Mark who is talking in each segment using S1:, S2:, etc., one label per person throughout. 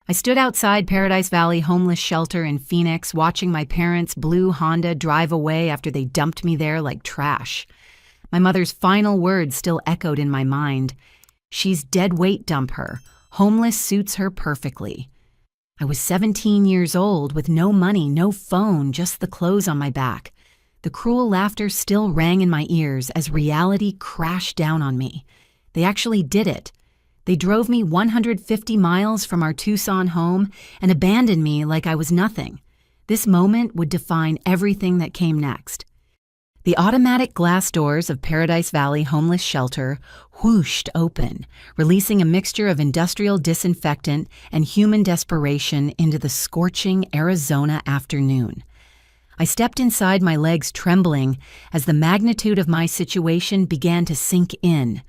S1: I stood outside Paradise Valley homeless shelter in Phoenix, watching my parents' blue Honda drive away after they dumped me there like trash. My mother's final words still echoed in my mind. "She's dead weight, dump her. Homeless suits her perfectly." I was 17 years old with no money, no phone, just the clothes on my back. The cruel laughter still rang in my ears as reality crashed down on me. They actually did it. They drove me 150 miles from our Tucson home and abandoned me like I was nothing. This moment would define everything that came next. The automatic glass doors of Paradise Valley Homeless Shelter whooshed open, releasing a mixture of industrial disinfectant and human desperation into the scorching Arizona afternoon. I stepped inside, my legs trembling, as the magnitude of my situation began to sink in.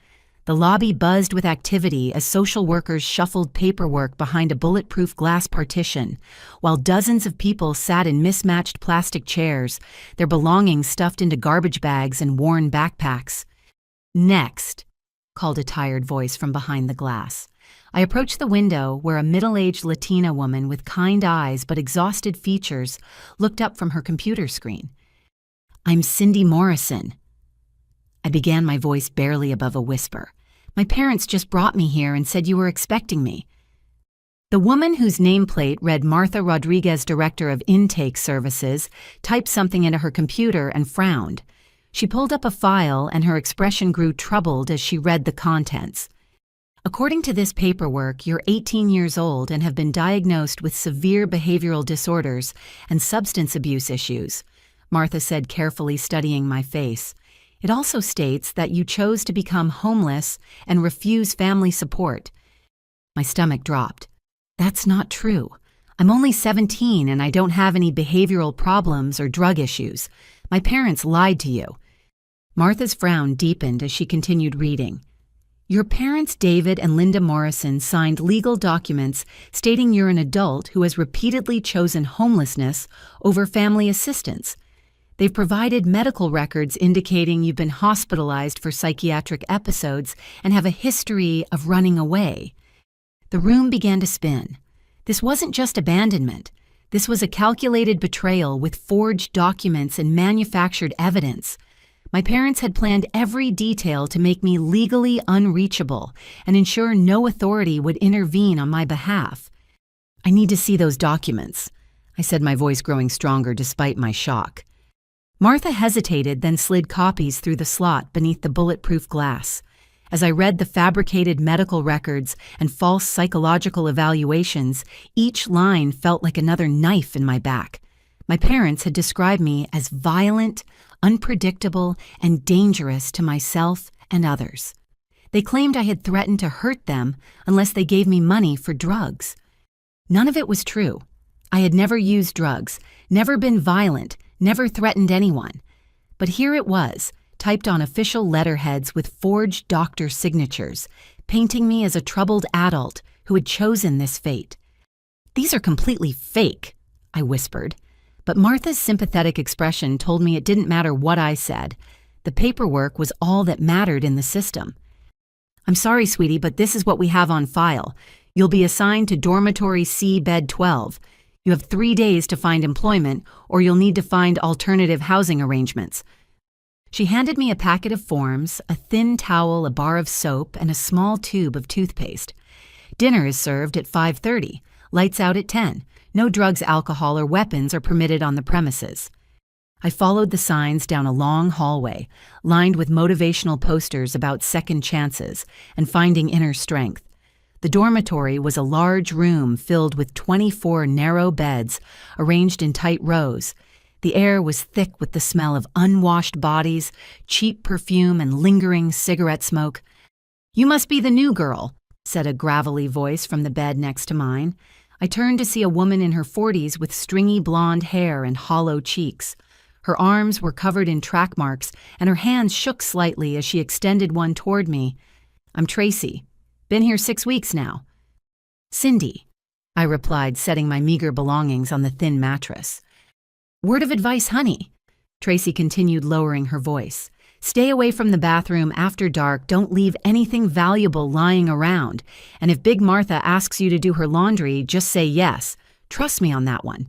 S1: The lobby buzzed with activity as social workers shuffled paperwork behind a bulletproof glass partition, while dozens of people sat in mismatched plastic chairs, their belongings stuffed into garbage bags and worn backpacks. "Next," called a tired voice from behind the glass. I approached the window where a middle-aged Latina woman with kind eyes but exhausted features looked up from her computer screen. "I'm Cindy Morrison." I began, my voice barely above a whisper. "My parents just brought me here and said you were expecting me." The woman, whose nameplate read Martha Rodriguez, Director of Intake Services, typed something into her computer and frowned. She pulled up a file and her expression grew troubled as she read the contents. "According to this paperwork, you're 18 years old and have been diagnosed with severe behavioral disorders and substance abuse issues," Martha said, carefully studying my face. "It also states that you chose to become homeless and refuse family support." My stomach dropped. "That's not true. I'm only 17 and I don't have any behavioral problems or drug issues. My parents lied to you." Martha's frown deepened as she continued reading. "Your parents, David and Linda Morrison, signed legal documents stating you're an adult who has repeatedly chosen homelessness over family assistance. They've provided medical records indicating you've been hospitalized for psychiatric episodes and have a history of running away." The room began to spin. This wasn't just abandonment. This was a calculated betrayal with forged documents and manufactured evidence. My parents had planned every detail to make me legally unreachable and ensure no authority would intervene on my behalf. "I need to see those documents," I said, my voice growing stronger despite my shock. Martha hesitated, then slid copies through the slot beneath the bulletproof glass. As I read the fabricated medical records and false psychological evaluations, each line felt like another knife in my back. My parents had described me as violent, unpredictable, and dangerous to myself and others. They claimed I had threatened to hurt them unless they gave me money for drugs. None of it was true. I had never used drugs, never been violent, never threatened anyone. But here it was, typed on official letterheads with forged doctor signatures, painting me as a troubled adult who had chosen this fate. "These are completely fake," I whispered. But Martha's sympathetic expression told me it didn't matter what I said. The paperwork was all that mattered in the system. "I'm sorry, sweetie, but this is what we have on file. You'll be assigned to Dormitory C, Bed 12. You have 3 days to find employment, or you'll need to find alternative housing arrangements." She handed me a packet of forms, a thin towel, a bar of soap, and a small tube of toothpaste. "Dinner is served at 5:30. Lights out at 10. No drugs, alcohol, or weapons are permitted on the premises." I followed the signs down a long hallway, lined with motivational posters about second chances and finding inner strength. The dormitory was a large room filled with 24 narrow beds arranged in tight rows. The air was thick with the smell of unwashed bodies, cheap perfume, and lingering cigarette smoke. "You must be the new girl," said a gravelly voice from the bed next to mine. I turned to see a woman in her 40s with stringy blonde hair and hollow cheeks. Her arms were covered in track marks, and her hands shook slightly as she extended one toward me. "I'm Tracy. Been here 6 weeks now." "Cindy," I replied, setting my meager belongings on the thin mattress. "Word of advice, honey," Tracy continued, lowering her voice. Stay away from the bathroom after dark. Don't leave anything valuable lying around. And if Big Martha asks you to do her laundry, just say yes. Trust me on that one.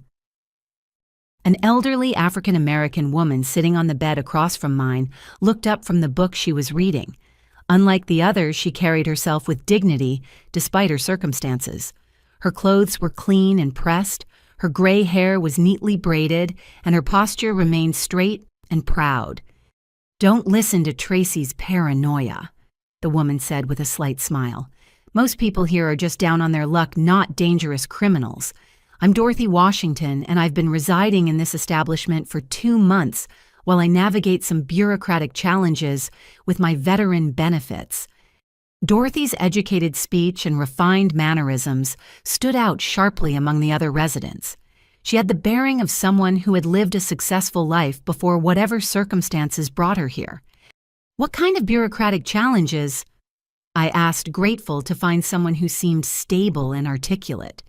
S1: An elderly African-American woman sitting on the bed across from mine looked up from the book she was reading. Unlike the others, she carried herself with dignity despite her circumstances. Her clothes were clean and pressed, her gray hair was neatly braided, and her posture remained straight and proud. "Don't listen to Tracy's paranoia," the woman said with a slight smile. "Most people here are just down on their luck, not dangerous criminals. I'm Dorothy Washington, and I've been residing in this establishment for 2 months while I navigate some bureaucratic challenges with my veteran benefits." Dorothy's educated speech and refined mannerisms stood out sharply among the other residents. She had the bearing of someone who had lived a successful life before whatever circumstances brought her here. "What kind of bureaucratic challenges?" I asked, grateful to find someone who seemed stable and articulate.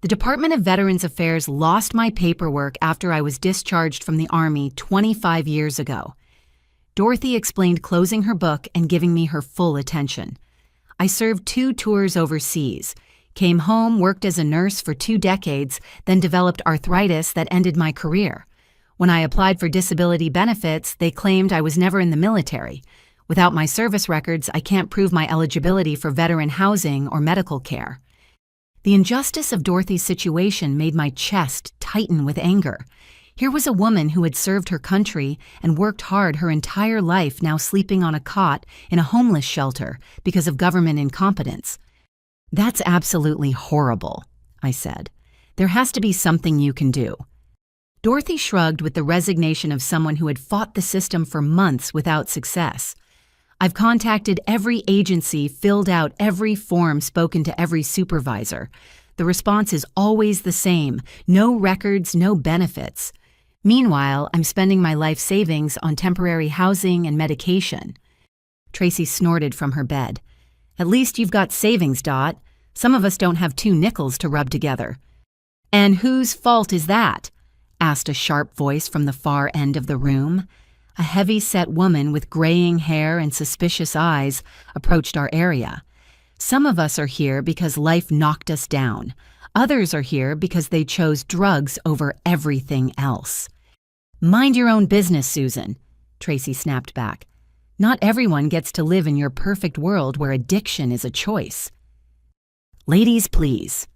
S1: "The Department of Veterans Affairs lost my paperwork after I was discharged from the Army 25 years ago." Dorothy explained, closing her book and giving me her full attention. "I served 2 tours overseas, came home, worked as a nurse for 2 decades, then developed arthritis that ended my career. When I applied for disability benefits, they claimed I was never in the military. Without my service records, I can't prove my eligibility for veteran housing or medical care." The injustice of Dorothy's situation made my chest tighten with anger. Here was a woman who had served her country and worked hard her entire life, now sleeping on a cot in a homeless shelter because of government incompetence. "That's absolutely horrible," I said. "There has to be something you can do." Dorothy shrugged with the resignation of someone who had fought the system for months without success. "I've contacted every agency, filled out every form, spoken to every supervisor. The response is always the same: no records, no benefits. Meanwhile, I'm spending my life savings on temporary housing and medication." Tracy snorted from her bed. "At least you've got savings, Dot. Some of us don't have 2 nickels to rub together." "And whose fault is that?" asked a sharp voice from the far end of the room. A heavy-set woman with graying hair and suspicious eyes approached our area. "Some of us are here because life knocked us down. Others are here because they chose drugs over everything else." "Mind your own business, Susan," Tracy snapped back. "Not everyone gets to live in your perfect world where addiction is a choice." "Ladies, please,"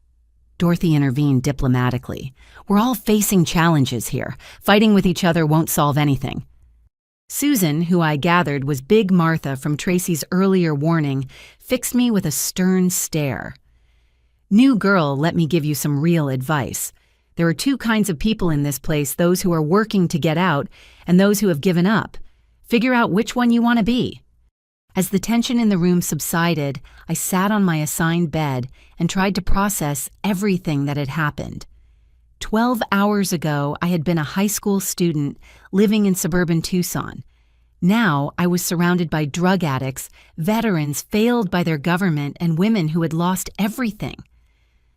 S1: Dorothy intervened diplomatically. "We're all facing challenges here. Fighting with each other won't solve anything." Susan, who I gathered was Big Martha from Tracy's earlier warning, fixed me with a stern stare. "New girl, let me give you some real advice. There are 2 kinds of people in this place: those who are working to get out and those who have given up. Figure out which one you want to be." As the tension in the room subsided, I sat on my assigned bed and tried to process everything that had happened. 12 hours ago, I had been a high school student living in suburban Tucson. Now, I was surrounded by drug addicts, veterans failed by their government, and women who had lost everything.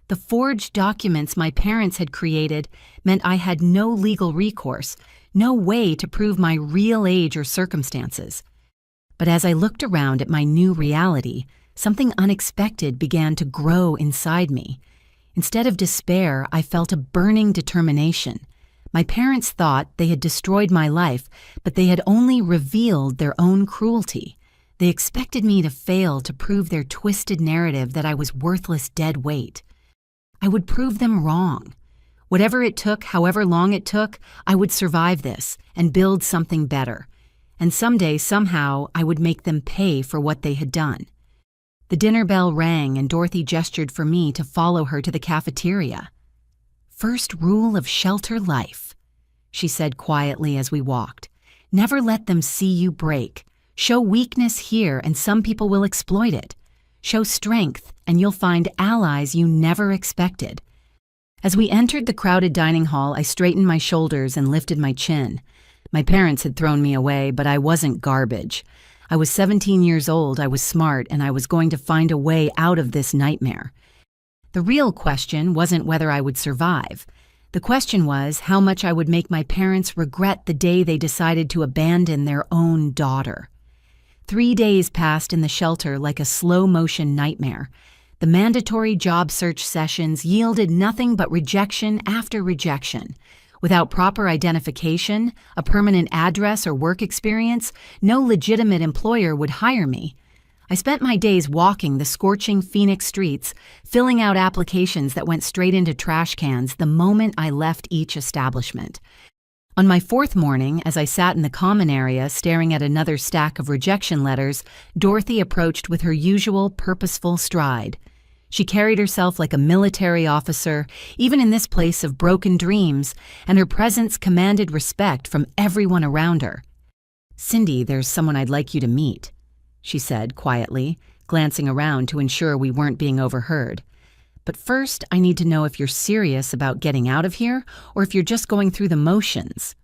S1: The forged documents my parents had created meant I had no legal recourse, no way to prove my real age or circumstances. But as I looked around at my new reality, something unexpected began to grow inside me. Instead of despair, I felt a burning determination. My parents thought they had destroyed my life, but they had only revealed their own cruelty. They expected me to fail to prove their twisted narrative that I was worthless dead weight. I would prove them wrong. Whatever it took, however long it took, I would survive this and build something better. And someday, somehow, I would make them pay for what they had done. The dinner bell rang and Dorothy gestured for me to follow her to the cafeteria. "First rule of shelter life," she said quietly as we walked. "Never let them see you break. Show weakness here and some people will exploit it. Show strength and you'll find allies you never expected." As we entered the crowded dining hall, I straightened my shoulders and lifted my chin. My parents had thrown me away, but I wasn't garbage. I was 17 years old, I was smart, and I was going to find a way out of this nightmare. The real question wasn't whether I would survive. The question was how much I would make my parents regret the day they decided to abandon their own daughter. 3 days passed in the shelter like a slow-motion nightmare. The mandatory job search sessions yielded nothing but rejection after rejection. Without proper identification, a permanent address, or work experience, no legitimate employer would hire me. I spent my days walking the scorching Phoenix streets, filling out applications that went straight into trash cans the moment I left each establishment. On my 4th morning, as I sat in the common area staring at another stack of rejection letters, Dorothy approached with her usual purposeful stride. She carried herself like a military officer, even in this place of broken dreams, and her presence commanded respect from everyone around her. "Cindy, there's someone I'd like you to meet," she said quietly, glancing around to ensure we weren't being overheard. "But first, I need to know if you're serious about getting out of here or if you're just going through the motions."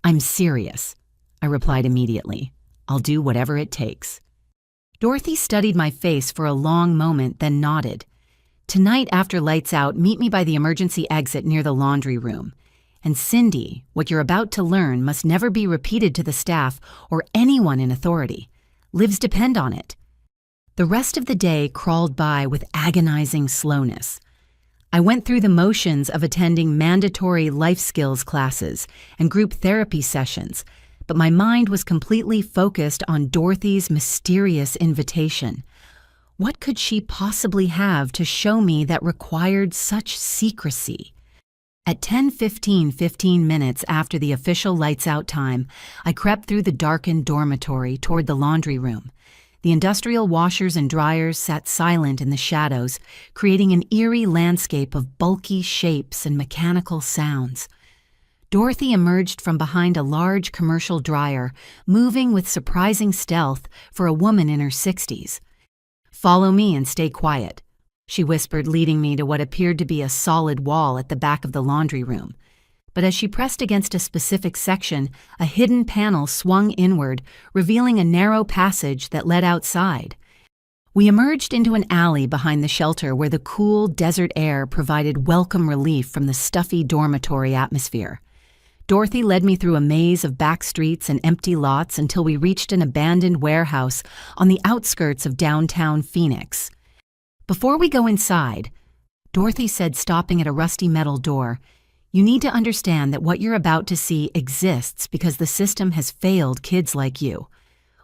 S1: "I'm serious," I replied immediately. "I'll do whatever it takes." Dorothy studied my face for a long moment, then nodded. "Tonight after lights out, meet me by the emergency exit near the laundry room. And Cindy, what you're about to learn must never be repeated to the staff or anyone in authority. Lives depend on it." The rest of the day crawled by with agonizing slowness. I went through the motions of attending mandatory life skills classes and group therapy sessions, but my mind was completely focused on Dorothy's mysterious invitation. What could she possibly have to show me that required such secrecy? At 10:15 minutes after the official lights-out time, I crept through the darkened dormitory toward the laundry room. The industrial washers and dryers sat silent in the shadows, creating an eerie landscape of bulky shapes and mechanical sounds. Dorothy emerged from behind a large commercial dryer, moving with surprising stealth for a woman in her 60s. "Follow me and stay quiet," she whispered, leading me to what appeared to be a solid wall at the back of the laundry room. But as she pressed against a specific section, a hidden panel swung inward, revealing a narrow passage that led outside. We emerged into an alley behind the shelter where the cool desert air provided welcome relief from the stuffy dormitory atmosphere. Dorothy led me through a maze of back streets and empty lots until we reached an abandoned warehouse on the outskirts of downtown Phoenix. "Before we go inside," Dorothy said, stopping at a rusty metal door, "you need to understand that what you're about to see exists because the system has failed kids like you.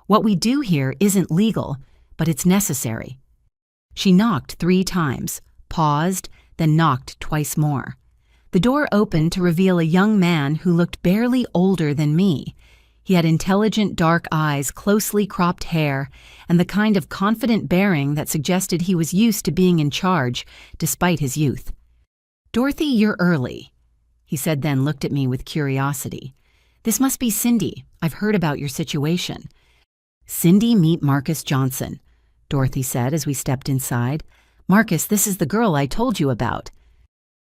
S1: What we do here isn't legal, but it's necessary." She knocked 3 times, paused, then knocked twice more. The door opened to reveal a young man who looked barely older than me. He had intelligent dark eyes, closely cropped hair, and the kind of confident bearing that suggested he was used to being in charge, despite his youth. "Dorothy, you're early," he said, then looked at me with curiosity. "This must be Cindy. I've heard about your situation." "Cindy, meet Marcus Johnson," Dorothy said as we stepped inside. "Marcus, this is the girl I told you about."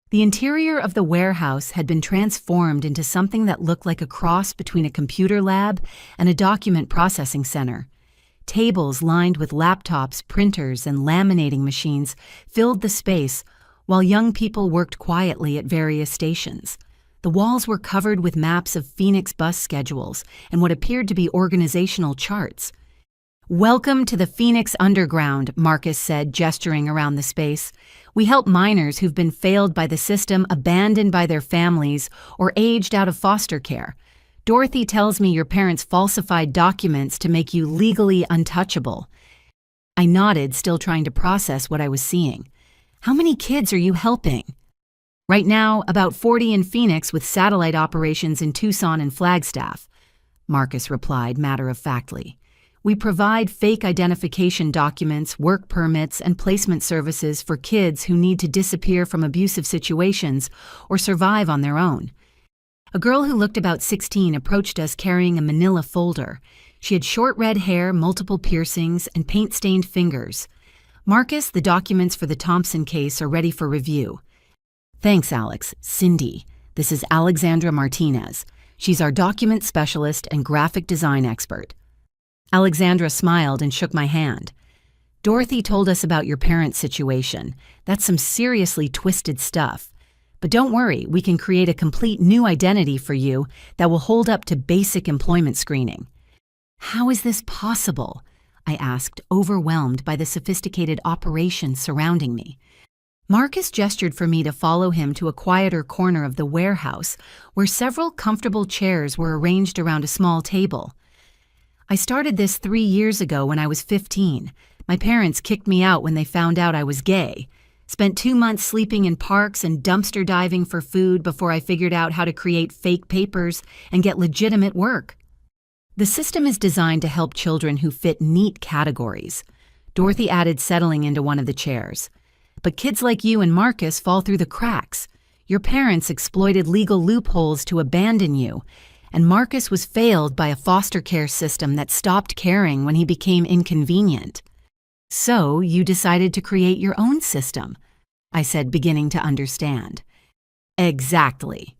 S1: The interior of the warehouse had been transformed into something that looked like a cross between a computer lab and a document processing center. Tables lined with laptops, printers, and laminating machines filled the space, while young people worked quietly at various stations. The walls were covered with maps of Phoenix bus schedules and what appeared to be organizational charts. "Welcome to the Phoenix Underground," Marcus said, gesturing around the space. "We help minors who've been failed by the system, abandoned by their families, or aged out of foster care. Dorothy tells me your parents falsified documents to make you legally untouchable." I nodded, still trying to process what I was seeing. "How many kids are you helping?" "Right now, about 40 in Phoenix with satellite operations in Tucson and Flagstaff," Marcus replied matter-of-factly. "We provide fake identification documents, work permits, and placement services for kids who need to disappear from abusive situations or survive on their own." A girl who looked about 16 approached us carrying a manila folder. She had short red hair, multiple piercings, and paint-stained fingers. "Marcus, the documents for the Thompson case are ready for review." "Thanks, Alex. Cindy, this is Alexandra Martinez. She's our document specialist and graphic design expert." Alexandra smiled and shook my hand. "Dorothy told us about your parents' situation. That's some seriously twisted stuff. But don't worry, we can create a complete new identity for you that will hold up to basic employment screening." "How is this possible?" I asked, overwhelmed by the sophisticated operation surrounding me. Marcus gestured for me to follow him to a quieter corner of the warehouse where several comfortable chairs were arranged around a small table. "I started this 3 years ago when I was 15. My parents kicked me out when they found out I was gay. Spent 2 months sleeping in parks and dumpster diving for food before I figured out how to create fake papers and get legitimate work. The system is designed to help children who fit neat categories." Dorothy added, settling into one of the chairs. "But kids like you and Marcus fall through the cracks. Your parents exploited legal loopholes to abandon you, and Marcus was failed by a foster care system that stopped caring when he became inconvenient. So you decided to create your own system," I said, beginning to understand. "Exactly,"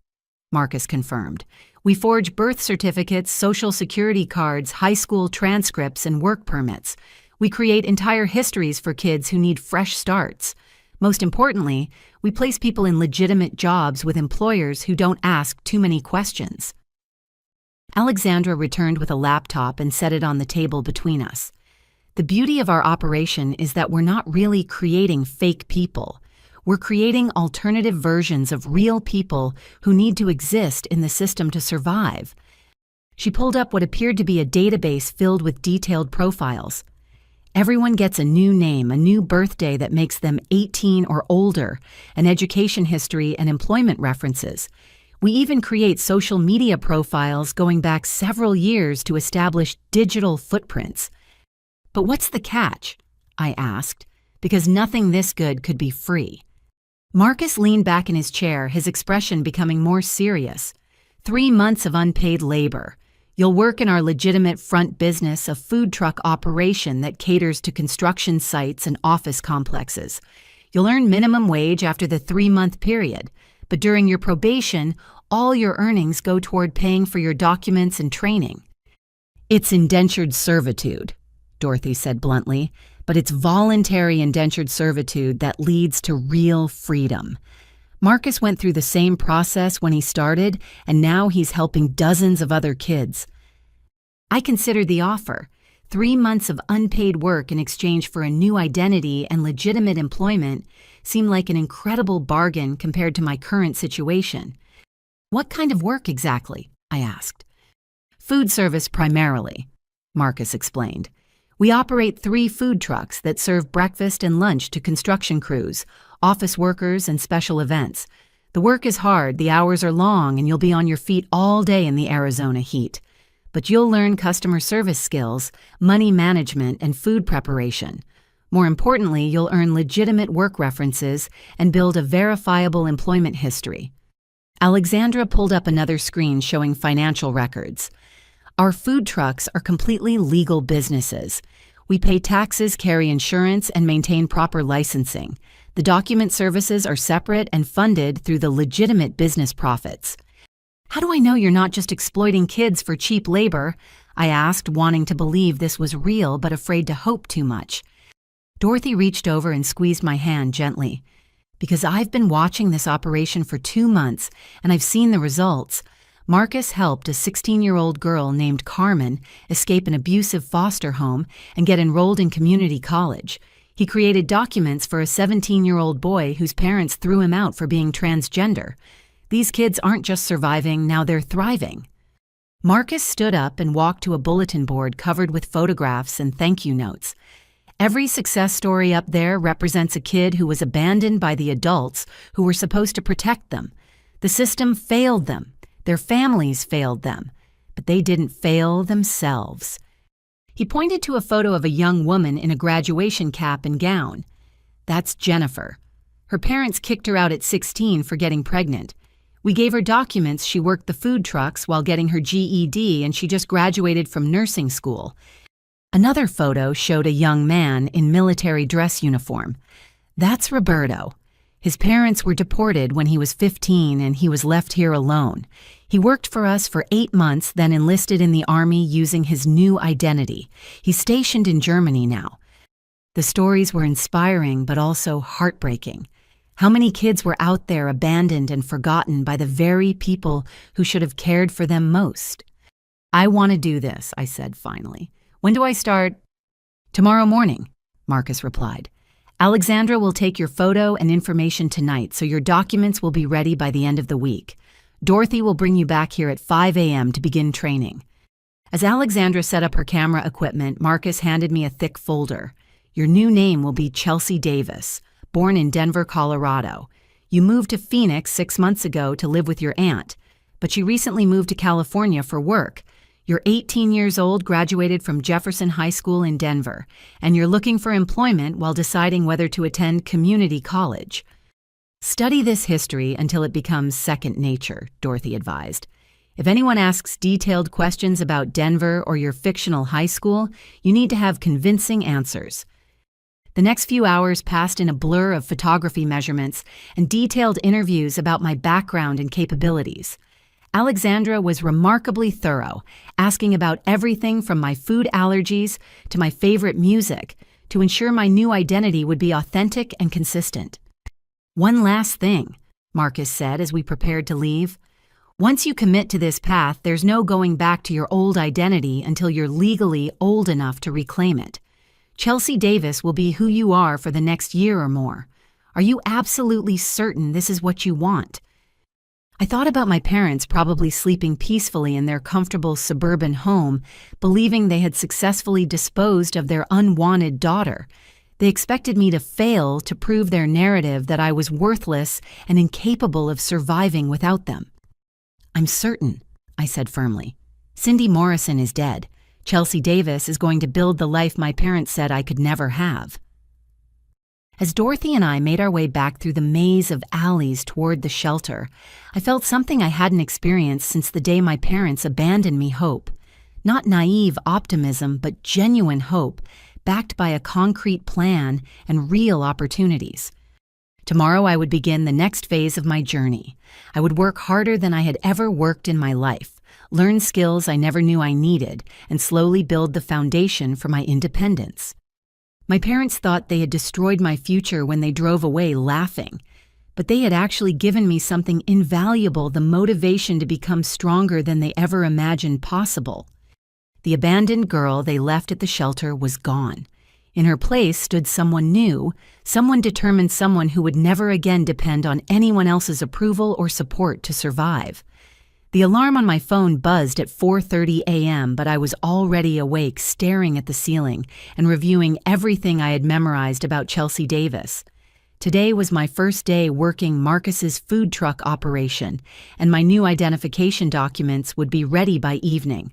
S1: Marcus confirmed. "We forge birth certificates, social security cards, high school transcripts, and work permits. We create entire histories for kids who need fresh starts. Most importantly, we place people in legitimate jobs with employers who don't ask too many questions." Alexandra returned with a laptop and set it on the table between us. "The beauty of our operation is that we're not really creating fake people. We're creating alternative versions of real people who need to exist in the system to survive." She pulled up what appeared to be a database filled with detailed profiles. "Everyone gets a new name, a new birthday that makes them 18 or older, an education history and employment references. We even create social media profiles going back several years to establish digital footprints." "But what's the catch?" I asked, because nothing this good could be free. Marcus leaned back in his chair, his expression becoming more serious. 3 months of unpaid labor. You'll work in our legitimate front business, a food truck operation that caters to construction sites and office complexes. You'll earn minimum wage after the 3-month period, but during your probation, all your earnings go toward paying for your documents and training." "It's indentured servitude," Dorothy said bluntly, "but it's voluntary indentured servitude that leads to real freedom. Marcus went through the same process when he started, and now he's helping dozens of other kids." I considered the offer. 3 months of unpaid work in exchange for a new identity and legitimate employment seemed like an incredible bargain compared to my current situation. "What kind of work exactly?" I asked. "Food service primarily," Marcus explained. "We operate 3 food trucks that serve breakfast and lunch to construction crews, office workers, and special events. The work is hard, the hours are long, and you'll be on your feet all day in the Arizona heat. But you'll learn customer service skills, money management, and food preparation. More importantly, you'll earn legitimate work references and build a verifiable employment history." Alexandra pulled up another screen showing financial records. "Our food trucks are completely legal businesses. We pay taxes, carry insurance, and maintain proper licensing. The document services are separate and funded through the legitimate business profits." "How do I know you're not just exploiting kids for cheap labor?" I asked, wanting to believe this was real but afraid to hope too much. Dorothy reached over and squeezed my hand gently. "Because I've been watching this operation for 2 months, and I've seen the results. Marcus helped a 16-year-old girl named Carmen escape an abusive foster home and get enrolled in community college. He created documents for a 17-year-old boy whose parents threw him out for being transgender. These kids aren't just surviving, now they're thriving." Marcus stood up and walked to a bulletin board covered with photographs and thank you notes. "Every success story up there represents a kid who was abandoned by the adults who were supposed to protect them. The system failed them. Their families failed them, but they didn't fail themselves." He pointed to a photo of a young woman in a graduation cap and gown. "That's Jennifer. Her parents kicked her out at 16 for getting pregnant. We gave her documents she worked the food trucks while getting her GED, and she just graduated from nursing school." Another photo showed a young man in military dress uniform. "That's Roberto. His parents were deported when he was 15 and he was left here alone. He worked for us for 8 months, then enlisted in the Army using his new identity. He's stationed in Germany now." The stories were inspiring but also heartbreaking. How many kids were out there abandoned and forgotten by the very people who should have cared for them most? "I want to do this," I said finally. "When do I start?" "Tomorrow morning," Marcus replied. "Alexandra will take your photo and information tonight, so your documents will be ready by the end of the week. Dorothy will bring you back here at 5 a.m. to begin training." As Alexandra set up her camera equipment, Marcus handed me a thick folder. "Your new name will be Chelsea Davis, born in Denver, Colorado. You moved to Phoenix 6 months ago to live with your aunt, but she recently moved to California for work. You're 18 years old, graduated from Jefferson High School in Denver, and you're looking for employment while deciding whether to attend community college. Study this history until it becomes second nature," Dorothy advised. "If anyone asks detailed questions about Denver or your fictional high school, you need to have convincing answers." The next few hours passed in a blur of photography measurements and detailed interviews about my background and capabilities. Alexandra was remarkably thorough, asking about everything from my food allergies to my favorite music to ensure my new identity would be authentic and consistent. "One last thing," Marcus said as we prepared to leave. "Once you commit to this path, there's no going back to your old identity until you're legally old enough to reclaim it. Chelsea Davis will be who you are for the next year or more. Are you absolutely certain this is what you want?" I thought about my parents probably sleeping peacefully in their comfortable suburban home, believing they had successfully disposed of their unwanted daughter. They expected me to fail to prove their narrative that I was worthless and incapable of surviving without them. "I'm certain," I said firmly. "Cindy Morrison is dead. Chelsea Davis is going to build the life my parents said I could never have." As Dorothy and I made our way back through the maze of alleys toward the shelter, I felt something I hadn't experienced since the day my parents abandoned me: hope. Not naive optimism, but genuine hope, backed by a concrete plan and real opportunities. Tomorrow I would begin the next phase of my journey. I would work harder than I had ever worked in my life, learn skills I never knew I needed, and slowly build the foundation for my independence. My parents thought they had destroyed my future when they drove away laughing, but they had actually given me something invaluable: the motivation to become stronger than they ever imagined possible. The abandoned girl they left at the shelter was gone. In her place stood someone new, someone determined, someone who would never again depend on anyone else's approval or support to survive. The alarm on my phone buzzed at 4:30 a.m., but I was already awake, staring at the ceiling and reviewing everything I had memorized about Chelsea Davis. Today was my first day working Marcus's food truck operation, and my new identification documents would be ready by evening.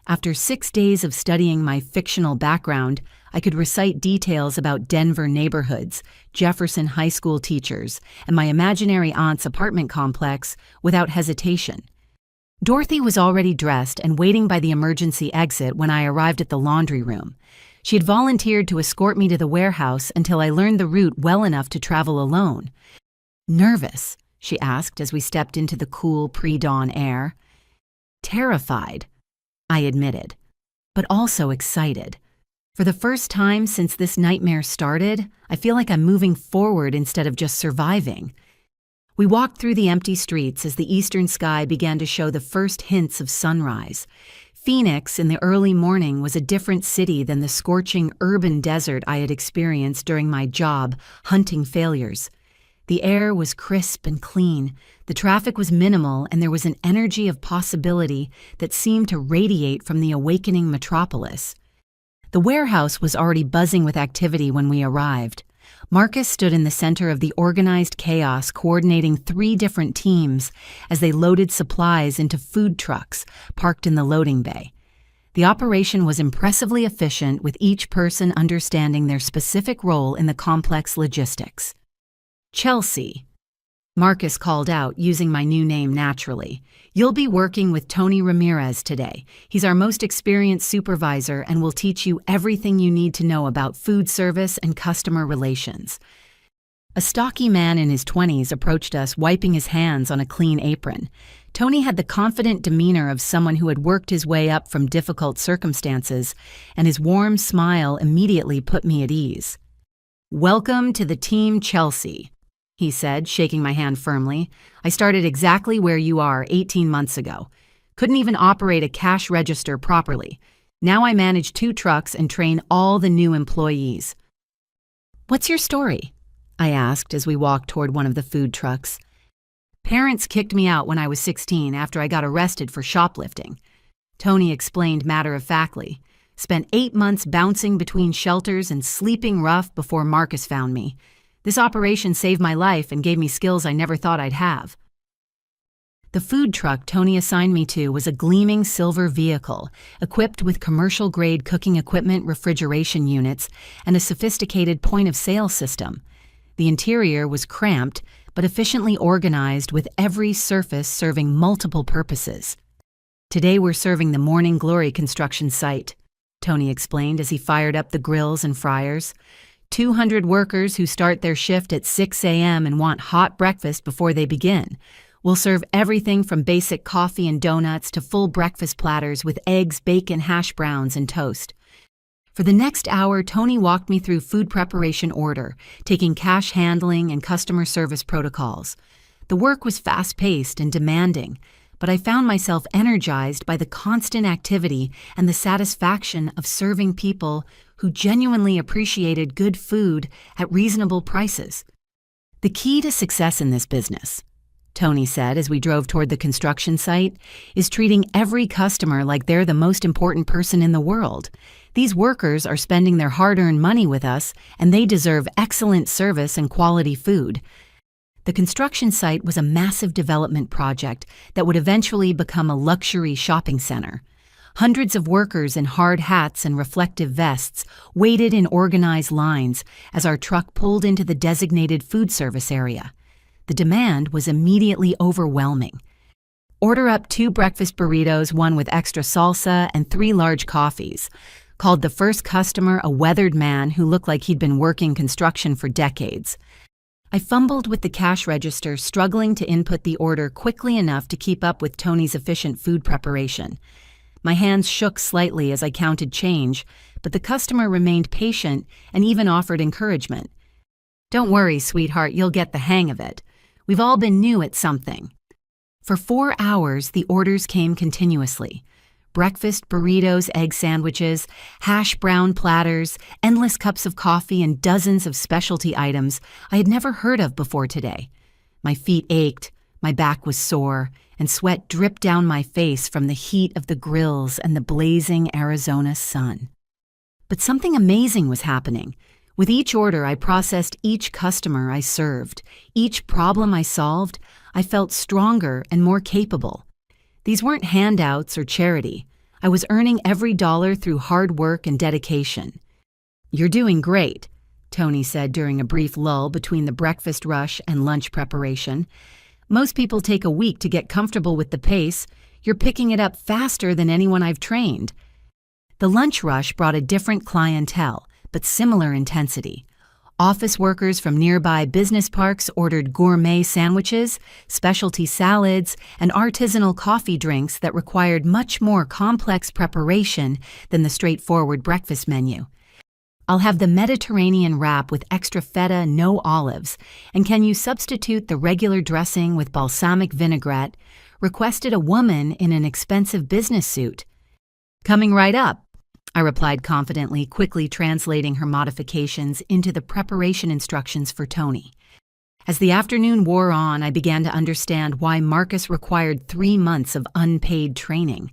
S1: After 6 days of studying my fictional background, I could recite details about Denver neighborhoods, Jefferson High School teachers, and my imaginary aunt's apartment complex without hesitation. Dorothy was already dressed and waiting by the emergency exit when I arrived at the laundry room. She had volunteered to escort me to the warehouse until I learned the route well enough to travel alone. "Nervous?" she asked as we stepped into the cool pre-dawn air. "Terrified," I admitted, but also excited. For the first time since this nightmare started, I feel like I'm moving forward instead of just surviving. We walked through the empty streets as the eastern sky began to show the first hints of sunrise. Phoenix in the early morning was a different city than the scorching urban desert I had experienced during my job hunting failures. The air was crisp and clean, the traffic was minimal, and there was an energy of possibility that seemed to radiate from the awakening metropolis. The warehouse was already buzzing with activity when we arrived. Marcus stood in the center of the organized chaos, coordinating 3 different teams as they loaded supplies into food trucks parked in the loading bay. The operation was impressively efficient, with each person understanding their specific role in the complex logistics. "Chelsea," Marcus called out, using my new name naturally. "You'll be working with Tony Ramirez today. He's our most experienced supervisor and will teach you everything you need to know about food service and customer relations." A stocky man in his 20s approached us, wiping his hands on a clean apron. Tony had the confident demeanor of someone who had worked his way up from difficult circumstances, and his warm smile immediately put me at ease. "Welcome to the team, Chelsea." he said, shaking my hand firmly. "I started exactly where you are 18 months ago. Couldn't even operate a cash register properly. Now I manage 2 trucks and train all the new employees." "What's your story?" I asked as we walked toward one of the food trucks. "Parents kicked me out when I was 16 after I got arrested for shoplifting," Tony explained matter-of-factly. "Spent 8 months bouncing between shelters and sleeping rough before Marcus found me. This operation saved my life and gave me skills I never thought I'd have." The food truck Tony assigned me to was a gleaming silver vehicle, equipped with commercial-grade cooking equipment, refrigeration units, and a sophisticated point-of-sale system. The interior was cramped, but efficiently organized with every surface serving multiple purposes. "Today we're serving the Morning Glory construction site," Tony explained as he fired up the grills and fryers. 200 workers who start their shift at 6 a.m. and want hot breakfast before they begin. We'll serve everything from basic coffee and donuts to full breakfast platters with eggs, bacon, hash browns, and toast. For the next hour, Tony walked me through food preparation order, taking cash handling and customer service protocols. The work was fast-paced and demanding, but I found myself energized by the constant activity and the satisfaction of serving people who genuinely appreciated good food at reasonable prices. "The key to success in this business," Tony said as we drove toward the construction site, "is treating every customer like they're the most important person in the world. These workers are spending their hard-earned money with us, and they deserve excellent service and quality food." The construction site was a massive development project that would eventually become a luxury shopping center. Hundreds of workers in hard hats and reflective vests waited in organized lines as our truck pulled into the designated food service area. The demand was immediately overwhelming. "Order up 2 breakfast burritos, 1 with extra salsa, and 3 large coffees," called the first customer, a weathered man who looked like he'd been working construction for decades. I fumbled with the cash register, struggling to input the order quickly enough to keep up with Tony's efficient food preparation. My hands shook slightly as I counted change, but the customer remained patient and even offered encouragement. "Don't worry, sweetheart, you'll get the hang of it. We've all been new at something." For 4 hours, the orders came continuously. Breakfast, burritos, egg sandwiches, hash brown platters, endless cups of coffee, and dozens of specialty items I had never heard of before today. My feet ached, my back was sore, and sweat dripped down my face from the heat of the grills and the blazing Arizona sun. But something amazing was happening. With each order, I processed each customer I served. Each problem I solved, I felt stronger and more capable. These weren't handouts or charity. I was earning every dollar through hard work and dedication. "You're doing great," Tony said during a brief lull between the breakfast rush and lunch preparation. "Most people take a week to get comfortable with the pace. You're picking it up faster than anyone I've trained." The lunch rush brought a different clientele, but similar intensity. Office workers from nearby business parks ordered gourmet sandwiches, specialty salads, and artisanal coffee drinks that required much more complex preparation than the straightforward breakfast menu. "I'll have the Mediterranean wrap with extra feta, no olives, and can you substitute the regular dressing with balsamic vinaigrette?" requested a woman in an expensive business suit. "Coming right up," I replied confidently, quickly translating her modifications into the preparation instructions for Tony. As the afternoon wore on, I began to understand why Marcus required 3 months of unpaid training.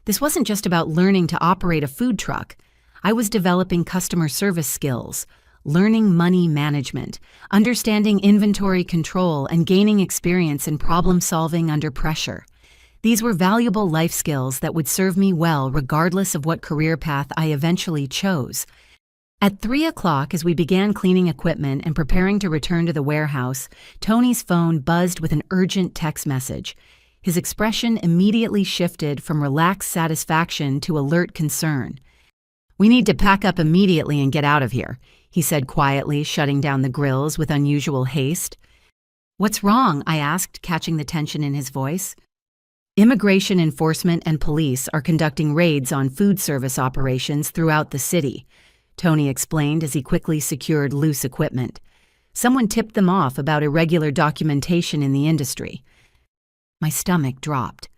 S1: This wasn't just about learning to operate a food truck. I was developing customer service skills, learning money management, understanding inventory control, and gaining experience in problem-solving under pressure. These were valuable life skills that would serve me well regardless of what career path I eventually chose. At 3 o'clock, as we began cleaning equipment and preparing to return to the warehouse, Tony's phone buzzed with an urgent text message. His expression immediately shifted from relaxed satisfaction to alert concern. "We need to pack up immediately and get out of here," he said quietly, shutting down the grills with unusual haste. "What's wrong?" I asked, catching the tension in his voice. "Immigration enforcement and police are conducting raids on food service operations throughout the city," Tony explained as he quickly secured loose equipment. Someone tipped them off about irregular documentation in the industry. My stomach dropped.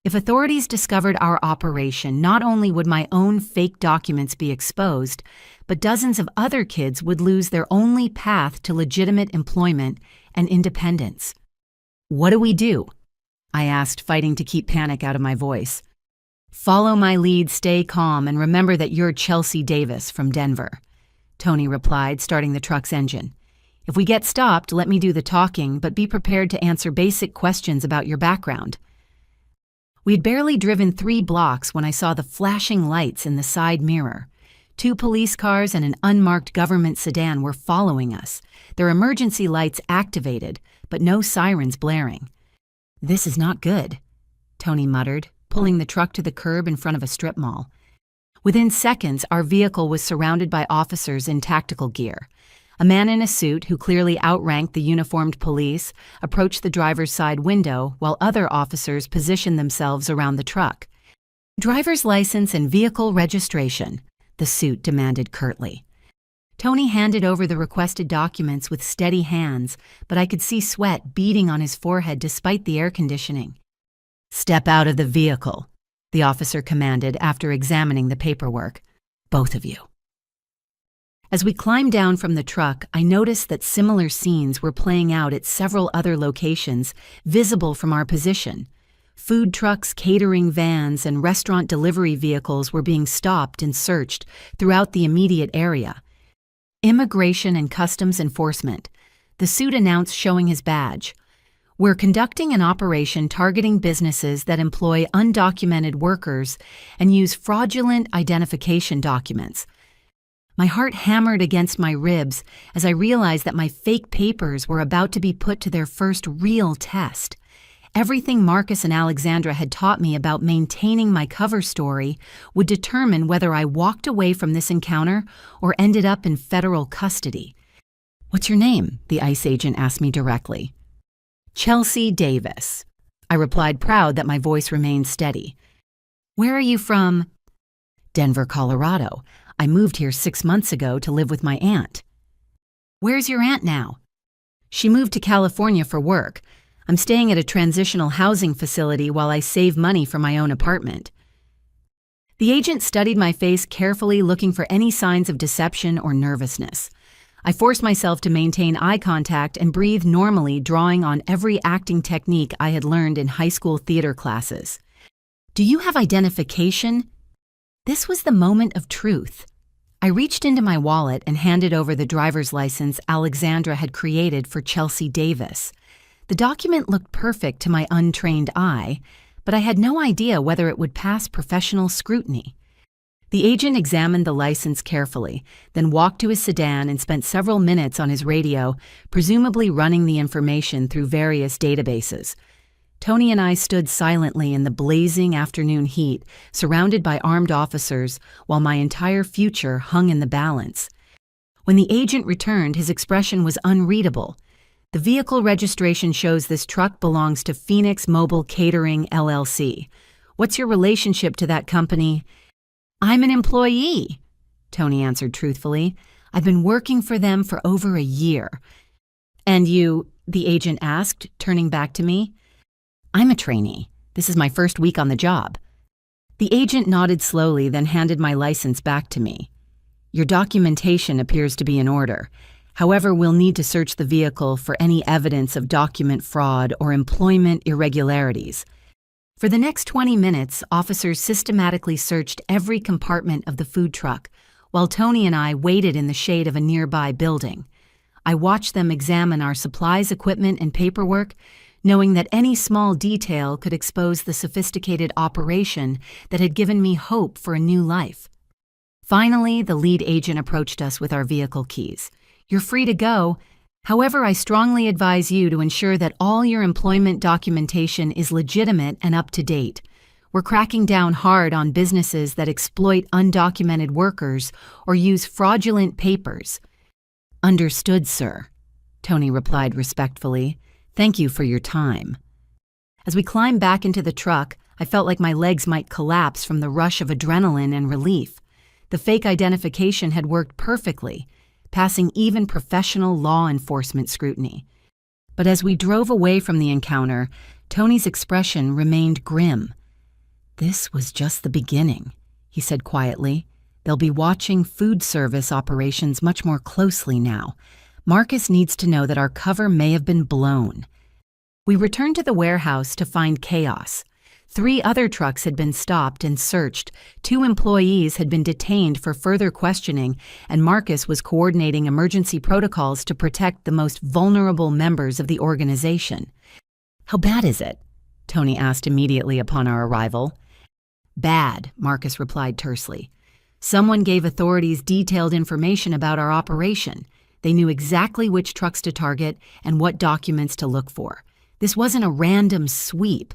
S1: If authorities discovered our operation, not only would my own fake documents be exposed, but dozens of other kids would lose their only path to legitimate employment and independence. "What do we do?" I asked, fighting to keep panic out of my voice. "Follow my lead, stay calm, and remember that you're Chelsea Davis from Denver," Tony replied, starting the truck's engine. "If we get stopped, let me do the talking, but be prepared to answer basic questions about your background." We had barely driven 3 blocks when I saw the flashing lights in the side mirror. 2 police cars and an unmarked government sedan were following us, their emergency lights activated, but no sirens blaring. "This is not good," Tony muttered, pulling the truck to the curb in front of a strip mall. Within seconds, our vehicle was surrounded by officers in tactical gear. A man in a suit, who clearly outranked the uniformed police, approached the driver's side window while other officers positioned themselves around the truck. "Driver's license and vehicle registration," the suit demanded curtly. Tony handed over the requested documents with steady hands, but I could see sweat beading on his forehead despite the air conditioning. "Step out of the vehicle," the officer commanded after examining the paperwork. "Both of you." As we climbed down from the truck, I noticed that similar scenes were playing out at several other locations, visible from our position. Food trucks, catering vans, and restaurant delivery vehicles were being stopped and searched throughout the immediate area. "Immigration and Customs Enforcement," the suit announced, showing his badge. "We're conducting an operation targeting businesses that employ undocumented workers and use fraudulent identification documents." My heart hammered against my ribs as I realized that my fake papers were about to be put to their first real test. Everything Marcus and Alexandra had taught me about maintaining my cover story would determine whether I walked away from this encounter or ended up in federal custody. "What's your name?" the ICE agent asked me directly. "Chelsea Davis," I replied, proud that my voice remained steady. "Where are you from?" "Denver, Colorado. I moved here 6 months ago to live with my aunt." "Where's your aunt now?" "She moved to California for work. I'm staying at a transitional housing facility while I save money for my own apartment." The agent studied my face carefully, looking for any signs of deception or nervousness. I forced myself to maintain eye contact and breathe normally, drawing on every acting technique I had learned in high school theater classes. "Do you have identification?" This was the moment of truth. I reached into my wallet and handed over the driver's license Alexandra had created for Chelsea Davis. The document looked perfect to my untrained eye, but I had no idea whether it would pass professional scrutiny. The agent examined the license carefully, then walked to his sedan and spent several minutes on his radio, presumably running the information through various databases. Tony and I stood silently in the blazing afternoon heat, surrounded by armed officers, while my entire future hung in the balance. When the agent returned, his expression was unreadable. "The vehicle registration shows this truck belongs to Phoenix Mobile Catering, LLC. What's your relationship to that company?" "I'm an employee," Tony answered truthfully. "I've been working for them for over a year." "And you?" the agent asked, turning back to me. "I'm a trainee. This is my first week on the job." The agent nodded slowly, then handed my license back to me. "Your documentation appears to be in order. However, we'll need to search the vehicle for any evidence of document fraud or employment irregularities." For the next 20 minutes, officers systematically searched every compartment of the food truck, while Tony and I waited in the shade of a nearby building. I watched them examine our supplies, equipment, and paperwork, knowing that any small detail could expose the sophisticated operation that had given me hope for a new life. Finally, the lead agent approached us with our vehicle keys. "You're free to go. However, I strongly advise you to ensure that all your employment documentation is legitimate and up to date. We're cracking down hard on businesses that exploit undocumented workers or use fraudulent papers." "Understood, sir," Tony replied respectfully. "Thank you for your time." As we climbed back into the truck, I felt like my legs might collapse from the rush of adrenaline and relief. The fake identification had worked perfectly. passing even professional law enforcement scrutiny. But as we drove away from the encounter, Tony's expression remained grim. "This was just the beginning," he said quietly. "They'll be watching food service operations much more closely now. Marcus needs to know that our cover may have been blown." We returned to the warehouse to find chaos. 3 other trucks had been stopped and searched, 2 employees had been detained for further questioning, and Marcus was coordinating emergency protocols to protect the most vulnerable members of the organization. "How bad is it?" Tony asked immediately upon our arrival. "Bad," Marcus replied tersely. "Someone gave authorities detailed information about our operation. They knew exactly which trucks to target and what documents to look for. This wasn't a random sweep."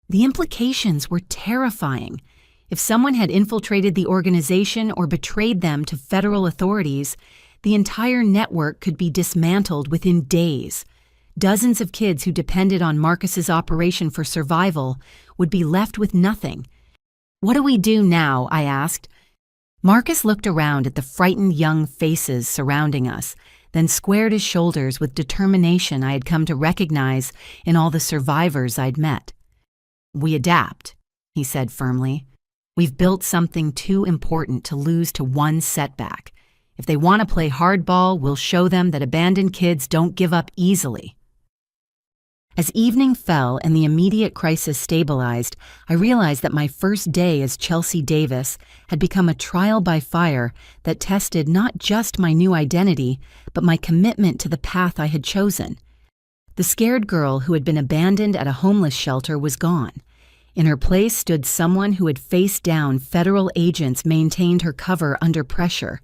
S1: The implications were terrifying. If someone had infiltrated the organization or betrayed them to federal authorities, the entire network could be dismantled within days. Dozens of kids who depended on Marcus's operation for survival would be left with nothing. "What do we do now?" I asked. Marcus looked around at the frightened young faces surrounding us, then squared his shoulders with determination I had come to recognize in all the survivors I'd met. "We adapt," he said firmly. "We've built something too important to lose to one setback. If they want to play hardball, we'll show them that abandoned kids don't give up easily." As evening fell and the immediate crisis stabilized, I realized that my first day as Chelsea Davis had become a trial by fire that tested not just my new identity, but my commitment to the path I had chosen. The scared girl who had been abandoned at a homeless shelter was gone. In her place stood someone who had faced down federal agents, maintained her cover under pressure,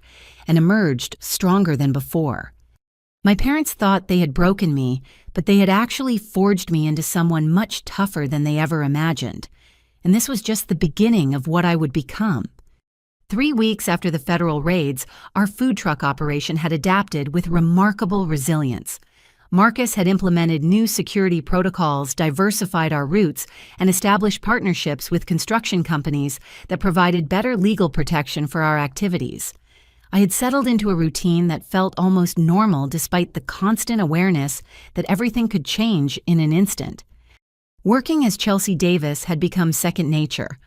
S1: and emerged stronger than before. My parents thought they had broken me, but they had actually forged me into someone much tougher than they ever imagined. And this was just the beginning of what I would become. 3 weeks after the federal raids, our food truck operation had adapted with remarkable resilience. Marcus had implemented new security protocols, diversified our routes, and established partnerships with construction companies that provided better legal protection for our activities. I had settled into a routine that felt almost normal despite the constant awareness that everything could change in an instant. Working as Chelsea Davis had become second nature.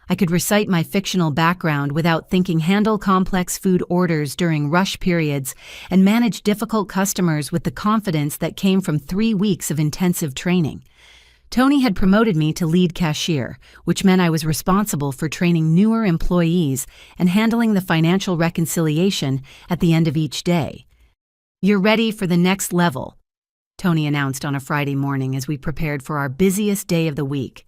S1: I could recite my fictional background without thinking, handle complex food orders during rush periods, and manage difficult customers with the confidence that came from 3 weeks of intensive training. Tony had promoted me to lead cashier, which meant I was responsible for training newer employees and handling the financial reconciliation at the end of each day. "You're ready for the next level," Tony announced on a Friday morning as we prepared for our busiest day of the week.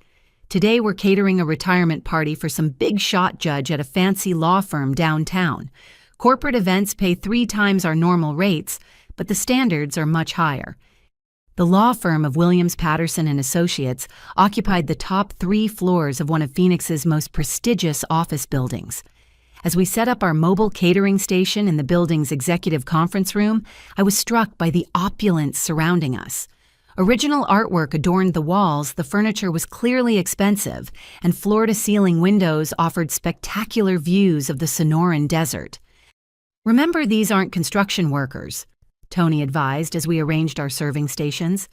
S1: "Today we're catering a retirement party for some big-shot judge at a fancy law firm downtown. Corporate events pay 3 times our normal rates, but the standards are much higher." The law firm of Williams, Patterson and Associates occupied the top 3 floors of one of Phoenix's most prestigious office buildings. As we set up our mobile catering station in the building's executive conference room, I was struck by the opulence surrounding us. Original artwork adorned the walls, the furniture was clearly expensive, and floor-to-ceiling windows offered spectacular views of the Sonoran Desert. "Remember, these aren't construction workers," Tony advised as we arranged our serving stations.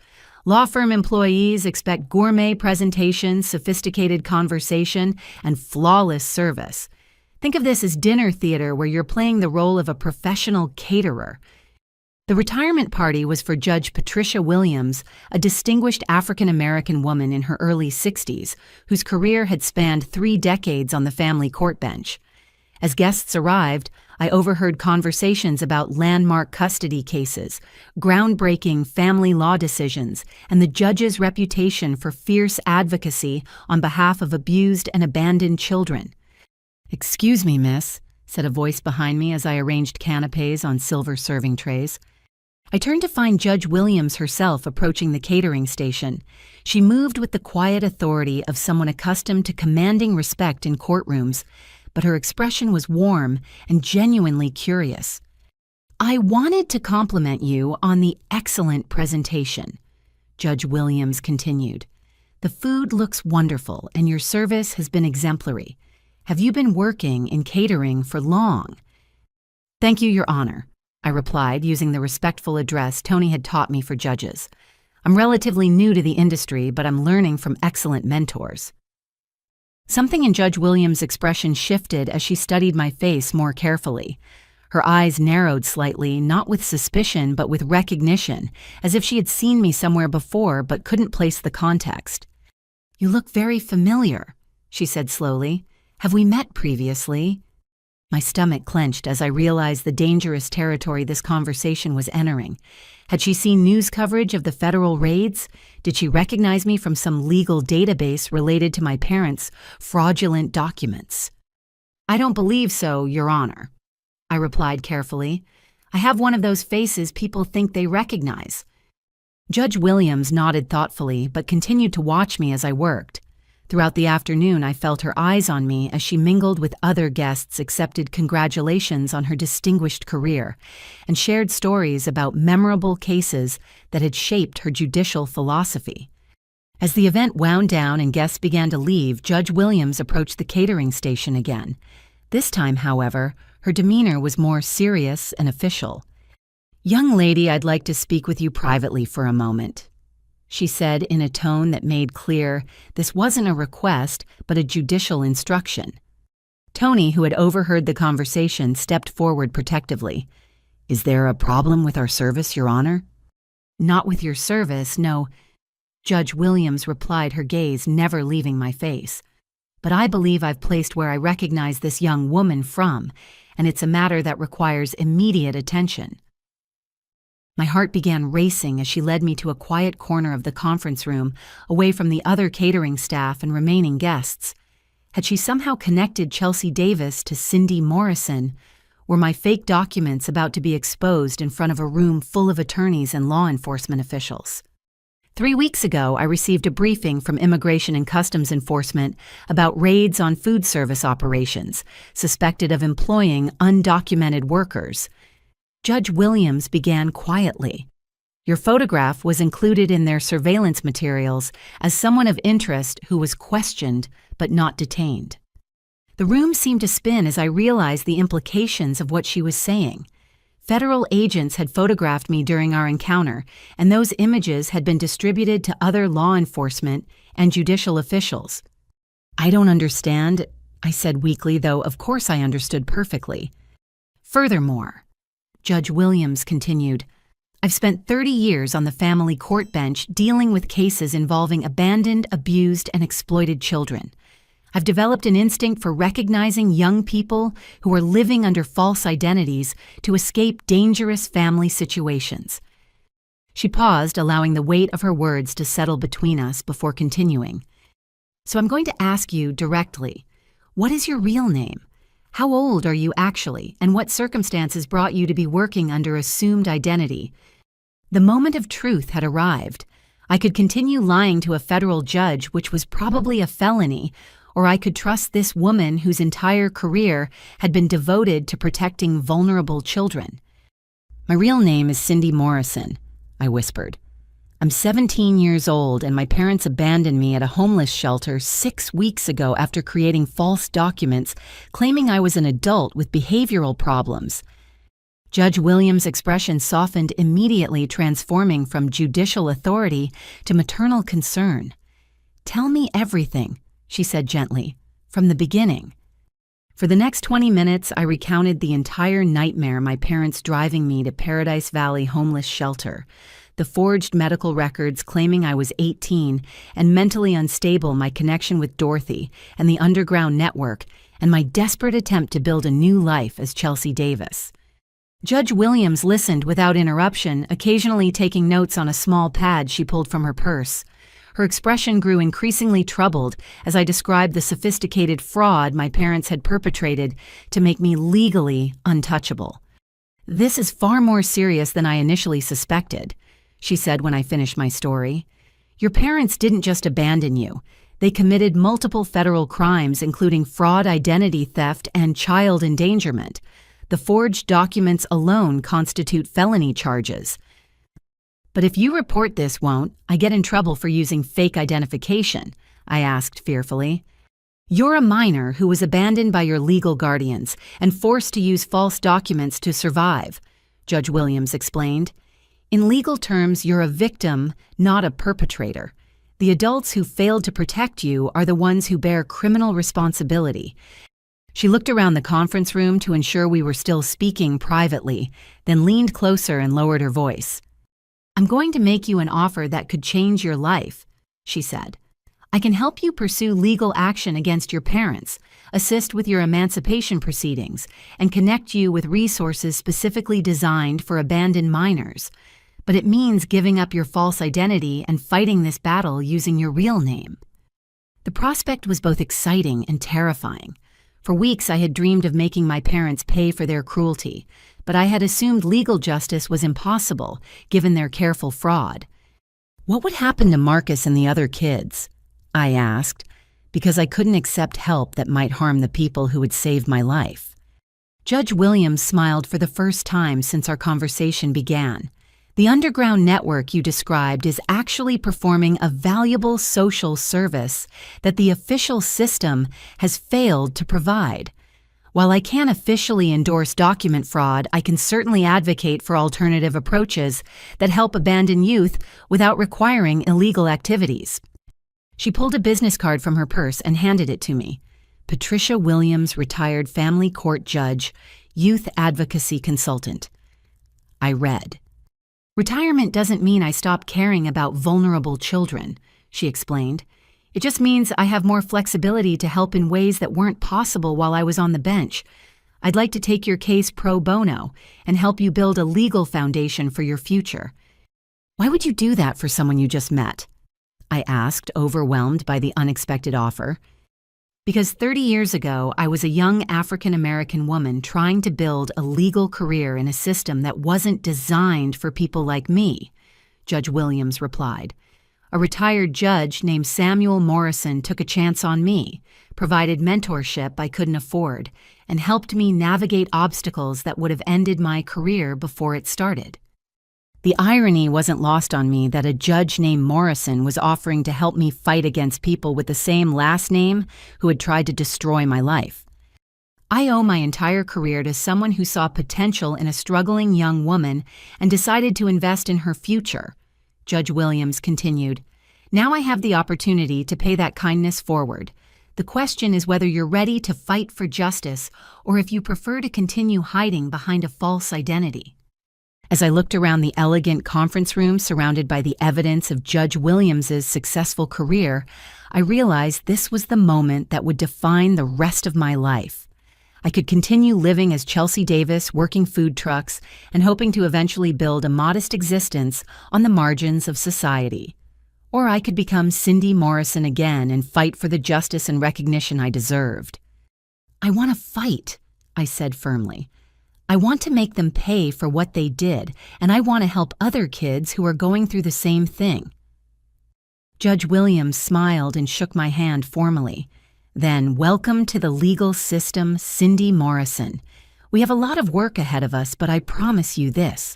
S1: "Law firm employees expect gourmet presentations, sophisticated conversation, and flawless service. Think of this as dinner theater where you're playing the role of a professional caterer." The retirement party was for Judge Patricia Williams, a distinguished African-American woman in her early 60s, whose career had spanned 3 decades on the family court bench. As guests arrived, I overheard conversations about landmark custody cases, groundbreaking family law decisions, and the judge's reputation for fierce advocacy on behalf of abused and abandoned children. "Excuse me, miss," said a voice behind me as I arranged canapes on silver serving trays. I turned to find Judge Williams herself approaching the catering station. She moved with the quiet authority of someone accustomed to commanding respect in courtrooms, but her expression was warm and genuinely curious. "I wanted to compliment you on the excellent presentation," Judge Williams continued. "The food looks wonderful and your service has been exemplary. Have you been working in catering for long?" "Thank you, Your Honor," I replied, using the respectful address Tony had taught me for judges. I'm relatively new to the industry, but I'm learning from excellent mentors. Something in Judge Williams' expression shifted as she studied my face more carefully. Her eyes narrowed slightly, not with suspicion, but with recognition, as if she had seen me somewhere before but couldn't place the context. "You look very familiar," she said slowly. "Have we met previously?" My stomach clenched as I realized the dangerous territory this conversation was entering. Had she seen news coverage of the federal raids? Did she recognize me from some legal database related to my parents' fraudulent documents? "I don't believe so, Your Honor," I replied carefully. "I have one of those faces people think they recognize." Judge Williams nodded thoughtfully, but continued to watch me as I worked. Throughout the afternoon, I felt her eyes on me as she mingled with other guests, accepted congratulations on her distinguished career, and shared stories about memorable cases that had shaped her judicial philosophy. As the event wound down and guests began to leave, Judge Williams approached the catering station again. This time, however, her demeanor was more serious and official. "Young lady, I'd like to speak with you privately for a moment," she said in a tone that made clear this wasn't a request, but a judicial instruction. Tony, who had overheard the conversation, stepped forward protectively. "Is there a problem with our service, Your Honor?" "Not with your service, no," Judge Williams replied, her gaze never leaving my face. "But I believe I've placed where I recognize this young woman from, and it's a matter that requires immediate attention." My heart began racing as she led me to a quiet corner of the conference room, away from the other catering staff and remaining guests. Had she somehow connected Chelsea Davis to Cindy Morrison? Were my fake documents about to be exposed in front of a room full of attorneys and law enforcement officials? 3 weeks ago, I received a briefing from Immigration and Customs Enforcement about raids on food service operations, suspected of employing undocumented workers. Judge Williams began quietly. "Your photograph was included in their surveillance materials as someone of interest who was questioned but not detained." The room seemed to spin as I realized the implications of what she was saying. Federal agents had photographed me during our encounter, and those images had been distributed to other law enforcement and judicial officials. "I don't understand," I said weakly, though of course I understood perfectly. "Furthermore," Judge Williams continued, "I've spent 30 years on the family court bench dealing with cases involving abandoned, abused, and exploited children. I've developed an instinct for recognizing young people who are living under false identities to escape dangerous family situations." She paused, allowing the weight of her words to settle between us before continuing. "So I'm going to ask you directly, what is your real name? How old are you actually, and what circumstances brought you to be working under assumed identity?" The moment of truth had arrived. I could continue lying to a federal judge, which was probably a felony, or I could trust this woman whose entire career had been devoted to protecting vulnerable children. "My real name is Cindy Morrison," I whispered. "I'm 17 years old, and my parents abandoned me at a homeless shelter 6 weeks ago after creating false documents claiming I was an adult with behavioral problems." Judge Williams' expression softened immediately, transforming from judicial authority to maternal concern. "Tell me everything," she said gently, "from the beginning." For the next 20 minutes, I recounted the entire nightmare my parents driving me to Paradise Valley homeless shelter, the forged medical records claiming I was 18 and mentally unstable, my connection with Dorothy and the underground network, and my desperate attempt to build a new life as Chelsea Davis. Judge Williams listened without interruption, occasionally taking notes on a small pad she pulled from her purse. Her expression grew increasingly troubled as I described the sophisticated fraud my parents had perpetrated to make me legally untouchable. "This is far more serious than I initially suspected," she said when I finished my story. "Your parents didn't just abandon you. They committed multiple federal crimes, including fraud, identity theft, and child endangerment. The forged documents alone constitute felony charges." "But if you report this, won't I get in trouble for using fake identification?" I asked fearfully. "You're a minor who was abandoned by your legal guardians and forced to use false documents to survive." Judge Williams explained. In legal terms, you're a victim, not a perpetrator. The adults who failed to protect you are the ones who bear criminal responsibility. She looked around the conference room to ensure we were still speaking privately, then leaned closer and lowered her voice. I'm going to make you an offer that could change your life, she said. I can help you pursue legal action against your parents, assist with your emancipation proceedings, and connect you with resources specifically designed for abandoned minors. But it means giving up your false identity and fighting this battle using your real name. The prospect was both exciting and terrifying. For weeks I had dreamed of making my parents pay for their cruelty, but I had assumed legal justice was impossible, given their careful fraud. What would happen to Marcus and the other kids? I asked, because I couldn't accept help that might harm the people who had saved my life. Judge Williams smiled for the first time since our conversation began. The underground network you described is actually performing a valuable social service that the official system has failed to provide. While I can't officially endorse document fraud, I can certainly advocate for alternative approaches that help abandon youth without requiring illegal activities. She pulled a business card from her purse and handed it to me. Patricia Williams, retired family court judge, youth advocacy consultant. I read. Retirement doesn't mean I stop caring about vulnerable children, she explained. It just means I have more flexibility to help in ways that weren't possible while I was on the bench. I'd like to take your case pro bono and help you build a legal foundation for your future. Why would you do that for someone you just met? I asked, overwhelmed by the unexpected offer. Because 30 years ago, I was a young African-American woman trying to build a legal career in a system that wasn't designed for people like me, Judge Williams replied. A retired judge named Samuel Morrison took a chance on me, provided mentorship I couldn't afford, and helped me navigate obstacles that would have ended my career before it started. The irony wasn't lost on me that a judge named Morrison was offering to help me fight against people with the same last name who had tried to destroy my life. I owe my entire career to someone who saw potential in a struggling young woman and decided to invest in her future, Judge Williams continued. Now I have the opportunity to pay that kindness forward. The question is whether you're ready to fight for justice or if you prefer to continue hiding behind a false identity. As I looked around the elegant conference room surrounded by the evidence of Judge Williams's successful career, I realized this was the moment that would define the rest of my life. I could continue living as Chelsea Davis, working food trucks, and hoping to eventually build a modest existence on the margins of society. Or I could become Cindy Morrison again and fight for the justice and recognition I deserved. I want to fight, I said firmly. I want to make them pay for what they did, and I want to help other kids who are going through the same thing. Judge Williams smiled and shook my hand formally. Then, welcome to the legal system, Cindy Morrison. We have a lot of work ahead of us, but I promise you this.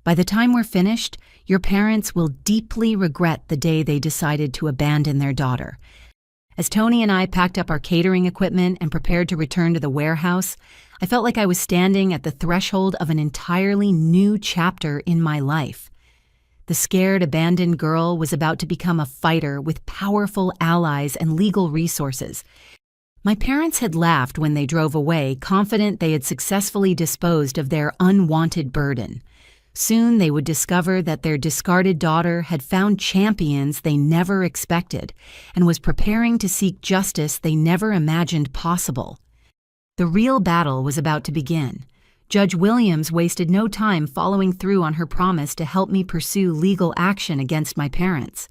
S1: By the time we're finished, your parents will deeply regret the day they decided to abandon their daughter. As Tony and I packed up our catering equipment and prepared to return to the warehouse, I felt like I was standing at the threshold of an entirely new chapter in my life. The scared, abandoned girl was about to become a fighter with powerful allies and legal resources. My parents had laughed when they drove away, confident they had successfully disposed of their unwanted burden. Soon they would discover that their discarded daughter had found champions they never expected and was preparing to seek justice they never imagined possible. The real battle was about to begin. Judge Williams wasted no time following through on her promise to help me pursue legal action against my parents.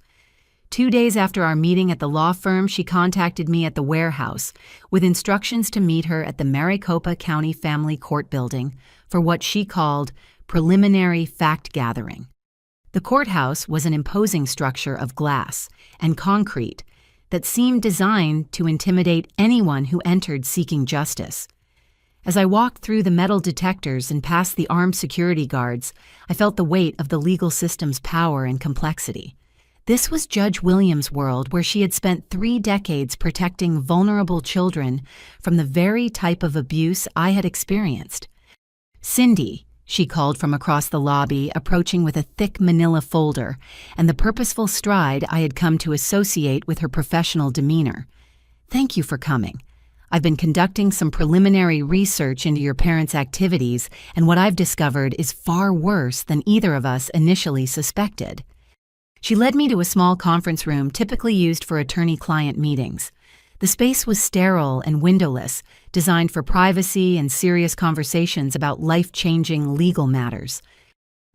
S1: 2 days after our meeting at the law firm, she contacted me at the warehouse with instructions to meet her at the Maricopa County Family Court building for what she called preliminary fact-gathering. The courthouse was an imposing structure of glass and concrete that seemed designed to intimidate anyone who entered seeking justice. As I walked through the metal detectors and past the armed security guards, I felt the weight of the legal system's power and complexity. This was Judge Williams' world, where she had spent 3 decades protecting vulnerable children from the very type of abuse I had experienced. Cindy, she called from across the lobby, approaching with a thick manila folder and the purposeful stride I had come to associate with her professional demeanor. "Thank you for coming. I've been conducting some preliminary research into your parents' activities, and what I've discovered is far worse than either of us initially suspected." She led me to a small conference room typically used for attorney-client meetings. The space was sterile and windowless, designed for privacy and serious conversations about life-changing legal matters.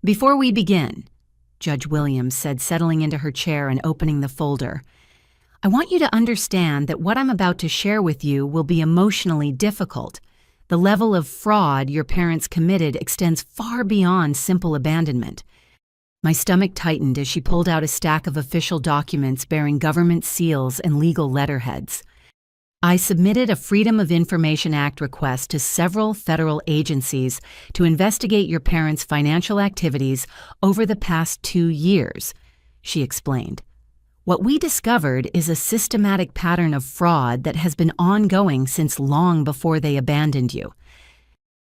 S1: "Before we begin," Judge Williams said, settling into her chair and opening the folder, "I want you to understand that what I'm about to share with you will be emotionally difficult. The level of fraud your parents committed extends far beyond simple abandonment." My stomach tightened as she pulled out a stack of official documents bearing government seals and legal letterheads. "I submitted a Freedom of Information Act request to several federal agencies to investigate your parents' financial activities over the past 2 years," she explained. "What we discovered is a systematic pattern of fraud that has been ongoing since long before they abandoned you."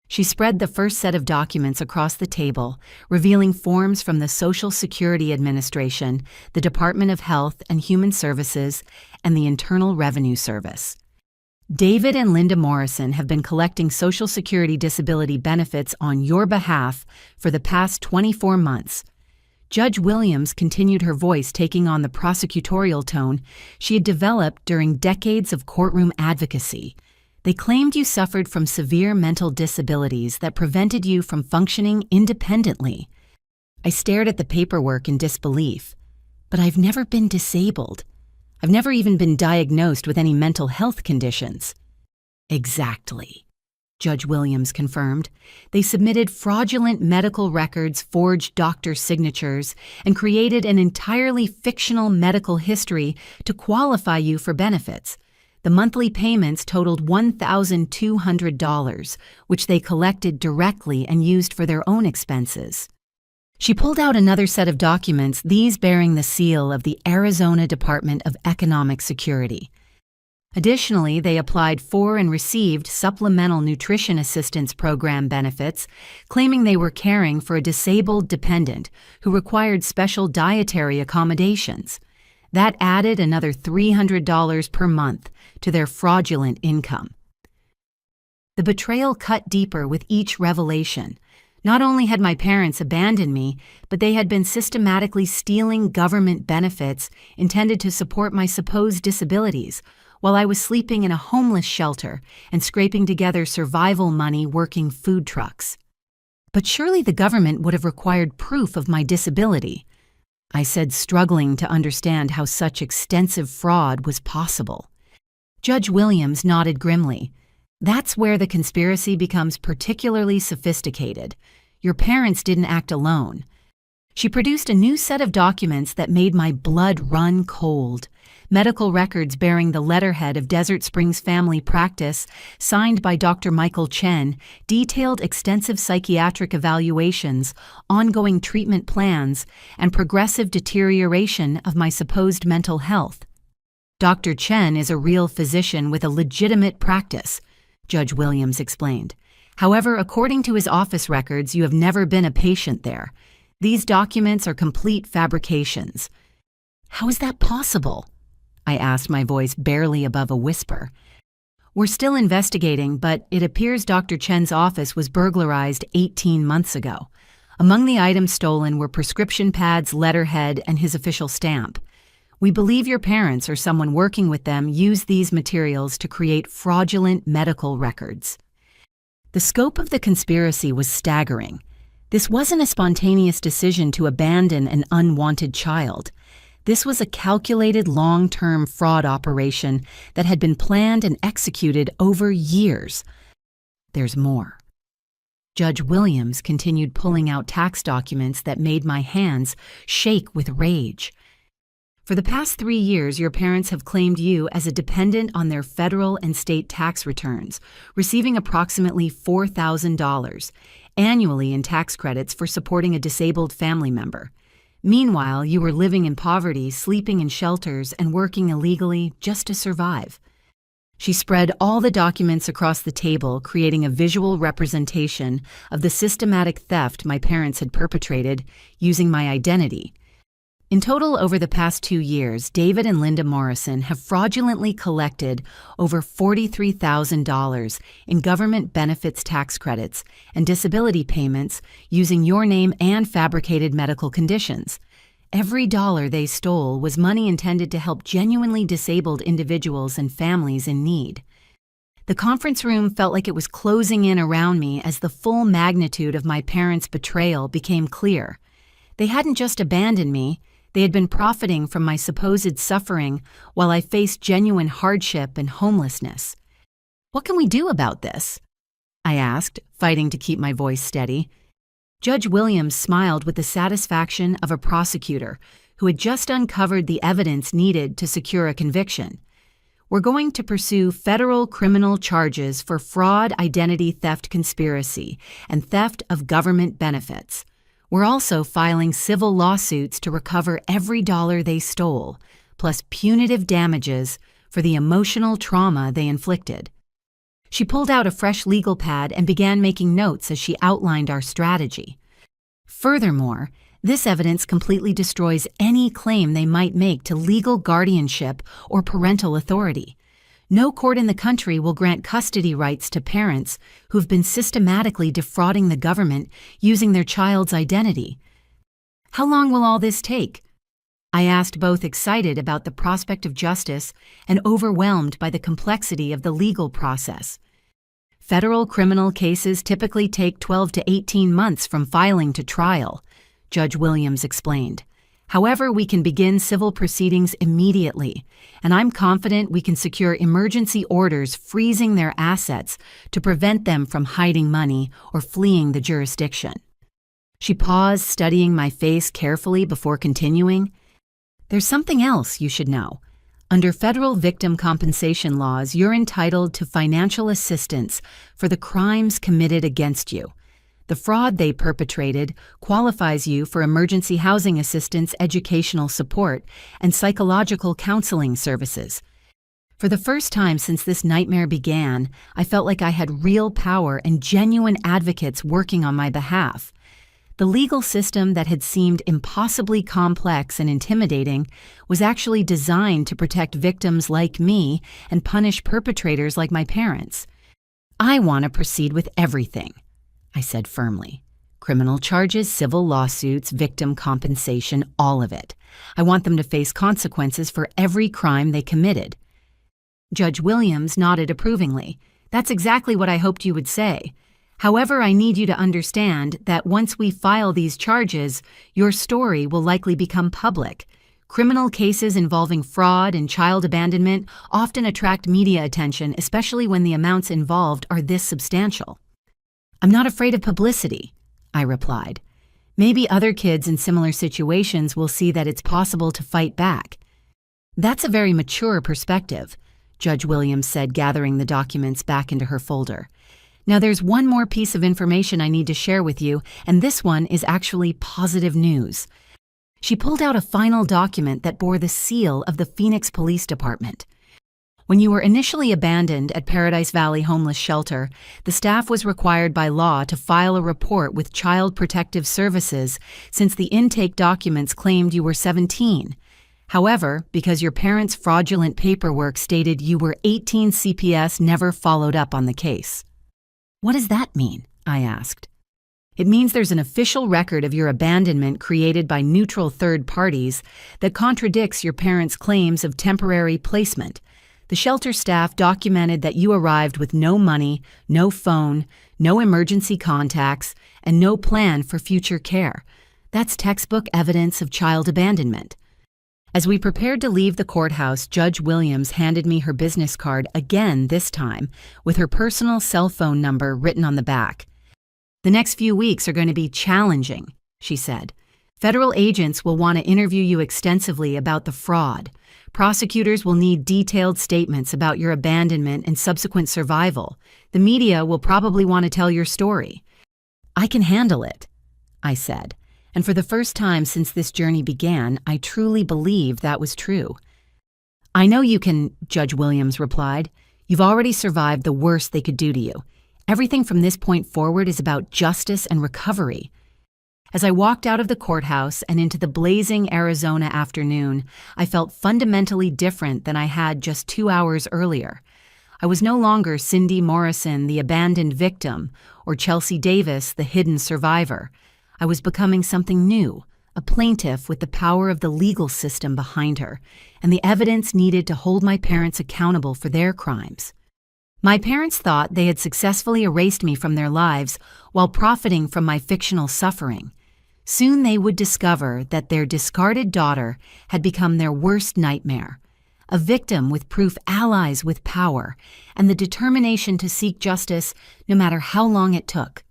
S1: She spread the first set of documents across the table, revealing forms from the Social Security Administration, the Department of Health and Human Services, and the Internal Revenue Service. "David and Linda Morrison have been collecting Social Security disability benefits on your behalf for the past 24 months. Judge Williams continued, her voice taking on the prosecutorial tone she had developed during decades of courtroom advocacy. "They claimed you suffered from severe mental disabilities that prevented you from functioning independently." I stared at the paperwork in disbelief. "But I've never been disabled. I've never even been diagnosed with any mental health conditions." "Exactly," Judge Williams confirmed. "They submitted fraudulent medical records, forged doctor signatures, and created an entirely fictional medical history to qualify you for benefits. The monthly payments totaled $1,200, which they collected directly and used for their own expenses." She pulled out another set of documents, these bearing the seal of the Arizona Department of Economic Security. Additionally, they applied for and received Supplemental Nutrition Assistance Program benefits, claiming they were caring for a disabled dependent who required special dietary accommodations. That added another $300 per month to their fraudulent income. The betrayal cut deeper with each revelation. Not only had my parents abandoned me, but they had been systematically stealing government benefits intended to support my supposed disabilities, while I was sleeping in a homeless shelter and scraping together survival money working food trucks. "But surely the government would have required proof of my disability," I said, struggling to understand how such extensive fraud was possible. Judge Williams nodded grimly. "That's where the conspiracy becomes particularly sophisticated. Your parents didn't act alone." She produced a new set of documents that made my blood run cold. Medical records bearing the letterhead of Desert Springs Family Practice, signed by Dr. Michael Chen, detailed extensive psychiatric evaluations, ongoing treatment plans, and progressive deterioration of my supposed mental health. "Dr. Chen is a real physician with a legitimate practice," Judge Williams explained. "However, according to his office records, you have never been a patient there. These documents are complete fabrications." "How is that possible?" I asked, my voice barely above a whisper. "We're still investigating, but it appears Dr. Chen's office was burglarized 18 months ago. Among the items stolen were prescription pads, letterhead, and his official stamp. We believe your parents or someone working with them used these materials to create fraudulent medical records." The scope of the conspiracy was staggering. This wasn't a spontaneous decision to abandon an unwanted child. This was a calculated long-term fraud operation that had been planned and executed over years. "There's more." Judge Williams continued pulling out tax documents that made my hands shake with rage. "For the past 3 years, your parents have claimed you as a dependent on their federal and state tax returns, receiving approximately $4,000 annually in tax credits for supporting a disabled family member. Meanwhile, you were living in poverty, sleeping in shelters, and working illegally just to survive." She spread all the documents across the table, creating a visual representation of the systematic theft my parents had perpetrated using my identity. In total, over the past 2 years, David and Linda Morrison have fraudulently collected over $43,000 in government benefits tax credits and disability payments using your name and fabricated medical conditions. Every dollar they stole was money intended to help genuinely disabled individuals and families in need. The conference room felt like it was closing in around me as the full magnitude of my parents' betrayal became clear. They hadn't just abandoned me. They had been profiting from my supposed suffering while I faced genuine hardship and homelessness. "What can we do about this?" I asked, fighting to keep my voice steady. Judge Williams smiled with the satisfaction of a prosecutor who had just uncovered the evidence needed to secure a conviction. "We're going to pursue federal criminal charges for fraud, identity theft conspiracy, and theft of government benefits. We're also filing civil lawsuits to recover every dollar they stole, plus punitive damages for the emotional trauma they inflicted." She pulled out a fresh legal pad and began making notes as she outlined our strategy. "Furthermore, this evidence completely destroys any claim they might make to legal guardianship or parental authority. No court in the country will grant custody rights to parents who've been systematically defrauding the government using their child's identity." "How long will all this take?" I asked, both excited about the prospect of justice and overwhelmed by the complexity of the legal process. "Federal criminal cases typically take 12 to 18 months from filing to trial," Judge Williams explained. "However, we can begin civil proceedings immediately, and I'm confident we can secure emergency orders freezing their assets to prevent them from hiding money or fleeing the jurisdiction." She paused, studying my face carefully before continuing. "There's something else you should know. Under federal victim compensation laws, you're entitled to financial assistance for the crimes committed against you. The fraud they perpetrated qualifies you for emergency housing assistance, educational support, and psychological counseling services." For the first time since this nightmare began, I felt like I had real power and genuine advocates working on my behalf. The legal system that had seemed impossibly complex and intimidating was actually designed to protect victims like me and punish perpetrators like my parents. "I want to proceed with everything," I said firmly. "Criminal charges, civil lawsuits, victim compensation, all of it. I want them to face consequences for every crime they committed." Judge Williams nodded approvingly. "That's exactly what I hoped you would say. However, I need you to understand that once we file these charges, your story will likely become public. Criminal cases involving fraud and child abandonment often attract media attention, especially when the amounts involved are this substantial." "I'm not afraid of publicity," I replied. "Maybe other kids in similar situations will see that it's possible to fight back." "That's a very mature perspective," Judge Williams said, gathering the documents back into her folder. "Now there's one more piece of information I need to share with you, and this one is actually positive news." She pulled out a final document that bore the seal of the Phoenix Police Department. "When you were initially abandoned at Paradise Valley Homeless Shelter, the staff was required by law to file a report with Child Protective Services since the intake documents claimed you were 17. However, because your parents' fraudulent paperwork stated you were 18, CPS never followed up on the case." "What does that mean?" I asked. "It means there's an official record of your abandonment created by neutral third parties that contradicts your parents' claims of temporary placement. The shelter staff documented that you arrived with no money, no phone, no emergency contacts, and no plan for future care. That's textbook evidence of child abandonment." As we prepared to leave the courthouse, Judge Williams handed me her business card again this time, with her personal cell phone number written on the back. "The next few weeks are going to be challenging," she said. "Federal agents will want to interview you extensively about the fraud. Prosecutors will need detailed statements about your abandonment and subsequent survival. The media will probably want to tell your story." "I can handle it," I said. And for the first time since this journey began, I truly believed that was true. "I know you can," Judge Williams replied. You've already survived the worst they could do to you. Everything from this point forward is about justice and recovery." As I walked out of the courthouse and into the blazing Arizona afternoon, I felt fundamentally different than I had just 2 hours earlier. I was no longer Cindy Morrison, the abandoned victim, or Chelsea Davis, the hidden survivor. I was becoming something new, a plaintiff with the power of the legal system behind her, and the evidence needed to hold my parents accountable for their crimes. My parents thought they had successfully erased me from their lives while profiting from my fictional suffering. Soon they would discover that their discarded daughter had become their worst nightmare, a victim with proof allies with power and the determination to seek justice no matter how long it took.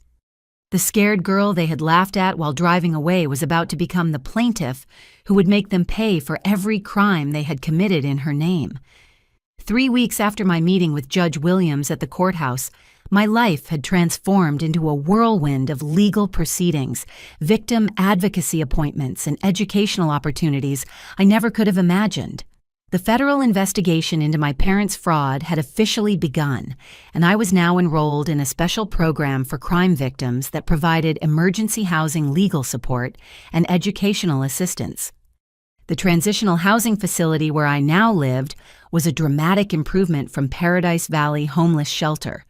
S1: The scared girl they had laughed at while driving away was about to become the plaintiff who would make them pay for every crime they had committed in her name. 3 weeks after my meeting with Judge Williams at the courthouse, my life had transformed into a whirlwind of legal proceedings, victim advocacy appointments, and educational opportunities I never could have imagined. The federal investigation into my parents' fraud had officially begun, and I was now enrolled in a special program for crime victims that provided emergency housing legal support and educational assistance. The transitional housing facility where I now lived was a dramatic improvement from Paradise Valley Homeless Shelter.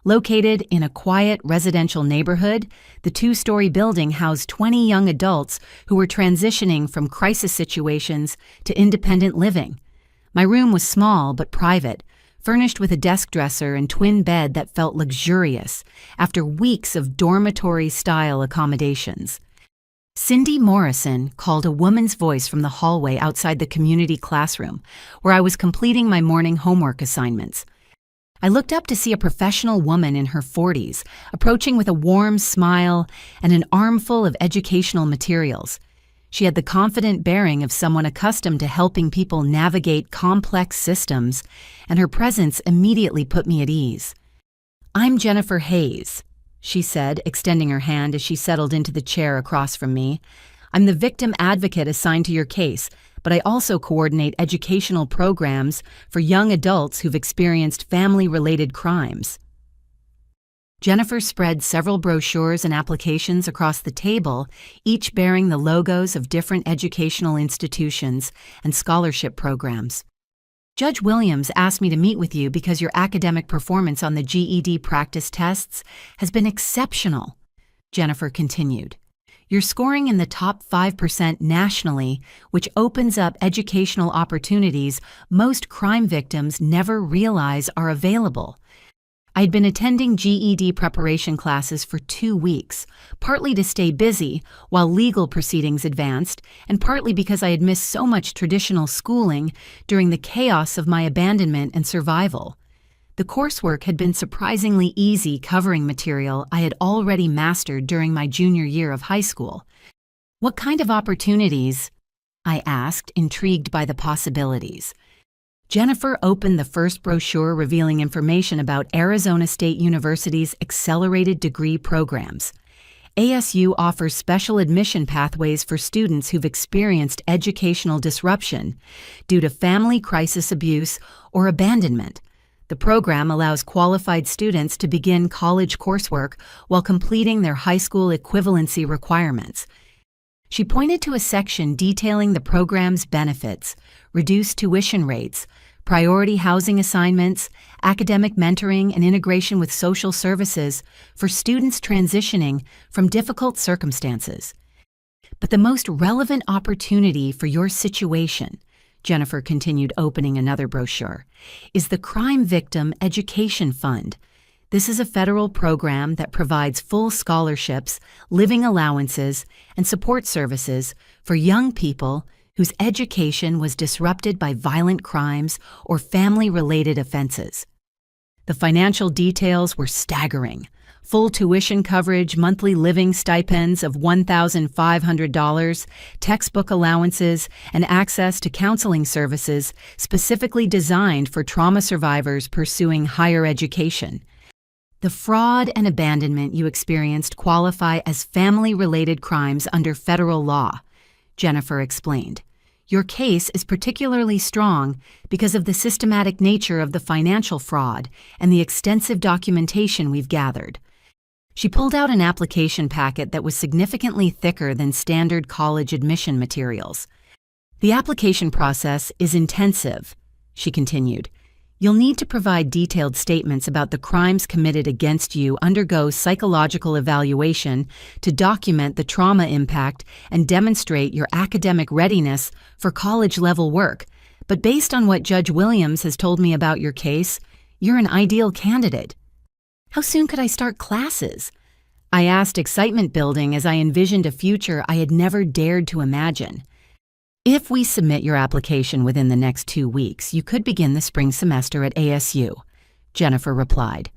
S1: Located in a quiet residential neighborhood, the 2-story building housed 20 young adults who were transitioning from crisis situations to independent living. My room was small but private, furnished with a desk dresser and twin bed that felt luxurious after weeks of dormitory-style accommodations. Cindy Morrison called a woman's voice from the hallway outside the community classroom, where I was completing my morning homework assignments. I looked up to see a professional woman in her 40s, approaching with a warm smile and an armful of educational materials. She had the confident bearing of someone accustomed to helping people navigate complex systems, and her presence immediately put me at ease. "I'm Jennifer Hayes," she said, extending her hand as she settled into the chair across from me. "I'm the victim advocate assigned to your case, but I also coordinate educational programs for young adults who've experienced family-related crimes." Jennifer spread several brochures and applications across the table, each bearing the logos of different educational institutions and scholarship programs. "Judge Williams asked me to meet with you because your academic performance on the GED practice tests has been exceptional," Jennifer continued. "You're scoring in the top 5% nationally, which opens up educational opportunities most crime victims never realize are available." I'd been attending GED preparation classes for 2 weeks, partly to stay busy while legal proceedings advanced, and partly because I had missed so much traditional schooling during the chaos of my abandonment and survival. The coursework had been surprisingly easy, covering material I had already mastered during my junior year of high school. "What kind of opportunities?" I asked, intrigued by the possibilities. Jennifer opened the first brochure revealing information about Arizona State University's accelerated degree programs. ASU offers special admission pathways for students who've experienced educational disruption due to family crisis abuse or abandonment. The program allows qualified students to begin college coursework while completing their high school equivalency requirements. She pointed to a section detailing the program's benefits: reduced tuition rates, priority housing assignments, academic mentoring, and integration with social services for students transitioning from difficult circumstances. "But the most relevant opportunity for your situation," Jennifer continued, opening another brochure, "is the Crime Victim Education Fund. This is a federal program that provides full scholarships, living allowances, and support services for young people whose education was disrupted by violent crimes or family-related offenses." The financial details were staggering. Full tuition coverage, monthly living stipends of $1,500, textbook allowances, and access to counseling services specifically designed for trauma survivors pursuing higher education. "The fraud and abandonment you experienced qualify as family-related crimes under federal law," Jennifer explained. Your case is particularly strong because of the systematic nature of the financial fraud and the extensive documentation we've gathered. She pulled out an application packet that was significantly thicker than standard college admission materials. The application process is intensive, she continued. You'll need to provide detailed statements about the crimes committed against you, undergo psychological evaluation to document the trauma impact and demonstrate your academic readiness for college-level work. But based on what Judge Williams has told me about your case, you're an ideal candidate. How soon could I start classes? I asked, excitement building as I envisioned a future I had never dared to imagine. If we submit your application within the next 2 weeks, you could begin the spring semester at ASU, Jennifer replied.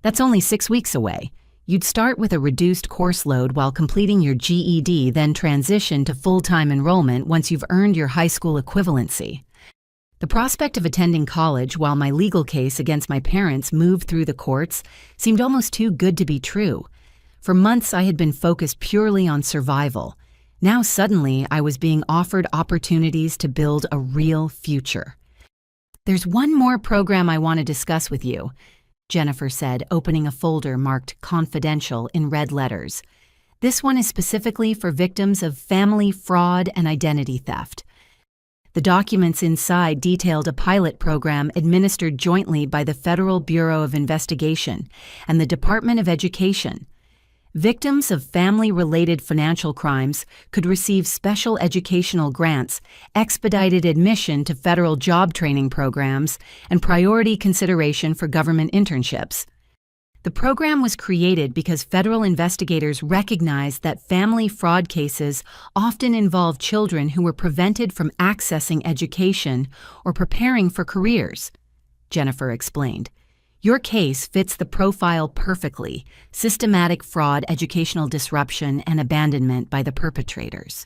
S1: That's only 6 weeks away. You'd start with a reduced course load while completing your GED, then transition to full-time enrollment once you've earned your high school equivalency. The prospect of attending college while my legal case against my parents moved through the courts seemed almost too good to be true. For months, I had been focused purely on survival. Now suddenly, I was being offered opportunities to build a real future. There's one more program I want to discuss with you, Jennifer said, opening a folder marked Confidential in red letters. This one is specifically for victims of family fraud and identity theft. The documents inside detailed a pilot program administered jointly by the Federal Bureau of Investigation and the Department of Education. Victims of family-related financial crimes could receive special educational grants, expedited admission to federal job training programs, and priority consideration for government internships. The program was created because federal investigators recognized that family fraud cases often involve children who were prevented from accessing education or preparing for careers, Jennifer explained. Your case fits the profile perfectly: systematic fraud, educational disruption, and abandonment by the perpetrators.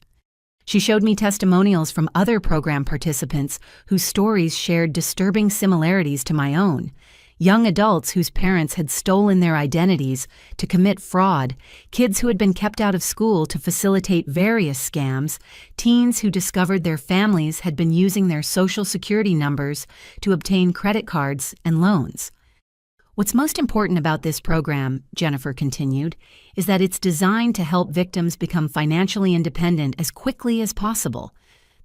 S1: She showed me testimonials from other program participants whose stories shared disturbing similarities to my own. Young adults whose parents had stolen their identities to commit fraud, kids who had been kept out of school to facilitate various scams, teens who discovered their families had been using their social security numbers to obtain credit cards and loans. What's most important about this program, Jennifer continued, is that it's designed to help victims become financially independent as quickly as possible.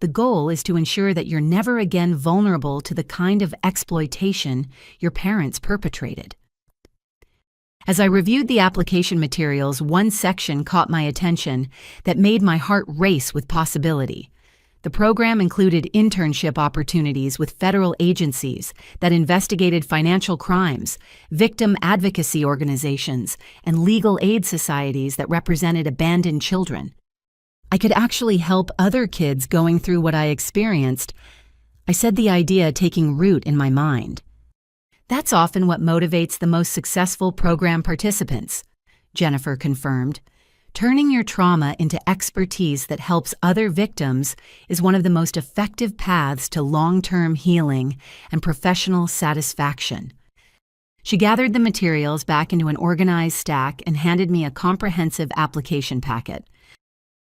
S1: The goal is to ensure that you're never again vulnerable to the kind of exploitation your parents perpetrated. As I reviewed the application materials, one section caught my attention that made my heart race with possibility. The program included internship opportunities with federal agencies that investigated financial crimes, victim advocacy organizations, and legal aid societies that represented abandoned children. I could actually help other kids going through what I experienced. I said, the idea taking root in my mind. That's often what motivates the most successful program participants, Jennifer confirmed. Turning your trauma into expertise that helps other victims is one of the most effective paths to long-term healing and professional satisfaction. She gathered the materials back into an organized stack and handed me a comprehensive application packet.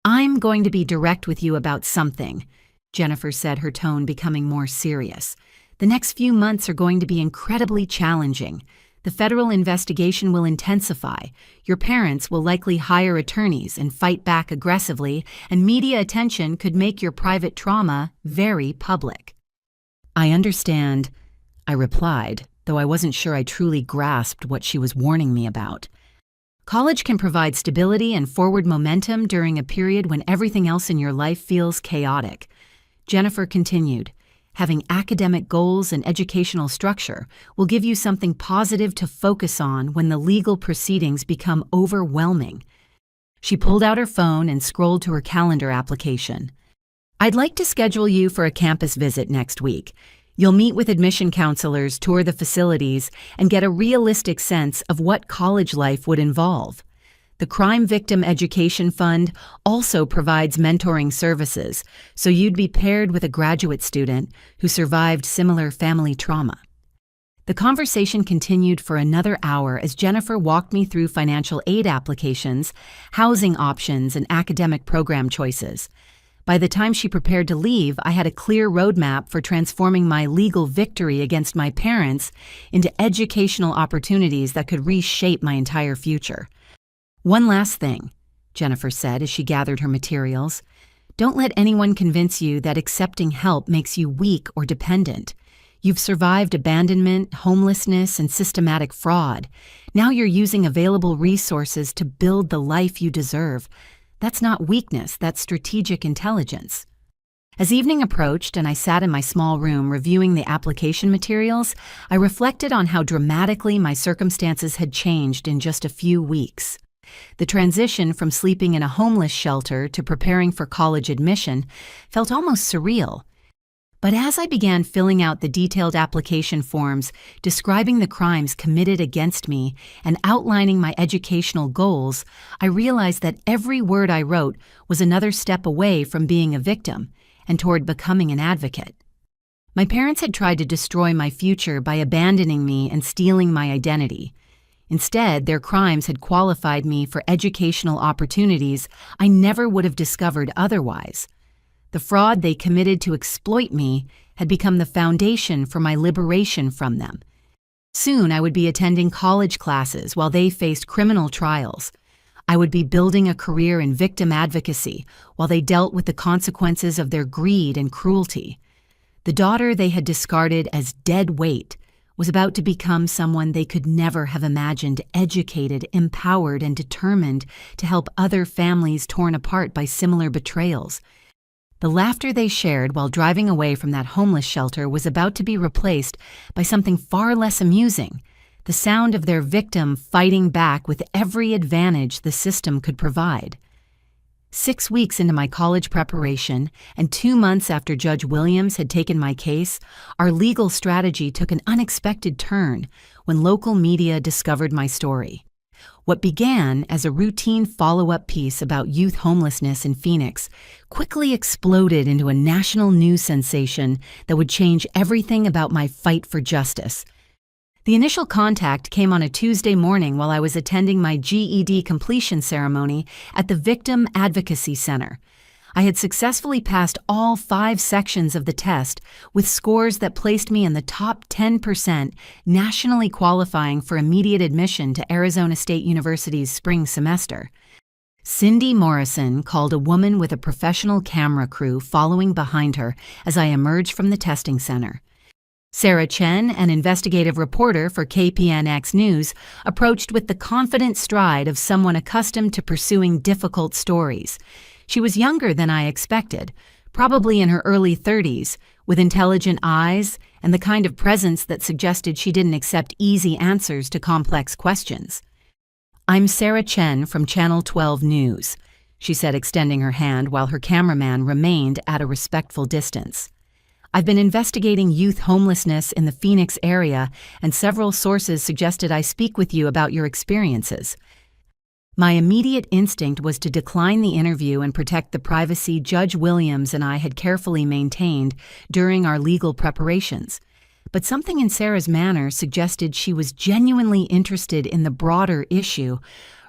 S1: I'm going to be direct with you about something, Jennifer said, her tone becoming more serious. The next few months are going to be incredibly challenging. The federal investigation will intensify. Your parents will likely hire attorneys and fight back aggressively, and media attention could make your private trauma very public. I understand, I replied, though I wasn't sure I truly grasped what she was warning me about. College can provide stability and forward momentum during a period when everything else in your life feels chaotic. Jennifer continued, having academic goals and educational structure will give you something positive to focus on when the legal proceedings become overwhelming. She pulled out her phone and scrolled to her calendar application. I'd like to schedule you for a campus visit next week. You'll meet with admission counselors, tour the facilities, and get a realistic sense of what college life would involve. The Crime Victim Education Fund also provides mentoring services, so you'd be paired with a graduate student who survived similar family trauma. The conversation continued for another hour as Jennifer walked me through financial aid applications, housing options, and academic program choices. By the time she prepared to leave, I had a clear roadmap for transforming my legal victory against my parents into educational opportunities that could reshape my entire future. "One last thing," Jennifer said as she gathered her materials. "Don't let anyone convince you that accepting help makes you weak or dependent. You've survived abandonment, homelessness, and systematic fraud. Now you're using available resources to build the life you deserve. That's not weakness, that's strategic intelligence." As evening approached and I sat in my small room reviewing the application materials, I reflected on how dramatically my circumstances had changed in just a few weeks. The transition from sleeping in a homeless shelter to preparing for college admission felt almost surreal. But as I began filling out the detailed application forms, describing the crimes committed against me, and outlining my educational goals, I realized that every word I wrote was another step away from being a victim and toward becoming an advocate. My parents had tried to destroy my future by abandoning me and stealing my identity. Instead, their crimes had qualified me for educational opportunities I never would have discovered otherwise. The fraud they committed to exploit me had become the foundation for my liberation from them. Soon I would be attending college classes while they faced criminal trials. I would be building a career in victim advocacy while they dealt with the consequences of their greed and cruelty. The daughter they had discarded as dead weight was about to become someone they could never have imagined, educated, empowered, and determined to help other families torn apart by similar betrayals. The laughter they shared while driving away from that homeless shelter was about to be replaced by something far less amusing, the sound of their victim fighting back with every advantage the system could provide. 6 weeks into my college preparation, and 2 months after Judge Williams had taken my case, our legal strategy took an unexpected turn when local media discovered my story. What began as a routine follow-up piece about youth homelessness in Phoenix quickly exploded into a national news sensation that would change everything about my fight for justice. The initial contact came on a Tuesday morning while I was attending my GED completion ceremony at the Victim Advocacy Center. I had successfully passed all 5 sections of the test with scores that placed me in the top 10%, nationally qualifying for immediate admission to Arizona State University's spring semester. Cindy Morrison called a woman with a professional camera crew following behind her as I emerged from the testing center. Sarah Chen, an investigative reporter for KPNX News, approached with the confident stride of someone accustomed to pursuing difficult stories. She was younger than I expected, probably in her early 30s, with intelligent eyes and the kind of presence that suggested she didn't accept easy answers to complex questions. "I'm Sarah Chen from Channel 12 News," she said, extending her hand while her cameraman remained at a respectful distance. "I've been investigating youth homelessness in the Phoenix area, and several sources suggested I speak with you about your experiences." My immediate instinct was to decline the interview and protect the privacy Judge Williams and I had carefully maintained during our legal preparations. But something in Sarah's manner suggested she was genuinely interested in the broader issue,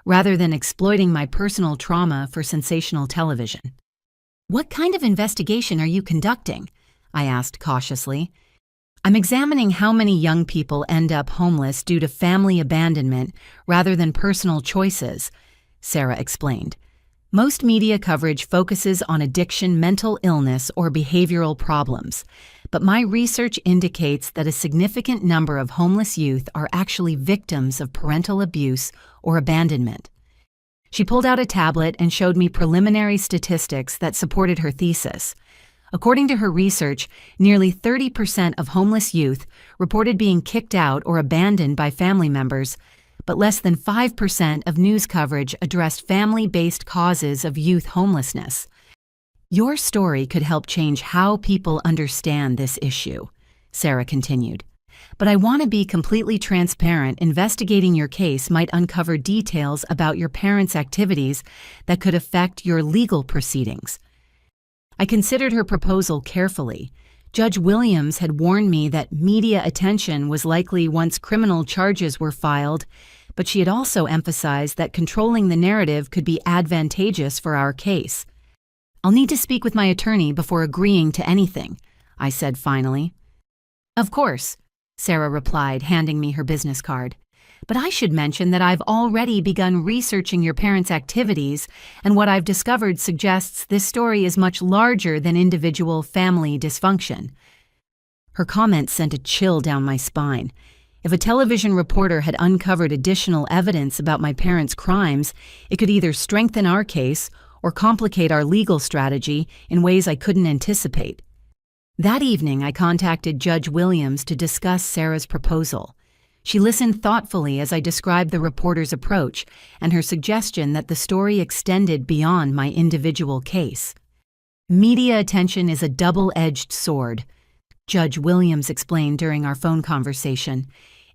S1: rather than exploiting my personal trauma for sensational television. "What kind of investigation are you conducting?" I asked cautiously. "I'm examining how many young people end up homeless due to family abandonment rather than personal choices," Sarah explained. "Most media coverage focuses on addiction, mental illness, or behavioral problems, but my research indicates that a significant number of homeless youth are actually victims of parental abuse or abandonment." She pulled out a tablet and showed me preliminary statistics that supported her thesis. According to her research, nearly 30% of homeless youth reported being kicked out or abandoned by family members, but less than 5% of news coverage addressed family-based causes of youth homelessness. "Your story could help change how people understand this issue," Sarah continued. "But I want to be completely transparent. Investigating your case might uncover details about your parents' activities that could affect your legal proceedings." I considered her proposal carefully. Judge Williams had warned me that media attention was likely once criminal charges were filed, but she had also emphasized that controlling the narrative could be advantageous for our case. I'll need to speak with my attorney before agreeing to anything, I said finally. Of course, Sarah replied, handing me her business card. But I should mention that I've already begun researching your parents' activities, and what I've discovered suggests this story is much larger than individual family dysfunction. Her comment sent a chill down my spine. If a television reporter had uncovered additional evidence about my parents' crimes, it could either strengthen our case or complicate our legal strategy in ways I couldn't anticipate. That evening, I contacted Judge Williams to discuss Sarah's proposal. She listened thoughtfully as I described the reporter's approach and her suggestion that the story extended beyond my individual case. Media attention is a double-edged sword, Judge Williams explained during our phone conversation.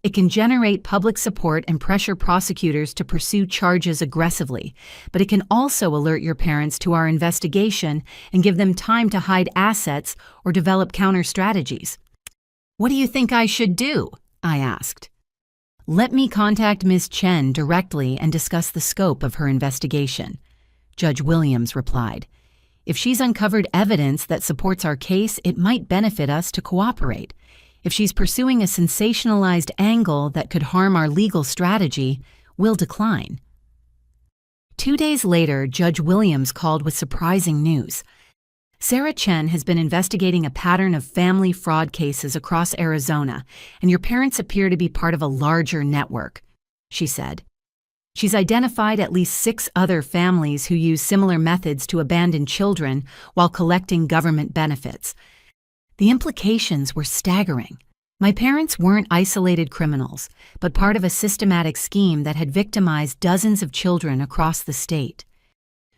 S1: It can generate public support and pressure prosecutors to pursue charges aggressively, but it can also alert your parents to our investigation and give them time to hide assets or develop counter-strategies. What do you think I should do? I asked. Let me contact Ms. Chen directly and discuss the scope of her investigation, Judge Williams replied. If she's uncovered evidence that supports our case, it might benefit us to cooperate. If she's pursuing a sensationalized angle that could harm our legal strategy, we'll decline. 2 days later, Judge Williams called with surprising news. Sarah Chen has been investigating a pattern of family fraud cases across Arizona, and your parents appear to be part of a larger network, she said. She's identified at least 6 other families who use similar methods to abandon children while collecting government benefits. The implications were staggering. My parents weren't isolated criminals, but part of a systematic scheme that had victimized dozens of children across the state.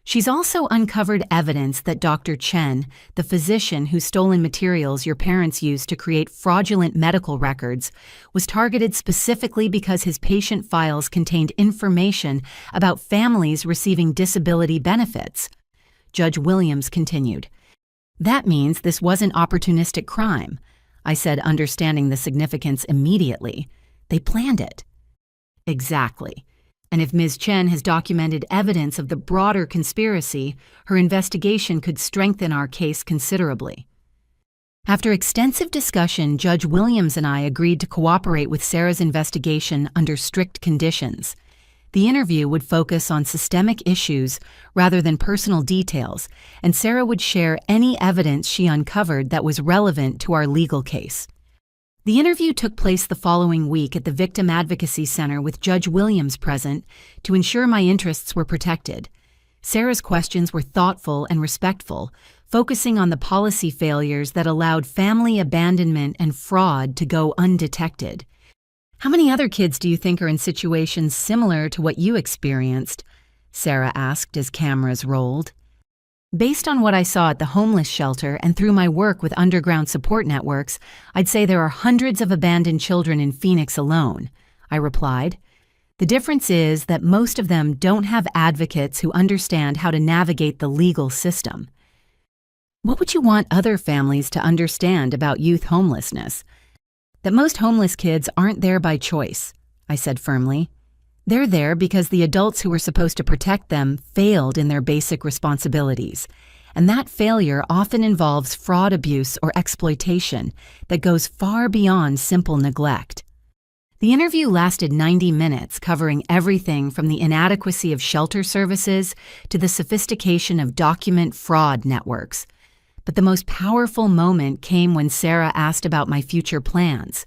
S1: She's also uncovered evidence that Dr. Chen, the physician whose stolen materials your parents used to create fraudulent medical records, was targeted specifically because his patient files contained information about families receiving disability benefits. Judge Williams continued. That means this wasn't opportunistic crime, I said, understanding the significance immediately. They planned it. Exactly. And if Ms. Chen has documented evidence of the broader conspiracy, her investigation could strengthen our case considerably. After extensive discussion, Judge Williams and I agreed to cooperate with Sarah's investigation under strict conditions. The interview would focus on systemic issues rather than personal details, and Sarah would share any evidence she uncovered that was relevant to our legal case. The interview took place the following week at the Victim Advocacy Center with Judge Williams present to ensure my interests were protected. Sarah's questions were thoughtful and respectful, focusing on the policy failures that allowed family abandonment and fraud to go undetected. How many other kids do you think are in situations similar to what you experienced? Sarah asked as cameras rolled. Based on what I saw at the homeless shelter and through my work with underground support networks, I'd say there are hundreds of abandoned children in Phoenix alone, I replied. The difference is that most of them don't have advocates who understand how to navigate the legal system. What would you want other families to understand about youth homelessness? That most homeless kids aren't there by choice, I said firmly. They're there because the adults who were supposed to protect them failed in their basic responsibilities, and that failure often involves fraud, abuse, or exploitation that goes far beyond simple neglect. The interview lasted 90 minutes, covering everything from the inadequacy of shelter services to the sophistication of document fraud networks. But the most powerful moment came when Sarah asked about my future plans.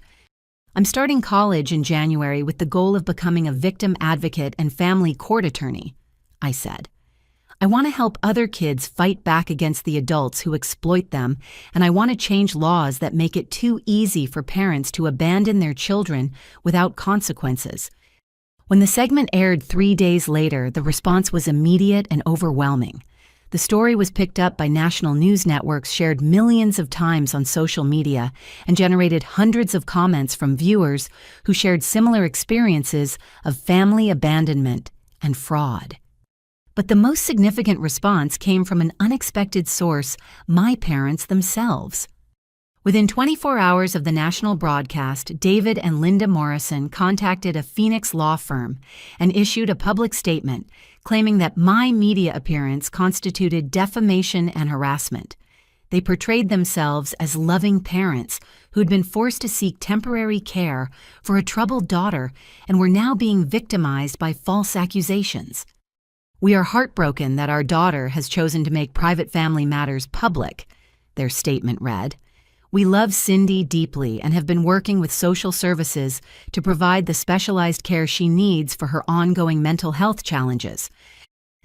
S1: I'm starting college in January with the goal of becoming a victim advocate and family court attorney, I said. I want to help other kids fight back against the adults who exploit them, and I want to change laws that make it too easy for parents to abandon their children without consequences. When the segment aired 3 days later, the response was immediate and overwhelming. The story was picked up by national news networks, shared millions of times on social media, and generated hundreds of comments from viewers who shared similar experiences of family abandonment and fraud. But the most significant response came from an unexpected source, my parents themselves. Within 24 hours of the national broadcast, David and Linda Morrison contacted a Phoenix law firm and issued a public statement claiming that my media appearance constituted defamation and harassment. They portrayed themselves as loving parents who'd been forced to seek temporary care for a troubled daughter and were now being victimized by false accusations. "We are heartbroken that our daughter has chosen to make private family matters public," their statement read. "We love Cindy deeply and have been working with social services to provide the specialized care she needs for her ongoing mental health challenges."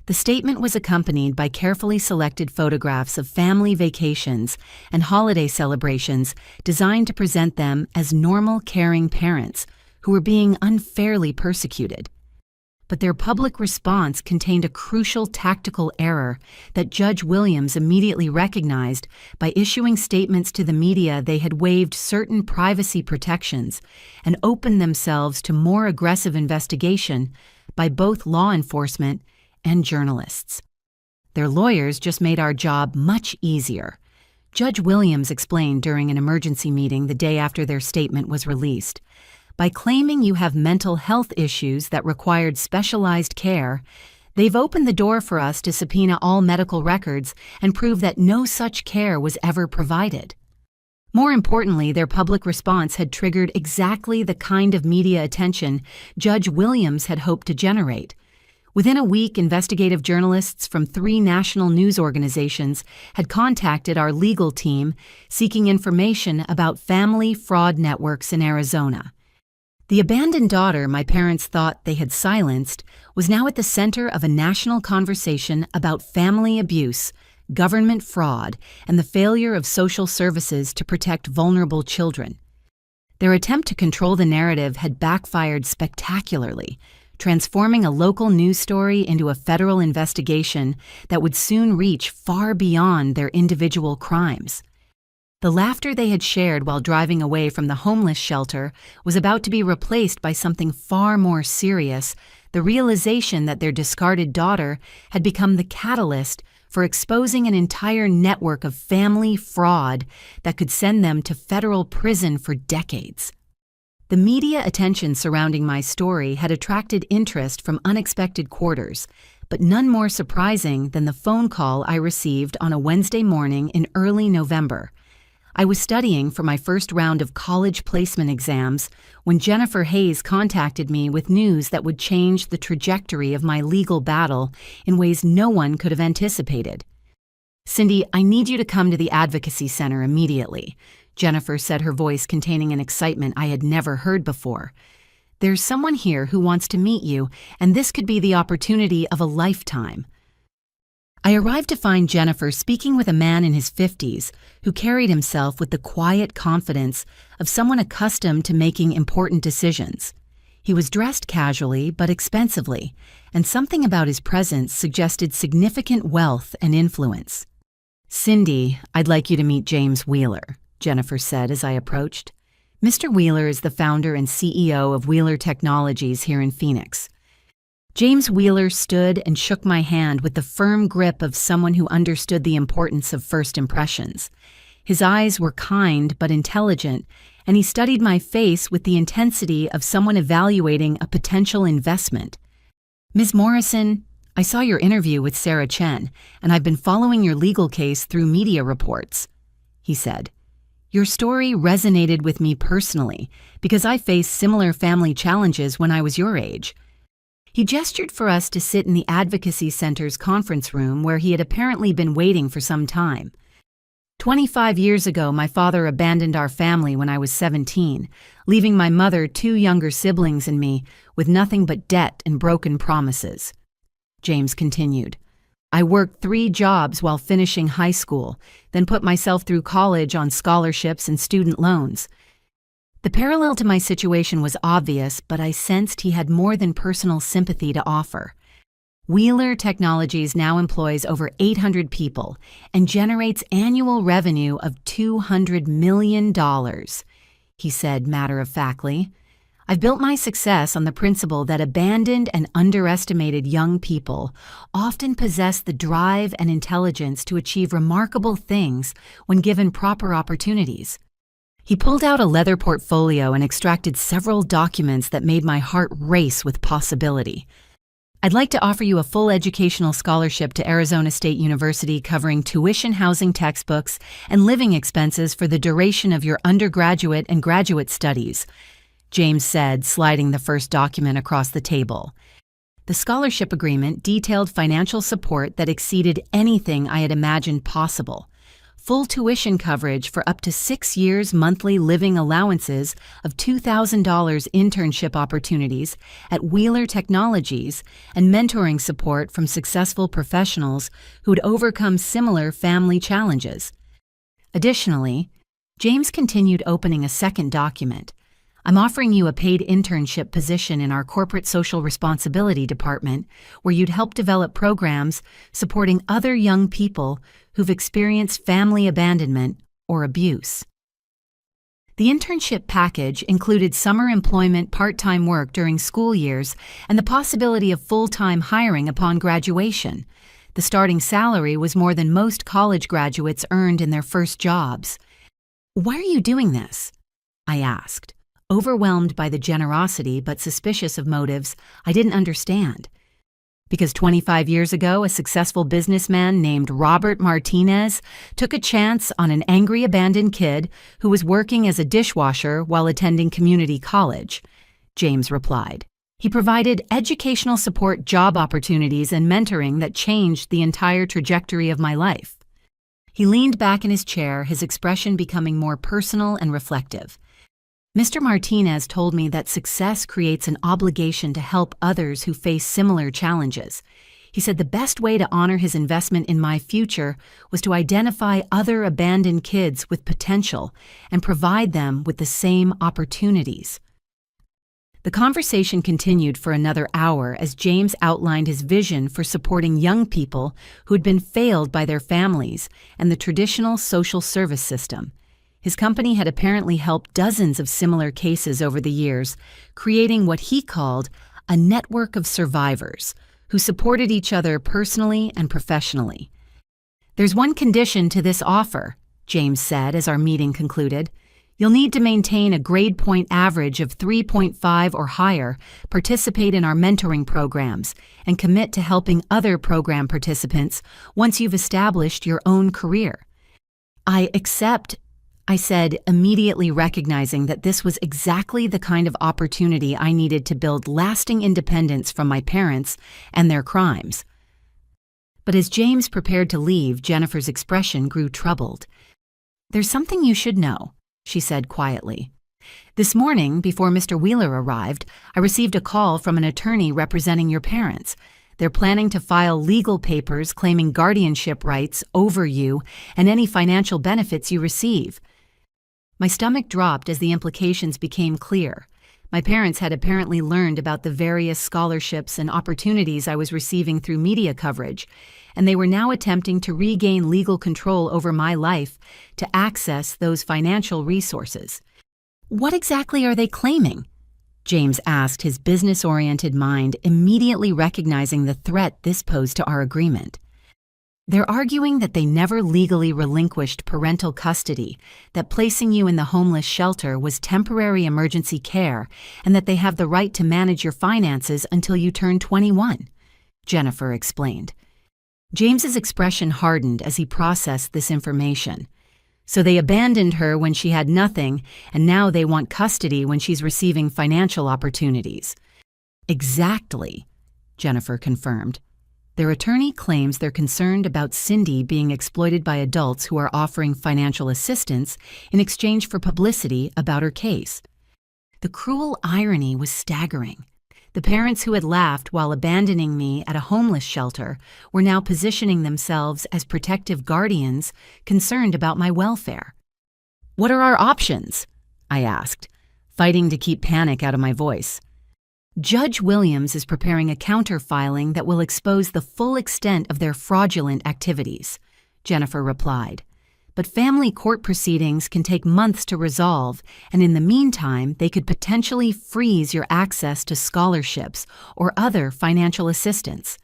S1: The statement was accompanied by carefully selected photographs of family vacations and holiday celebrations designed to present them as normal, caring parents who were being unfairly persecuted. But their public response contained a crucial tactical error that Judge Williams immediately recognized by issuing statements to the media. They had waived certain privacy protections and opened themselves to more aggressive investigation by both law enforcement and journalists. "Their lawyers just made our job much easier," Judge Williams explained during an emergency meeting the day after their statement was released. "By claiming you have mental health issues that required specialized care, they've opened the door for us to subpoena all medical records and prove that no such care was ever provided." More importantly, their public response had triggered exactly the kind of media attention Judge Williams had hoped to generate. Within a week, investigative journalists from 3 national news organizations had contacted our legal team seeking information about family fraud networks in Arizona. The abandoned daughter my parents thought they had silenced was now at the center of a national conversation about family abuse, government fraud, and the failure of social services to protect vulnerable children. Their attempt to control the narrative had backfired spectacularly, transforming a local news story into a federal investigation that would soon reach far beyond their individual crimes. The laughter they had shared while driving away from the homeless shelter was about to be replaced by something far more serious, the realization that their discarded daughter had become the catalyst for exposing an entire network of family fraud that could send them to federal prison for decades. The media attention surrounding my story had attracted interest from unexpected quarters, but none more surprising than the phone call I received on a Wednesday morning in early November. I was studying for my first round of college placement exams when Jennifer Hayes contacted me with news that would change the trajectory of my legal battle in ways no one could have anticipated. "Cindy, I need you to come to the Advocacy Center immediately," Jennifer said, her voice containing an excitement I had never heard before. "There's someone here who wants to meet you, and this could be the opportunity of a lifetime." I arrived to find Jennifer speaking with a man in his 50s who carried himself with the quiet confidence of someone accustomed to making important decisions. He was dressed casually but expensively, and something about his presence suggested significant wealth and influence. "Cindy, I'd like you to meet James Wheeler," Jennifer said as I approached. "Mr. Wheeler is the founder and CEO of Wheeler Technologies here in Phoenix." James Wheeler stood and shook my hand with the firm grip of someone who understood the importance of first impressions. His eyes were kind but intelligent, and he studied my face with the intensity of someone evaluating a potential investment. "Ms. Morrison, I saw your interview with Sarah Chen, and I've been following your legal case through media reports," he said. "Your story resonated with me personally because I faced similar family challenges when I was your age." He gestured for us to sit in the Advocacy Center's conference room where he had apparently been waiting for some time. 25 years ago, my father abandoned our family when I was 17, leaving my mother, 2 younger siblings, and me with nothing but debt and broken promises. James continued. "I worked 3 jobs while finishing high school, then put myself through college on scholarships and student loans. The parallel to my situation was obvious, but I sensed he had more than personal sympathy to offer. Wheeler Technologies now employs over 800 people and generates annual revenue of $200 million, he said matter-of-factly. I've built my success on the principle that abandoned and underestimated young people often possess the drive and intelligence to achieve remarkable things when given proper opportunities. He pulled out a leather portfolio and extracted several documents that made my heart race with possibility. I'd like to offer you a full educational scholarship to Arizona State University covering tuition, housing, textbooks, and living expenses for the duration of your undergraduate and graduate studies, James said, sliding the first document across the table. The scholarship agreement detailed financial support that exceeded anything I had imagined possible. Full tuition coverage for up to 6 years, monthly living allowances of $2,000 internship opportunities at Wheeler Technologies, and mentoring support from successful professionals who'd overcome similar family challenges. Additionally, James continued opening a second document. I'm offering you a paid internship position in our corporate social responsibility department where you'd help develop programs supporting other young people who've experienced family abandonment or abuse. The internship package included summer employment, part-time work during school years, and the possibility of full-time hiring upon graduation. The starting salary was more than most college graduates earned in their first jobs. "Why are you doing this?" I asked, overwhelmed by the generosity but suspicious of motives I didn't understand. Because 25 years ago, a successful businessman named Robert Martinez took a chance on an angry abandoned kid who was working as a dishwasher while attending community college, James replied. He provided educational support, job opportunities, and mentoring that changed the entire trajectory of my life. He leaned back in his chair, his expression becoming more personal and reflective. Mr. Martinez told me that success creates an obligation to help others who face similar challenges. He said the best way to honor his investment in my future was to identify other abandoned kids with potential and provide them with the same opportunities. The conversation continued for another hour as James outlined his vision for supporting young people who had been failed by their families and the traditional social service system. His company had apparently helped dozens of similar cases over the years, creating what he called a network of survivors who supported each other personally and professionally. "There's one condition to this offer," James said as our meeting concluded. "You'll need to maintain a grade point average of 3.5 or higher, participate in our mentoring programs, and commit to helping other program participants once you've established your own career." "I accept," I said, immediately recognizing that this was exactly the kind of opportunity I needed to build lasting independence from my parents and their crimes. But as James prepared to leave, Jennifer's expression grew troubled. "There's something you should know," she said quietly. "This morning, before Mr. Wheeler arrived, I received a call from an attorney representing your parents. They're planning to file legal papers claiming guardianship rights over you and any financial benefits you receive." My stomach dropped as the implications became clear. My parents had apparently learned about the various scholarships and opportunities I was receiving through media coverage, and they were now attempting to regain legal control over my life to access those financial resources. "What exactly are they claiming?" James asked, his business-oriented mind immediately recognizing the threat this posed to our agreement. "They're arguing that they never legally relinquished parental custody, that placing you in the homeless shelter was temporary emergency care, and that they have the right to manage your finances until you turn 21, Jennifer explained. James's expression hardened as he processed this information. "So they abandoned her when she had nothing, and now they want custody when she's receiving financial opportunities." "Exactly," Jennifer confirmed. "Their attorney claims they're concerned about Cindy being exploited by adults who are offering financial assistance in exchange for publicity about her case." The cruel irony was staggering. The parents who had laughed while abandoning me at a homeless shelter were now positioning themselves as protective guardians concerned about my welfare. "What are our options?" I asked, fighting to keep panic out of my voice. "Judge Williams is preparing a counter-filing that will expose the full extent of their fraudulent activities," Jennifer replied. "But family court proceedings can take months to resolve, and in the meantime, they could potentially freeze your access to scholarships or other financial assistance."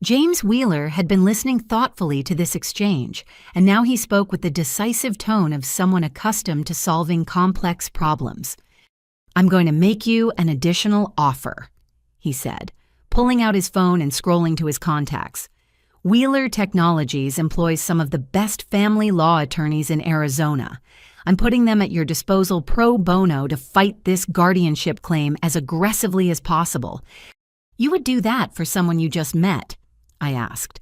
S1: James Wheeler had been listening thoughtfully to this exchange, and now he spoke with the decisive tone of someone accustomed to solving complex problems. "I'm going to make you an additional offer," he said, pulling out his phone and scrolling to his contacts. "Wheeler Technologies employs some of the best family law attorneys in Arizona. I'm putting them at your disposal pro bono to fight this guardianship claim as aggressively as possible." "You would do that for someone you just met?" I asked.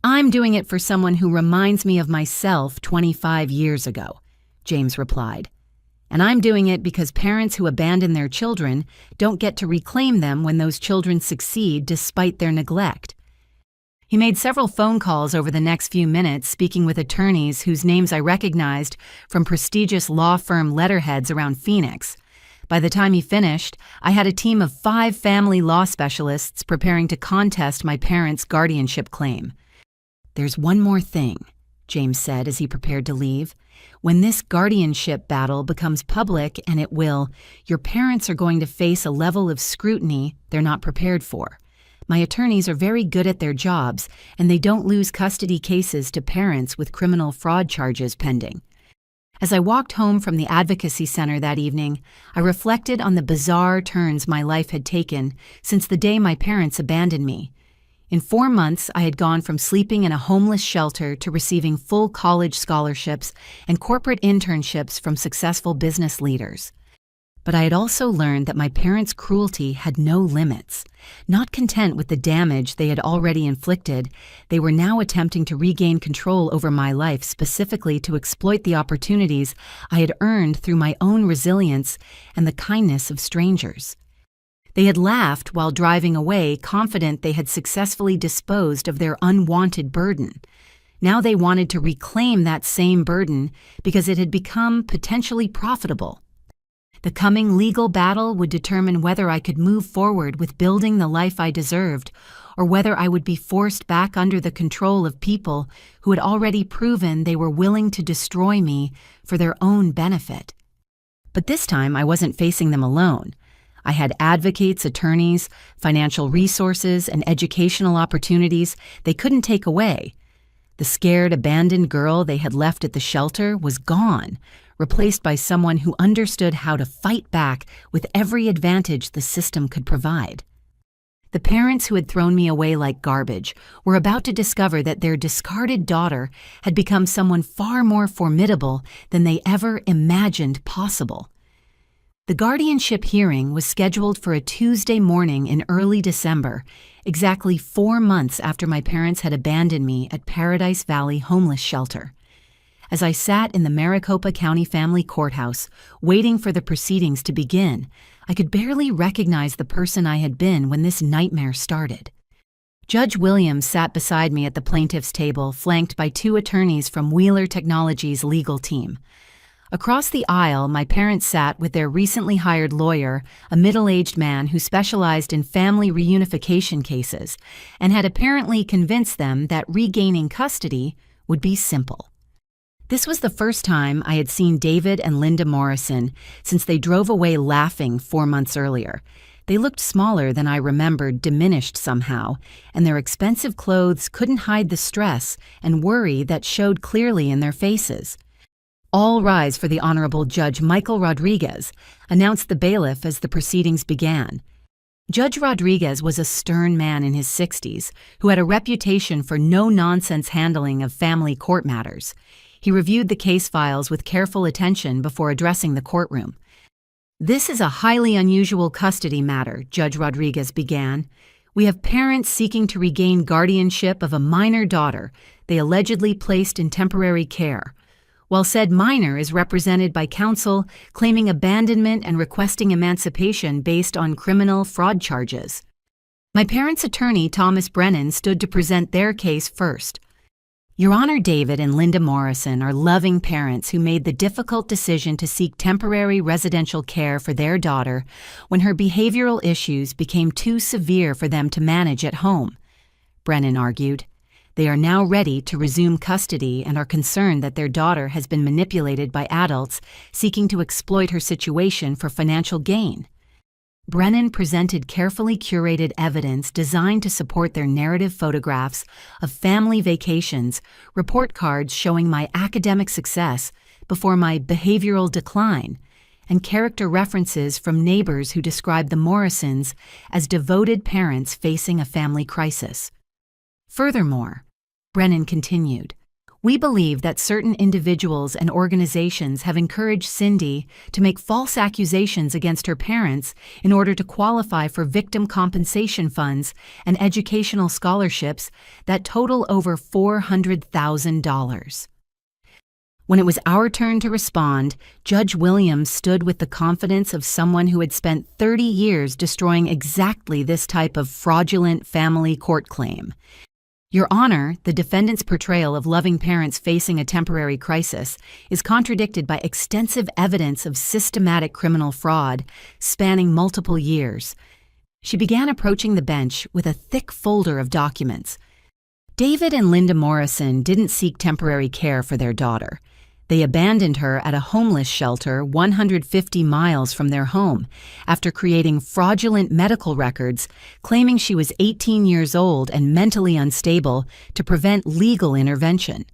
S1: "I'm doing it for someone who reminds me of myself 25 years ago," James replied. "And I'm doing it because parents who abandon their children don't get to reclaim them when those children succeed despite their neglect." He made several phone calls over the next few minutes, speaking with attorneys whose names I recognized from prestigious law firm letterheads around Phoenix. By the time he finished, I had a team of 5 family law specialists preparing to contest my parents' guardianship claim. "There's one more thing," James said as he prepared to leave. "When this guardianship battle becomes public, and it will, your parents are going to face a level of scrutiny they're not prepared for. My attorneys are very good at their jobs, and they don't lose custody cases to parents with criminal fraud charges pending." As I walked home from the advocacy center that evening, I reflected on the bizarre turns my life had taken since the day my parents abandoned me. In 4 months, I had gone from sleeping in a homeless shelter to receiving full college scholarships and corporate internships from successful business leaders. But I had also learned that my parents' cruelty had no limits. Not content with the damage they had already inflicted, they were now attempting to regain control over my life, specifically to exploit the opportunities I had earned through my own resilience and the kindness of strangers. They had laughed while driving away, confident they had successfully disposed of their unwanted burden. Now they wanted to reclaim that same burden because it had become potentially profitable. The coming legal battle would determine whether I could move forward with building the life I deserved, or whether I would be forced back under the control of people who had already proven they were willing to destroy me for their own benefit. But this time I wasn't facing them alone. I had advocates, attorneys, financial resources, and educational opportunities they couldn't take away. The scared, abandoned girl they had left at the shelter was gone, replaced by someone who understood how to fight back with every advantage the system could provide. The parents who had thrown me away like garbage were about to discover that their discarded daughter had become someone far more formidable than they ever imagined possible. The guardianship hearing was scheduled for a Tuesday morning in early December, exactly 4 months after my parents had abandoned me at Paradise Valley Homeless Shelter. As I sat in the Maricopa County Family Courthouse, waiting for the proceedings to begin, I could barely recognize the person I had been when this nightmare started. Judge Williams sat beside me at the plaintiff's table, flanked by 2 attorneys from Wheeler Technologies' legal team. Across the aisle, my parents sat with their recently hired lawyer, a middle-aged man who specialized in family reunification cases, and had apparently convinced them that regaining custody would be simple. This was the first time I had seen David and Linda Morrison since they drove away laughing 4 months earlier. They looked smaller than I remembered, diminished somehow, and their expensive clothes couldn't hide the stress and worry that showed clearly in their faces. "All rise for the Honorable Judge Michael Rodriguez," announced the bailiff as the proceedings began. Judge Rodriguez was a stern man in his 60s who had a reputation for no-nonsense handling of family court matters. He reviewed the case files with careful attention before addressing the courtroom. "This is a highly unusual custody matter," Judge Rodriguez began. "We have parents seeking to regain guardianship of a minor daughter they allegedly placed in temporary care, while said minor is represented by counsel claiming abandonment and requesting emancipation based on criminal fraud charges." My parents' attorney, Thomas Brennan, stood to present their case first. "Your Honor, David and Linda Morrison are loving parents who made the difficult decision to seek temporary residential care for their daughter when her behavioral issues became too severe for them to manage at home," Brennan argued. "They are now ready to resume custody and are concerned that their daughter has been manipulated by adults seeking to exploit her situation for financial gain." Brennan presented carefully curated evidence designed to support their narrative photographs of family vacations, report cards showing my academic success before my behavioral decline, and character references from neighbors who described the Morrisons as devoted parents facing a family crisis. Furthermore, Brennan continued, "We believe that certain individuals and organizations have encouraged Cindy to make false accusations against her parents in order to qualify for victim compensation funds and educational scholarships that total over $400,000. When it was our turn to respond, Judge Williams stood with the confidence of someone who had spent 30 years destroying exactly this type of fraudulent family court claim. Your Honor, the defendant's portrayal of loving parents facing a temporary crisis is contradicted by extensive evidence of systematic criminal fraud spanning multiple years." She began approaching the bench with a thick folder of documents. David and Linda Morrison didn't seek temporary care for their daughter. They abandoned her at a homeless shelter 150 miles from their home after creating fraudulent medical records claiming she was 18 years old and mentally unstable to prevent legal intervention.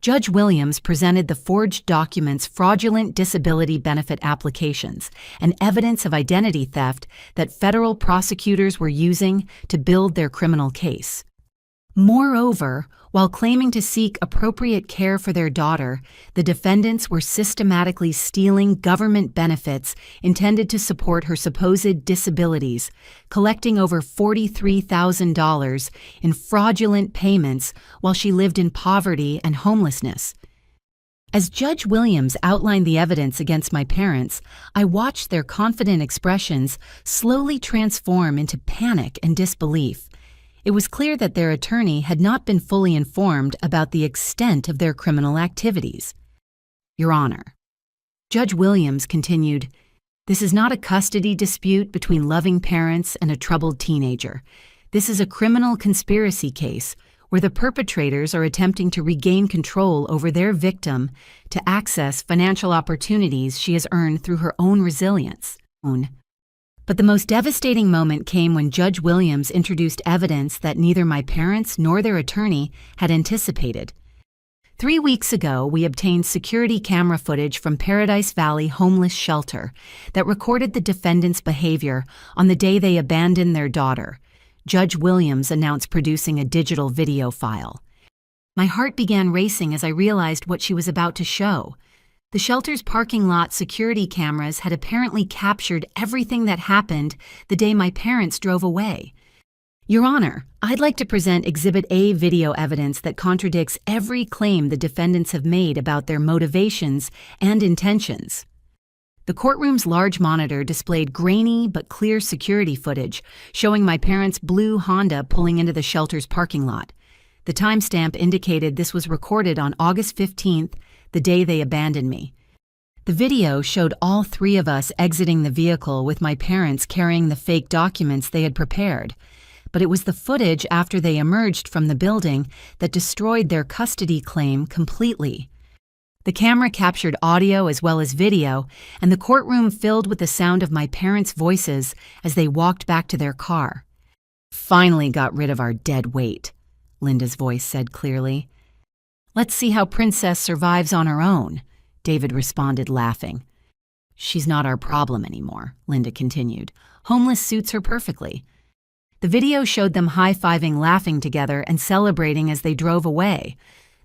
S1: Judge Williams presented the forged documents' fraudulent disability benefit applications and evidence of identity theft that federal prosecutors were using to build their criminal case. Moreover, while claiming to seek appropriate care for their daughter, the defendants were systematically stealing government benefits intended to support her supposed disabilities, collecting over $43,000 in fraudulent payments while she lived in poverty and homelessness. As Judge Williams outlined the evidence against my parents, I watched their confident expressions slowly transform into panic and disbelief. It was clear that their attorney had not been fully informed about the extent of their criminal activities. Your Honor, Judge Williams continued, "This is not a custody dispute between loving parents and a troubled teenager. This is a criminal conspiracy case where the perpetrators are attempting to regain control over their victim to access financial opportunities she has earned through her own resilience." But the most devastating moment came when Judge Williams introduced evidence that neither my parents nor their attorney had anticipated. 3 weeks ago, we obtained security camera footage from Paradise Valley Homeless Shelter that recorded the defendants' behavior on the day they abandoned their daughter. Judge Williams announced producing a digital video file. My heart began racing as I realized what she was about to show. The shelter's parking lot security cameras had apparently captured everything that happened the day my parents drove away. Your Honor, I'd like to present Exhibit A video evidence that contradicts every claim the defendants have made about their motivations and intentions. The courtroom's large monitor displayed grainy but clear security footage showing my parents' blue Honda pulling into the shelter's parking lot. The timestamp indicated this was recorded on August 15th, the day they abandoned me. The video showed all three of us exiting the vehicle with my parents carrying the fake documents they had prepared, but it was the footage after they emerged from the building that destroyed their custody claim completely. The camera captured audio as well as video, and the courtroom filled with the sound of my parents' voices as they walked back to their car. "Finally got rid of our dead weight," Linda's voice said clearly. "Let's see how Princess survives on her own," David responded, laughing. "She's not our problem anymore," Linda continued. "Homeless suits her perfectly." The video showed them high-fiving, laughing together, and celebrating as they drove away.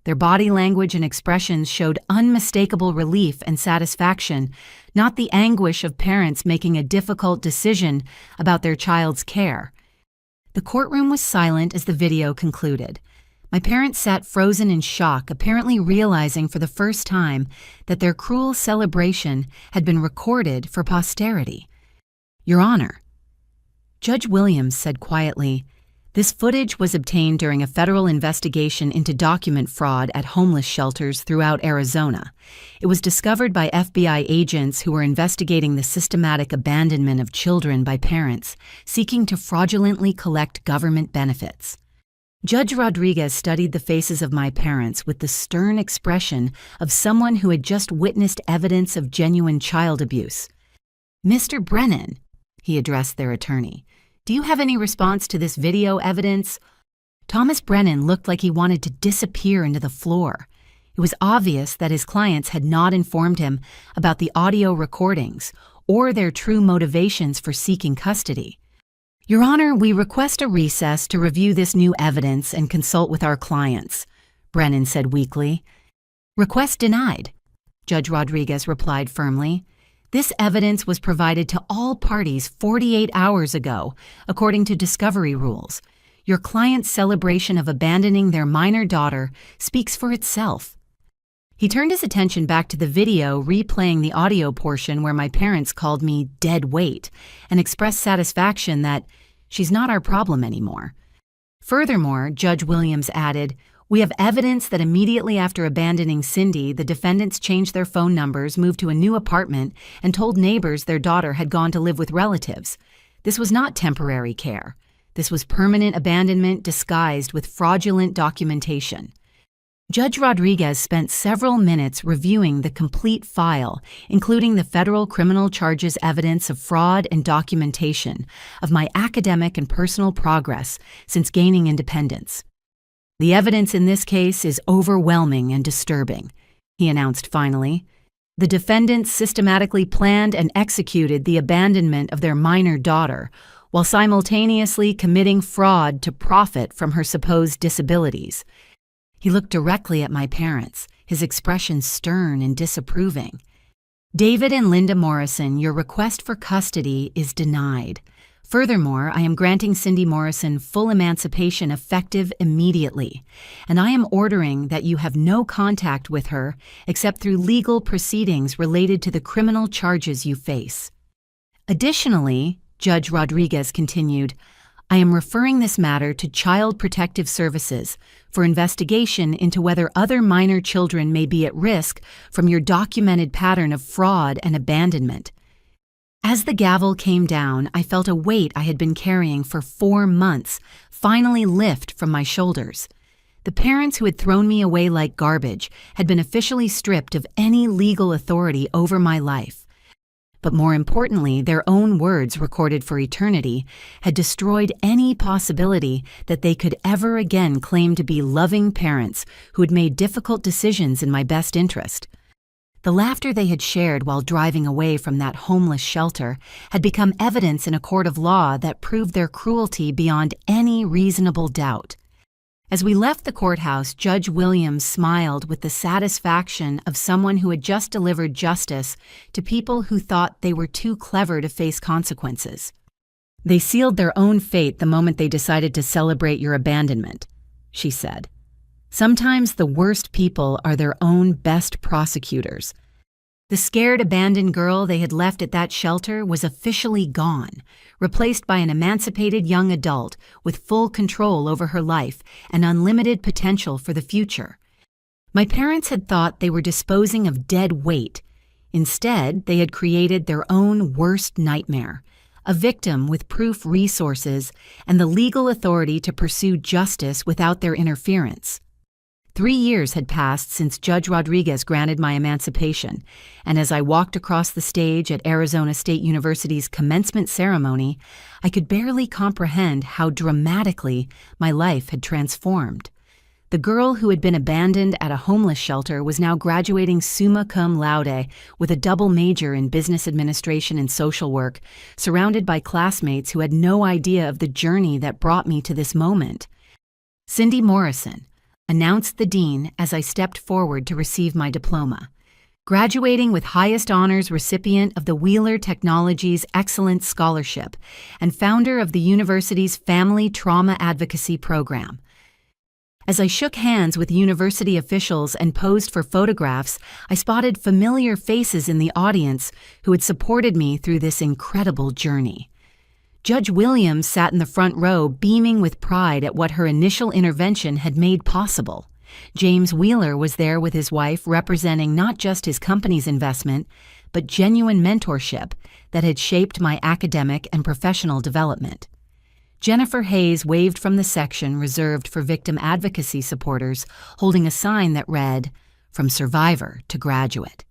S1: Their body language and expressions showed unmistakable relief and satisfaction, not the anguish of parents making a difficult decision about their child's care. The courtroom was silent as the video concluded. My parents sat frozen in shock, apparently realizing for the first time that their cruel celebration had been recorded for posterity. Your Honor, Judge Williams said quietly, "This footage was obtained during a federal investigation into document fraud at homeless shelters throughout Arizona. It was discovered by FBI agents who were investigating the systematic abandonment of children by parents seeking to fraudulently collect government benefits." Judge Rodriguez studied the faces of my parents with the stern expression of someone who had just witnessed evidence of genuine child abuse. "Mr. Brennan," he addressed their attorney. "Do you have any response to this video evidence?" Thomas Brennan looked like he wanted to disappear into the floor. It was obvious that his clients had not informed him about the audio recordings or their true motivations for seeking custody. "Your Honor, we request a recess to review this new evidence and consult with our clients," Brennan said weakly. "Request denied," Judge Rodriguez replied firmly. "This evidence was provided to all parties 48 hours ago, according to discovery rules. Your client's celebration of abandoning their minor daughter speaks for itself." He turned his attention back to the video, replaying the audio portion where my parents called me dead weight and expressed satisfaction that she's not our problem anymore. Furthermore, Judge Williams added, "We have evidence that immediately after abandoning Cindy, the defendants changed their phone numbers, moved to a new apartment, and told neighbors their daughter had gone to live with relatives. This was not temporary care. This was permanent abandonment disguised with fraudulent documentation." Judge Rodriguez spent several minutes reviewing the complete file, including the federal criminal charges evidence of fraud and documentation of my academic and personal progress since gaining independence. "The evidence in this case is overwhelming and disturbing," he announced finally. "The defendants systematically planned and executed the abandonment of their minor daughter, while simultaneously committing fraud to profit from her supposed disabilities." He looked directly at my parents, his expression stern and disapproving. "David and Linda Morrison, your request for custody is denied. Furthermore, I am granting Cindy Morrison full emancipation effective immediately, and I am ordering that you have no contact with her except through legal proceedings related to the criminal charges you face." Additionally, Judge Rodriguez continued, "I am referring this matter to Child Protective Services for investigation into whether other minor children may be at risk from your documented pattern of fraud and abandonment." As the gavel came down, I felt a weight I had been carrying for 4 months finally lift from my shoulders. The parents who had thrown me away like garbage had been officially stripped of any legal authority over my life. But more importantly, their own words recorded for eternity had destroyed any possibility that they could ever again claim to be loving parents who had made difficult decisions in my best interest. The laughter they had shared while driving away from that homeless shelter had become evidence in a court of law that proved their cruelty beyond any reasonable doubt. As we left the courthouse, Judge Williams smiled with the satisfaction of someone who had just delivered justice to people who thought they were too clever to face consequences. "They sealed their own fate the moment they decided to celebrate your abandonment," she said. "Sometimes the worst people are their own best prosecutors." The scared, abandoned girl they had left at that shelter was officially gone, replaced by an emancipated young adult with full control over her life and unlimited potential for the future. My parents had thought they were disposing of dead weight. Instead, they had created their own worst nightmare, a victim with proof resources and the legal authority to pursue justice without their interference. 3 years had passed since Judge Rodriguez granted my emancipation, and as I walked across the stage at Arizona State University's commencement ceremony, I could barely comprehend how dramatically my life had transformed. The girl who had been abandoned at a homeless shelter was now graduating summa cum laude with a double major in business administration and social work, surrounded by classmates who had no idea of the journey that brought me to this moment. "Cindy Morrison," announced the dean as I stepped forward to receive my diploma. Graduating with highest honors recipient of the Wheeler Technologies Excellence Scholarship and founder of the university's Family Trauma Advocacy Program. As I shook hands with university officials and posed for photographs, I spotted familiar faces in the audience who had supported me through this incredible journey. Judge Williams sat in the front row, beaming with pride at what her initial intervention had made possible. James Wheeler was there with his wife, representing not just his company's investment, but genuine mentorship that had shaped my academic and professional development. Jennifer Hayes waved from the section reserved for victim advocacy supporters, holding a sign that read, "From Survivor to Graduate."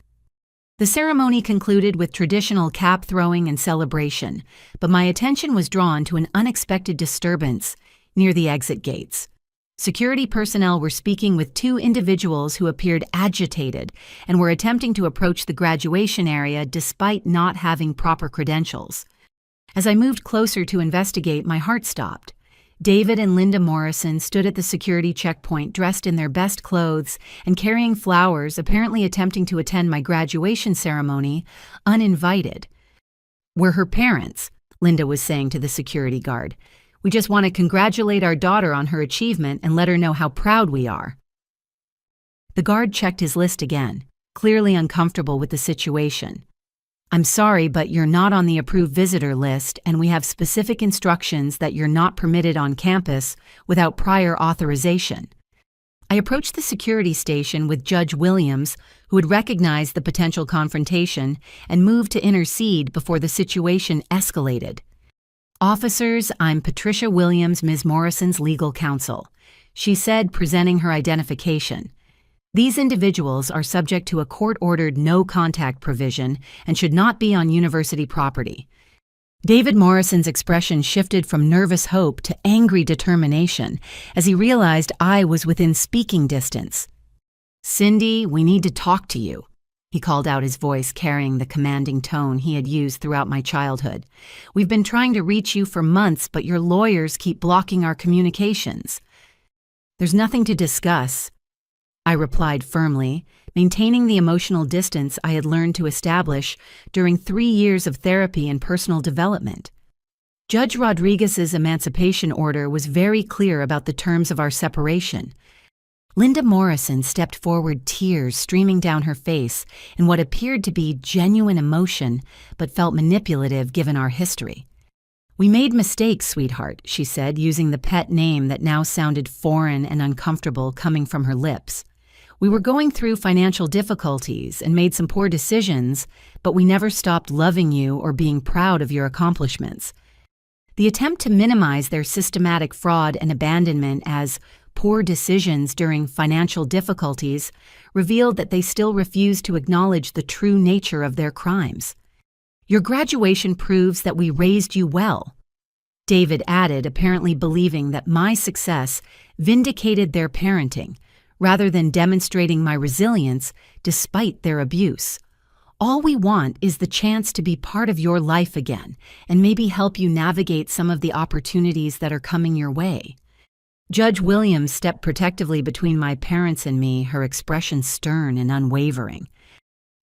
S1: The ceremony concluded with traditional cap throwing and celebration, but my attention was drawn to an unexpected disturbance near the exit gates. Security personnel were speaking with two individuals who appeared agitated and were attempting to approach the graduation area despite not having proper credentials. As I moved closer to investigate, my heart stopped. David and Linda Morrison stood at the security checkpoint dressed in their best clothes and carrying flowers, apparently attempting to attend my graduation ceremony, uninvited. "We're her parents," Linda was saying to the security guard. "We just want to congratulate our daughter on her achievement and let her know how proud we are." The guard checked his list again, clearly uncomfortable with the situation. "I'm sorry, but you're not on the approved visitor list, and we have specific instructions that you're not permitted on campus without prior authorization." I approached the security station with Judge Williams, who had recognized the potential confrontation and moved to intercede before the situation escalated. "Officers, I'm Patricia Williams, Ms. Morrison's legal counsel," she said, presenting her identification. "These individuals are subject to a court-ordered no-contact provision and should not be on university property." David Morrison's expression shifted from nervous hope to angry determination as he realized I was within speaking distance. "Cindy, we need to talk to you," he called out, his voice carrying the commanding tone he had used throughout my childhood. "We've been trying to reach you for months, but your lawyers keep blocking our communications." "There's nothing to discuss," I replied firmly, maintaining the emotional distance I had learned to establish during 3 years of therapy and personal development. Judge Rodriguez's emancipation order was very clear about the terms of our separation. Linda Morrison stepped forward, tears streaming down her face in what appeared to be genuine emotion but felt manipulative given our history. "We made mistakes, sweetheart," she said, using the pet name that now sounded foreign and uncomfortable coming from her lips. "We were going through financial difficulties and made some poor decisions, but we never stopped loving you or being proud of your accomplishments." The attempt to minimize their systematic fraud and abandonment as poor decisions during financial difficulties revealed that they still refused to acknowledge the true nature of their crimes. "Your graduation proves that we raised you well," David added, apparently believing that my success vindicated their parenting, rather than demonstrating my resilience despite their abuse. "All we want is the chance to be part of your life again and maybe help you navigate some of the opportunities that are coming your way." Judge Williams stepped protectively between my parents and me, her expression stern and unwavering.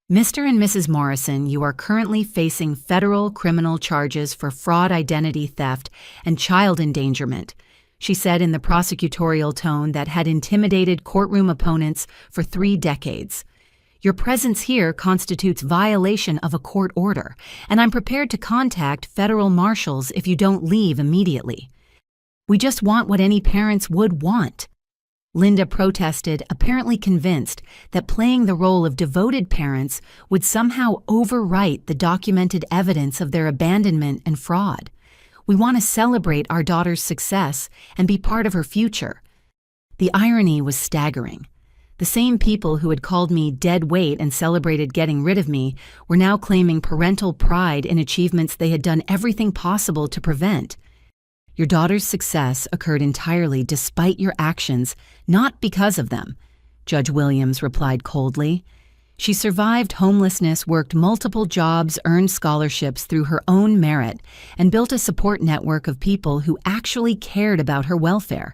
S1: "Mr. and Mrs. Morrison, you are currently facing federal criminal charges for fraud, identity theft, and child endangerment," she said in the prosecutorial tone that had intimidated courtroom opponents for 3 decades. "Your presence here constitutes violation of a court order, and I'm prepared to contact federal marshals if you don't leave immediately." "We just want what any parents would want," Linda protested, apparently convinced that playing the role of devoted parents would somehow overwrite the documented evidence of their abandonment and fraud. "We want to celebrate our daughter's success and be part of her future." The irony was staggering. The same people who had called me dead weight and celebrated getting rid of me were now claiming parental pride in achievements they had done everything possible to prevent. "Your daughter's success occurred entirely despite your actions, not because of them," Judge Williams replied coldly. "She survived homelessness, worked multiple jobs, earned scholarships through her own merit, and built a support network of people who actually cared about her welfare."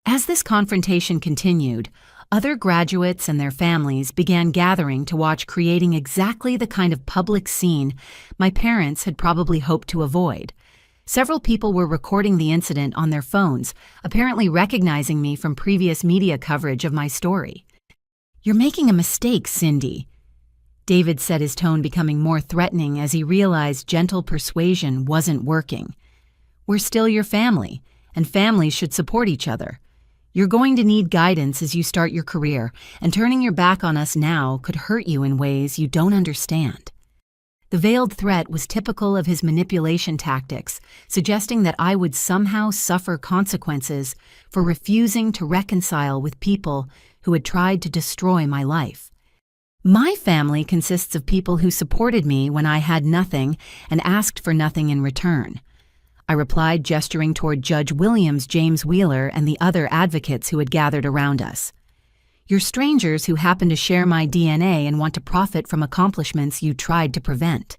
S1: As this confrontation continued, other graduates and their families began gathering to watch, creating exactly the kind of public scene my parents had probably hoped to avoid. Several people were recording the incident on their phones, apparently recognizing me from previous media coverage of my story. "You're making a mistake, Cindy," David said, his tone becoming more threatening as he realized gentle persuasion wasn't working. "We're still your family, and families should support each other. You're going to need guidance as you start your career, and turning your back on us now could hurt you in ways you don't understand." The veiled threat was typical of his manipulation tactics, suggesting that I would somehow suffer consequences for refusing to reconcile with people who had tried to destroy my life. My family consists of people who supported me when I had nothing and asked for nothing in return. I replied, gesturing toward Judge Williams, James Wheeler, and the other advocates who had gathered around us. You're strangers who happen to share my DNA and want to profit from accomplishments you tried to prevent.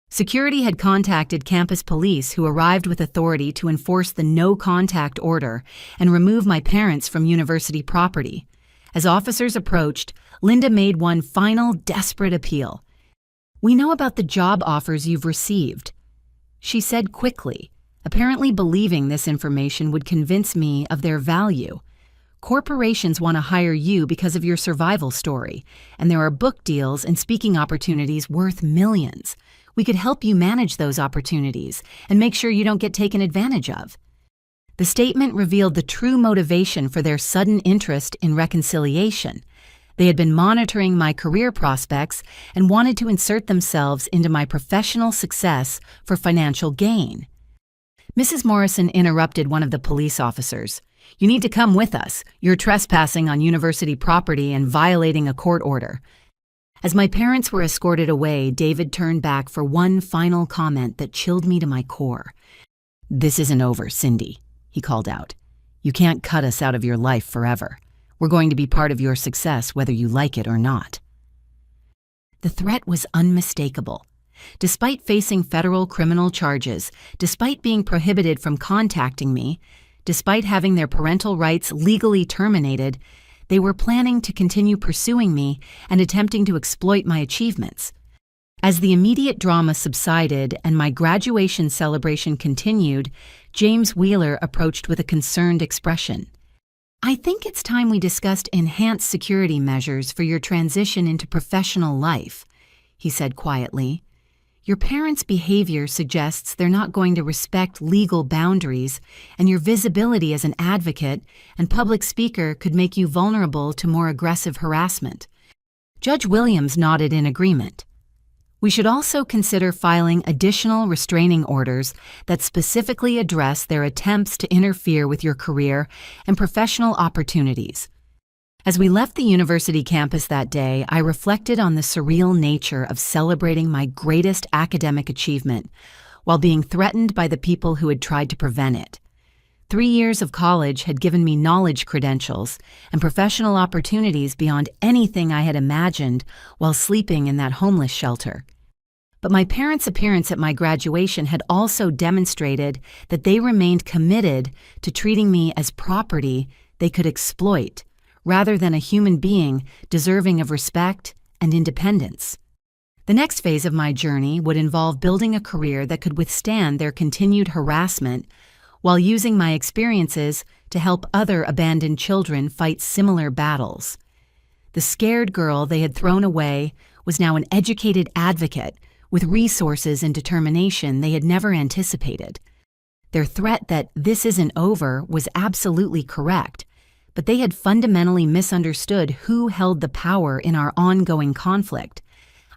S1: Security had contacted campus police, who arrived with authority to enforce the no-contact order and remove my parents from university property. As officers approached, Linda made one final, desperate appeal. "We know about the job offers you've received," she said quickly, apparently believing this information would convince me of their value. "Corporations want to hire you because of your survival story, and there are book deals and speaking opportunities worth millions. We could help you manage those opportunities and make sure you don't get taken advantage of." The statement revealed the true motivation for their sudden interest in reconciliation. They had been monitoring my career prospects and wanted to insert themselves into my professional success for financial gain. Mrs. Morrison interrupted one of the police officers. "You need to come with us. You're trespassing on university property and violating a court order." As my parents were escorted away, David turned back for one final comment that chilled me to my core. "This isn't over, Cindy," he called out. "You can't cut us out of your life forever. We're going to be part of your success whether you like it or not." The threat was unmistakable. Despite facing federal criminal charges, despite being prohibited from contacting me, despite having their parental rights legally terminated, they were planning to continue pursuing me and attempting to exploit my achievements. As the immediate drama subsided and my graduation celebration continued, James Wheeler approached with a concerned expression. "I think it's time we discussed enhanced security measures for your transition into professional life," he said quietly. "Your parents' behavior suggests they're not going to respect legal boundaries, and your visibility as an advocate and public speaker could make you vulnerable to more aggressive harassment." Judge Williams nodded in agreement. "We should also consider filing additional restraining orders that specifically address their attempts to interfere with your career and professional opportunities." As we left the university campus that day, I reflected on the surreal nature of celebrating my greatest academic achievement while being threatened by the people who had tried to prevent it. 3 years of college had given me knowledge credentials and professional opportunities beyond anything I had imagined while sleeping in that homeless shelter. But my parents' appearance at my graduation had also demonstrated that they remained committed to treating me as property they could exploit, rather than a human being deserving of respect and independence. The next phase of my journey would involve building a career that could withstand their continued harassment while using my experiences to help other abandoned children fight similar battles. The scared girl they had thrown away was now an educated advocate with resources and determination they had never anticipated. Their threat that this isn't over was absolutely correct, but they had fundamentally misunderstood who held the power in our ongoing conflict.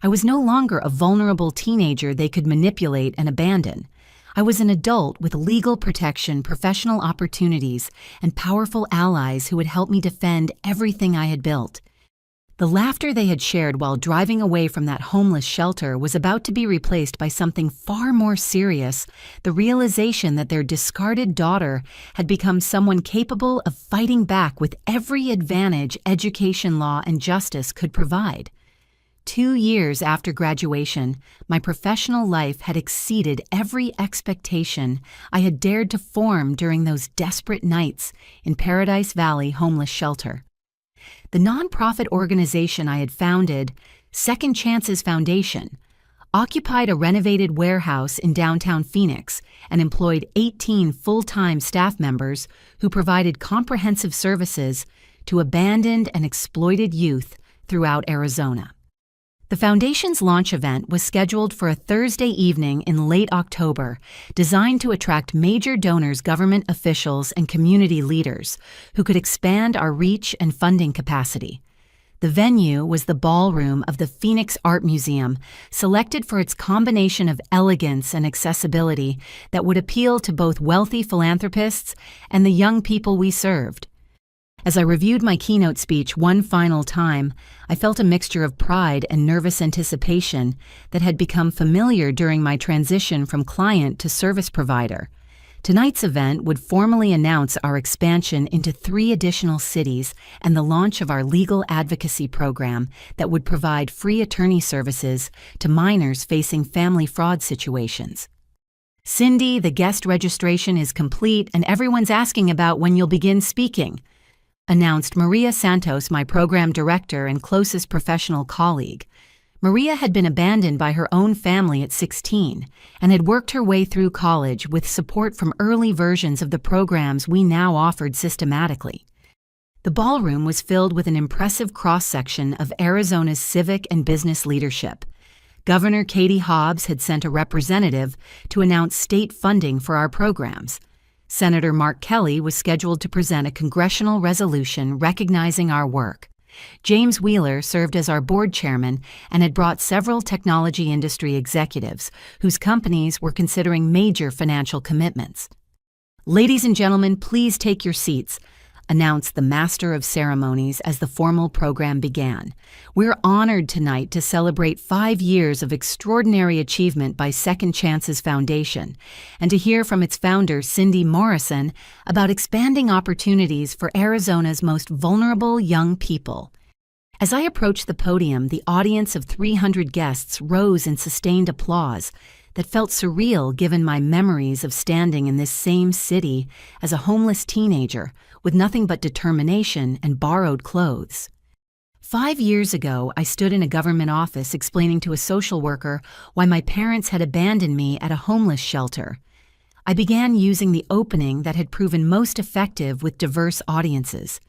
S1: I was no longer a vulnerable teenager they could manipulate and abandon. I was an adult with legal protection, professional opportunities, and powerful allies who would help me defend everything I had built. The laughter they had shared while driving away from that homeless shelter was about to be replaced by something far more serious, the realization that their discarded daughter had become someone capable of fighting back with every advantage education, law, and justice could provide. 2 years after graduation, my professional life had exceeded every expectation I had dared to form during those desperate nights in Paradise Valley Homeless Shelter. The nonprofit organization I had founded, Second Chances Foundation, occupied a renovated warehouse in downtown Phoenix and employed 18 full-time staff members who provided comprehensive services to abandoned and exploited youth throughout Arizona. The foundation's launch event was scheduled for a Thursday evening in late October, designed to attract major donors, government officials, and community leaders who could expand our reach and funding capacity. The venue was the ballroom of the Phoenix Art Museum, selected for its combination of elegance and accessibility that would appeal to both wealthy philanthropists and the young people we served. As I reviewed my keynote speech one final time, I felt a mixture of pride and nervous anticipation that had become familiar during my transition from client to service provider. Tonight's event would formally announce our expansion into 3 additional cities and the launch of our legal advocacy program that would provide free attorney services to minors facing family fraud situations. "Cindy, the guest registration is complete and everyone's asking about when you'll begin speaking," announced Maria Santos, my program director and closest professional colleague. Maria had been abandoned by her own family at 16 and had worked her way through college with support from early versions of the programs we now offered systematically. The ballroom was filled with an impressive cross-section of Arizona's civic and business leadership. Governor Katie Hobbs had sent a representative to announce state funding for our programs. Senator Mark Kelly was scheduled to present a congressional resolution recognizing our work. James Wheeler served as our board chairman and had brought several technology industry executives whose companies were considering major financial commitments. "Ladies and gentlemen, please take your seats," announced the Master of Ceremonies as the formal program began. "We're honored tonight to celebrate 5 years of extraordinary achievement by Second Chances Foundation and to hear from its founder, Cindy Morrison, about expanding opportunities for Arizona's most vulnerable young people." As I approached the podium, the audience of 300 guests rose in sustained applause that felt surreal given my memories of standing in this same city as a homeless teenager with nothing but determination and borrowed clothes. 5 years ago, I stood in a government office explaining to a social worker why my parents had abandoned me at a homeless shelter. I began using the opening that had proven most effective with diverse audiences.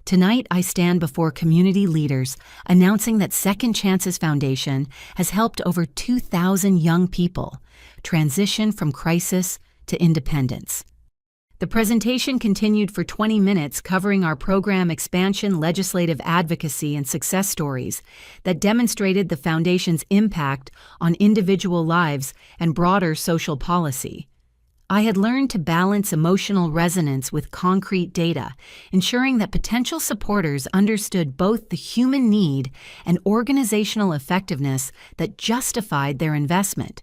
S1: Tonight, I stand before community leaders announcing that Second Chances Foundation has helped over 2,000 young people transition from crisis to independence. The presentation continued for 20 minutes, covering our program expansion, legislative advocacy, and success stories that demonstrated the Foundation's impact on individual lives and broader social policy. I had learned to balance emotional resonance with concrete data, ensuring that potential supporters understood both the human need and organizational effectiveness that justified their investment.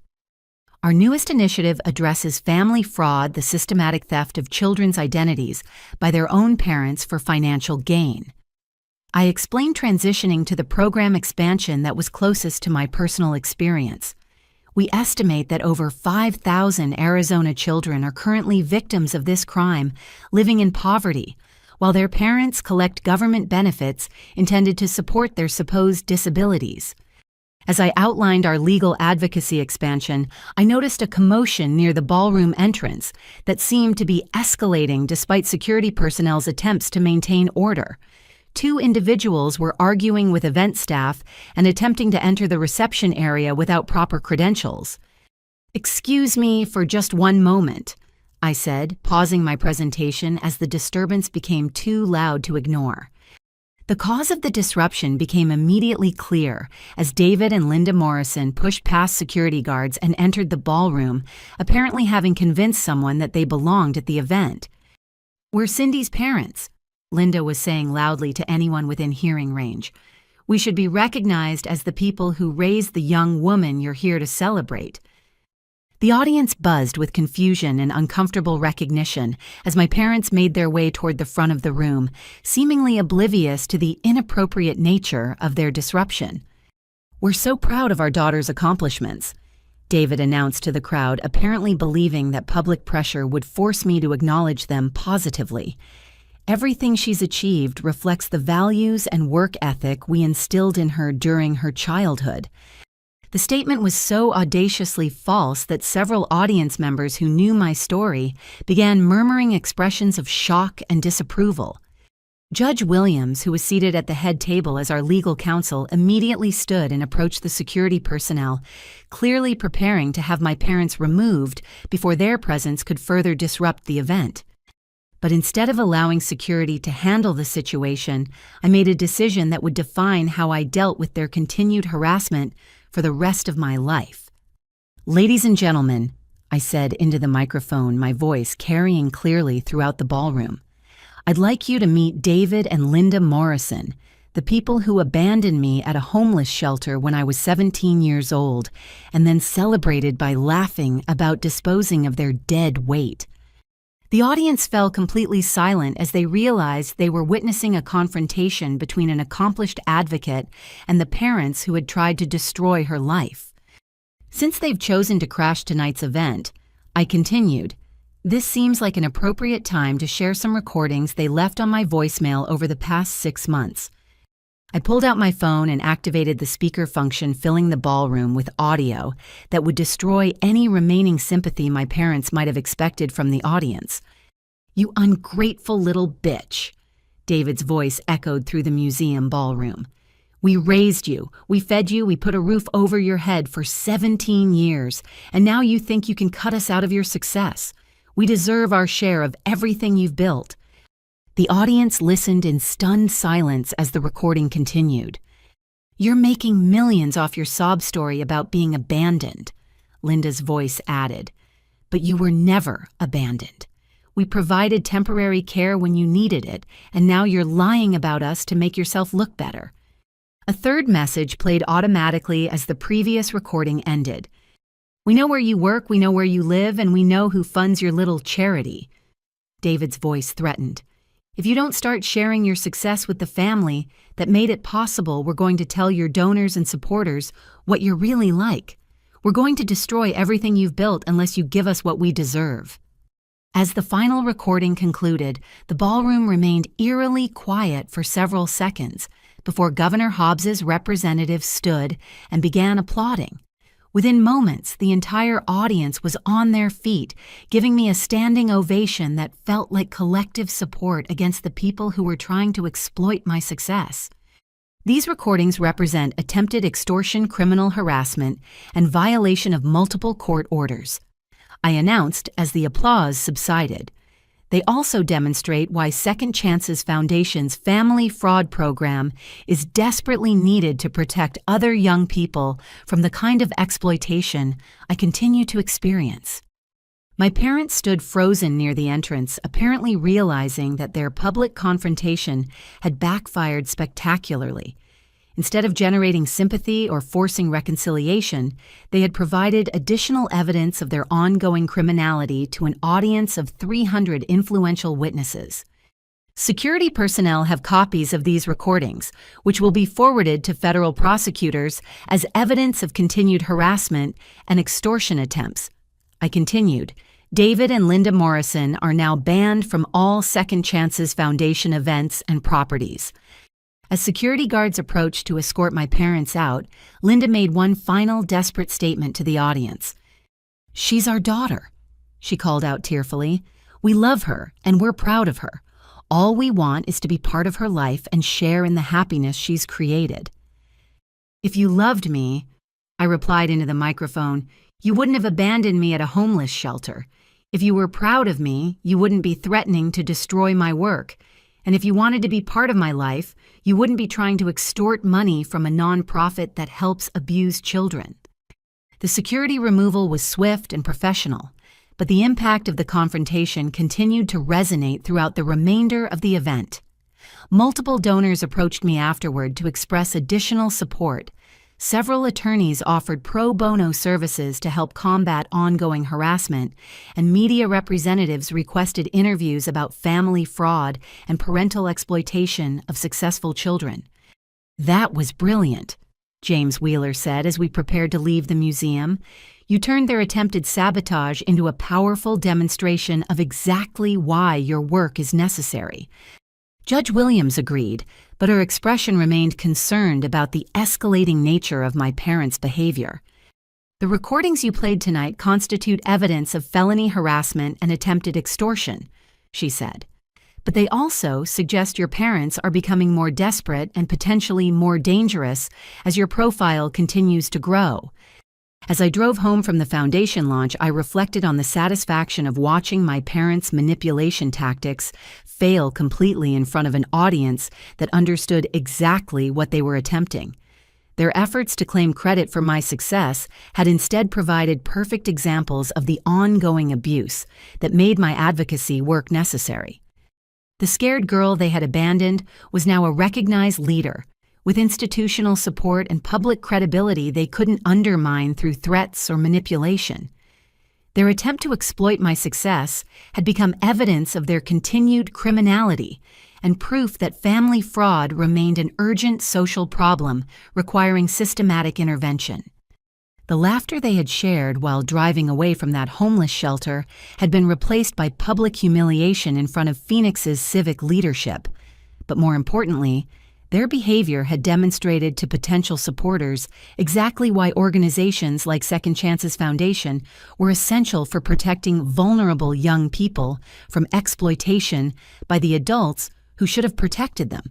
S1: Our newest initiative addresses family fraud, the systematic theft of children's identities by their own parents for financial gain. I explained transitioning to the program expansion that was closest to my personal experience. We estimate that over 5,000 Arizona children are currently victims of this crime, living in poverty, while their parents collect government benefits intended to support their supposed disabilities. As I outlined our legal advocacy expansion, I noticed a commotion near the ballroom entrance that seemed to be escalating despite security personnel's attempts to maintain order. 2 individuals were arguing with event staff and attempting to enter the reception area without proper credentials. "Excuse me for just one moment," I said, pausing my presentation as the disturbance became too loud to ignore. The cause of the disruption became immediately clear as David and Linda Morrison pushed past security guards and entered the ballroom, apparently having convinced someone that they belonged at the event. "We're Cindy's parents," Linda was saying loudly to anyone within hearing range. "We should be recognized as the people who raised the young woman you're here to celebrate." The audience buzzed with confusion and uncomfortable recognition as my parents made their way toward the front of the room, seemingly oblivious to the inappropriate nature of their disruption. "We're so proud of our daughter's accomplishments," David announced to the crowd, apparently believing that public pressure would force me to acknowledge them positively. "Everything she's achieved reflects the values and work ethic we instilled in her during her childhood." The statement was so audaciously false that several audience members who knew my story began murmuring expressions of shock and disapproval. Judge Williams, who was seated at the head table as our legal counsel, immediately stood and approached the security personnel, clearly preparing to have my parents removed before their presence could further disrupt the event. But instead of allowing security to handle the situation, I made a decision that would define how I dealt with their continued harassment for the rest of my life. "Ladies and gentlemen," I said into the microphone, my voice carrying clearly throughout the ballroom, I'd like you to meet David and Linda Morrison, the people who abandoned me at a homeless shelter when I was 17 years old and then celebrated by laughing about disposing of their dead weight. The audience fell completely silent as they realized they were witnessing a confrontation between an accomplished advocate and the parents who had tried to destroy her life. Since they've chosen to crash tonight's event, I continued, this seems like an appropriate time to share some recordings they left on my voicemail over the past 6 months. I pulled out my phone and activated the speaker function, filling the ballroom with audio that would destroy any remaining sympathy my parents might have expected from the audience. "You ungrateful little bitch," David's voice echoed through the museum ballroom. "We raised you, we fed you, we put a roof over your head for 17 years, and now you think you can cut us out of your success. We deserve our share of everything you've built." The audience listened in stunned silence as the recording continued. "You're making millions off your sob story about being abandoned," Linda's voice added. "But you were never abandoned. We provided temporary care when you needed it, and now you're lying about us to make yourself look better." A third message played automatically as the previous recording ended. "We know where you work, we know where you live, and we know who funds your little charity," David's voice threatened. "If you don't start sharing your success with the family that made it possible, we're going to tell your donors and supporters what you're really like. We're going to destroy everything you've built unless you give us what we deserve." As the final recording concluded, the ballroom remained eerily quiet for several seconds before Governor Hobbs's representative stood and began applauding. Within moments, the entire audience was on their feet, giving me a standing ovation that felt like collective support against the people who were trying to exploit my success. These recordings represent attempted extortion, criminal harassment, and violation of multiple court orders, I announced as the applause subsided. They also demonstrate why Second Chances Foundation's Family Fraud Program is desperately needed to protect other young people from the kind of exploitation I continue to experience. My parents stood frozen near the entrance, apparently realizing that their public confrontation had backfired spectacularly. Instead of generating sympathy or forcing reconciliation, they had provided additional evidence of their ongoing criminality to an audience of 300 influential witnesses. Security personnel have copies of these recordings, which will be forwarded to federal prosecutors as evidence of continued harassment and extortion attempts. I continued, David and Linda Morrison are now banned from all Second Chances Foundation events and properties. As security guards approached to escort my parents out, Linda made one final desperate statement to the audience. "She's our daughter," she called out tearfully. "We love her, and we're proud of her. All we want is to be part of her life and share in the happiness she's created." "If you loved me," I replied into the microphone, "you wouldn't have abandoned me at a homeless shelter. If you were proud of me, you wouldn't be threatening to destroy my work. And if you wanted to be part of my life, you wouldn't be trying to extort money from a nonprofit that helps abused children." The security removal was swift and professional, but the impact of the confrontation continued to resonate throughout the remainder of the event. Multiple donors approached me afterward to express additional support. Several attorneys offered pro bono services to help combat ongoing harassment, and media representatives requested interviews about family fraud and parental exploitation of successful children. "That was brilliant," James Wheeler said as we prepared to leave the museum. "You turned their attempted sabotage into a powerful demonstration of exactly why your work is necessary." Judge Williams agreed, but her expression remained concerned about the escalating nature of my parents' behavior. "The recordings you played tonight constitute evidence of felony harassment and attempted extortion," she said. "But they also suggest your parents are becoming more desperate and potentially more dangerous as your profile continues to grow." As I drove home from the foundation launch, I reflected on the satisfaction of watching my parents' manipulation tactics fail completely in front of an audience that understood exactly what they were attempting. Their efforts to claim credit for my success had instead provided perfect examples of the ongoing abuse that made my advocacy work necessary. The scared girl they had abandoned was now a recognized leader, with institutional support and public credibility they couldn't undermine through threats or manipulation. Their attempt to exploit my success had become evidence of their continued criminality and proof that family fraud remained an urgent social problem requiring systematic intervention. The laughter they had shared while driving away from that homeless shelter had been replaced by public humiliation in front of Phoenix's civic leadership. But more importantly, their behavior had demonstrated to potential supporters exactly why organizations like Second Chances Foundation were essential for protecting vulnerable young people from exploitation by the adults who should have protected them.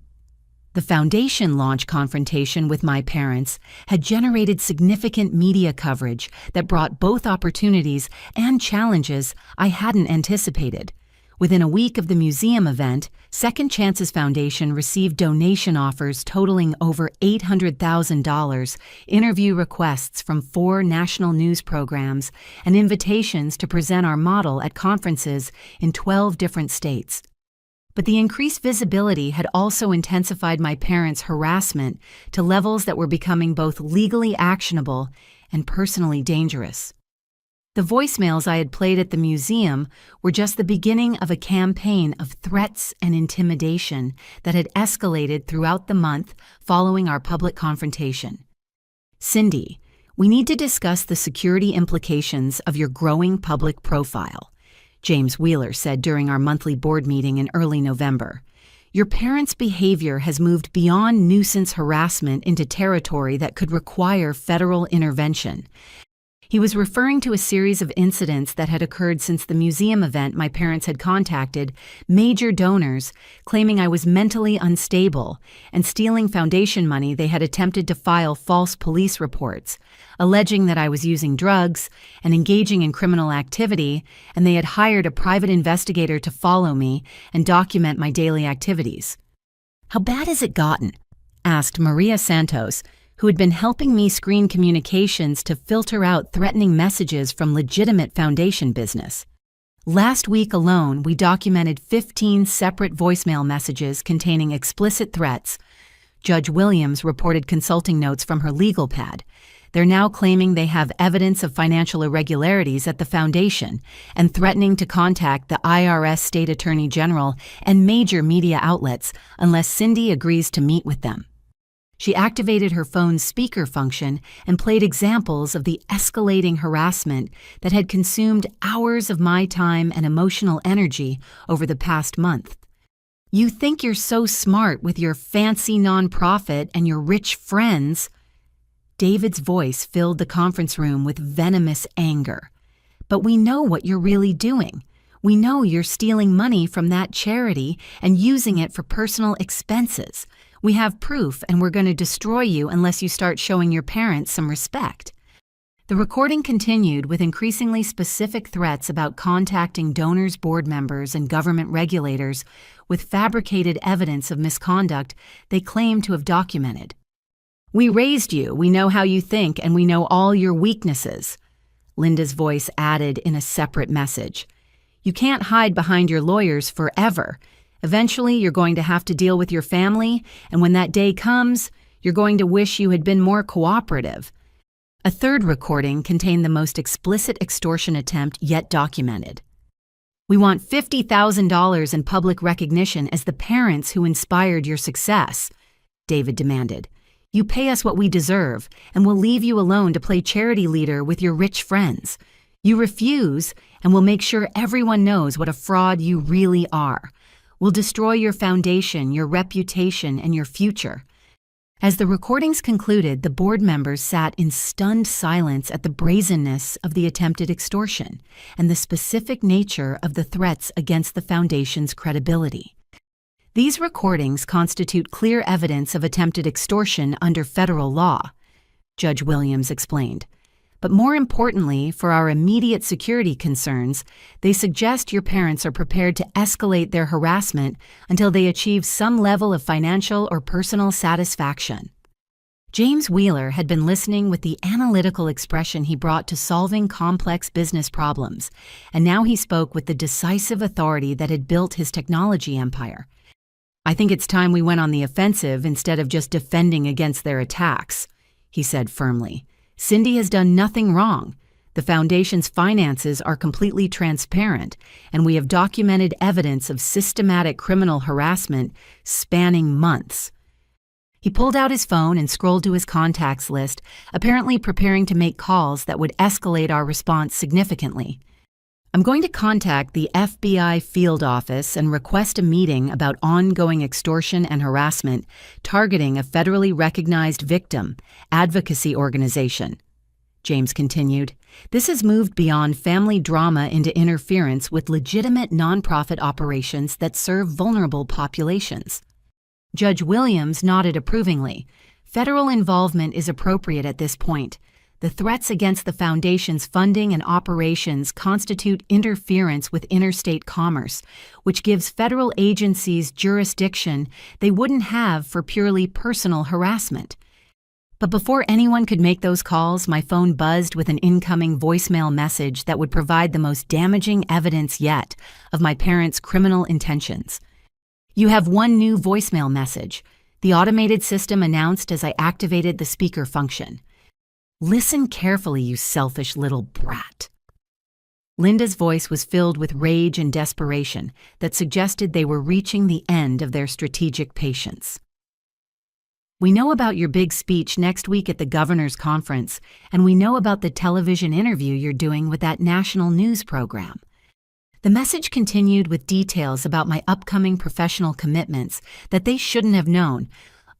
S1: The foundation launch confrontation with my parents had generated significant media coverage that brought both opportunities and challenges I hadn't anticipated. Within a week of the museum event, Second Chances Foundation received donation offers totaling over $800,000, interview requests from 4 national news programs, and invitations to present our model at conferences in 12 different states. But the increased visibility had also intensified my parents' harassment to levels that were becoming both legally actionable and personally dangerous. The voicemails I had played at the museum were just the beginning of a campaign of threats and intimidation that had escalated throughout the month following our public confrontation. "Cindy, we need to discuss the security implications of your growing public profile," James Wheeler said during our monthly board meeting in early November. "Your parents' behavior has moved beyond nuisance harassment into territory that could require federal intervention." He was referring to a series of incidents that had occurred since the museum event. My parents had contacted major donors claiming I was mentally unstable and stealing foundation money. They had attempted to file false police reports, alleging that I was using drugs and engaging in criminal activity, and they had hired a private investigator to follow me and document my daily activities. "How bad has it gotten?" asked Maria Santos, who had been helping me screen communications to filter out threatening messages from legitimate foundation business. Last week alone, we documented 15 separate voicemail messages containing explicit threats. Judge Williams reported consulting notes from her legal pad. They're now claiming they have evidence of financial irregularities at the foundation and threatening to contact the IRS State Attorney General and major media outlets unless Cindy agrees to meet with them. She activated her phone's speaker function and played examples of the escalating harassment that had consumed hours of my time and emotional energy over the past month. "You think you're so smart with your fancy nonprofit and your rich friends." David's voice filled the conference room with venomous anger. "But we know what you're really doing. We know you're stealing money from that charity and using it for personal expenses. We have proof, and we're going to destroy you unless you start showing your parents some respect." The recording continued with increasingly specific threats about contacting donors, board members, and government regulators with fabricated evidence of misconduct they claimed to have documented. "We raised you, we know how you think, and we know all your weaknesses," Linda's voice added in a separate message. "You can't hide behind your lawyers forever. Eventually, you're going to have to deal with your family, and when that day comes, you're going to wish you had been more cooperative." A third recording contained the most explicit extortion attempt yet documented. "We want $50,000 in public recognition as the parents who inspired your success," David demanded. "You pay us what we deserve, and we'll leave you alone to play charity leader with your rich friends. You refuse, and we'll make sure everyone knows what a fraud you really are. We'll destroy your foundation, your reputation, and your future." As the recordings concluded, the board members sat in stunned silence at the brazenness of the attempted extortion and the specific nature of the threats against the foundation's credibility. These recordings constitute clear evidence of attempted extortion under federal law, Judge Williams explained. But more importantly, for our immediate security concerns, they suggest your parents are prepared to escalate their harassment until they achieve some level of financial or personal satisfaction. James Wheeler had been listening with the analytical expression he brought to solving complex business problems, and now he spoke with the decisive authority that had built his technology empire. "I think it's time we went on the offensive instead of just defending against their attacks," he said firmly. "Cindy has done nothing wrong. The Foundation's finances are completely transparent, and we have documented evidence of systematic criminal harassment spanning months." He pulled out his phone and scrolled to his contacts list, apparently preparing to make calls that would escalate our response significantly. "I'm going to contact the FBI field office and request a meeting about ongoing extortion and harassment targeting a federally recognized victim advocacy organization," James continued. "This has moved beyond family drama into interference with legitimate nonprofit operations that serve vulnerable populations." Judge Williams nodded approvingly. "Federal involvement is appropriate at this point. The threats against the Foundation's funding and operations constitute interference with interstate commerce, which gives federal agencies jurisdiction they wouldn't have for purely personal harassment." But before anyone could make those calls, my phone buzzed with an incoming voicemail message that would provide the most damaging evidence yet of my parents' criminal intentions. "You have one new voicemail message," the automated system announced as I activated the speaker function. "Listen carefully, you selfish little brat." Linda's voice was filled with rage and desperation that suggested they were reaching the end of their strategic patience. "We know about your big speech next week at the governor's conference, and we know about the television interview you're doing with that national news program." The message continued with details about my upcoming professional commitments that they shouldn't have known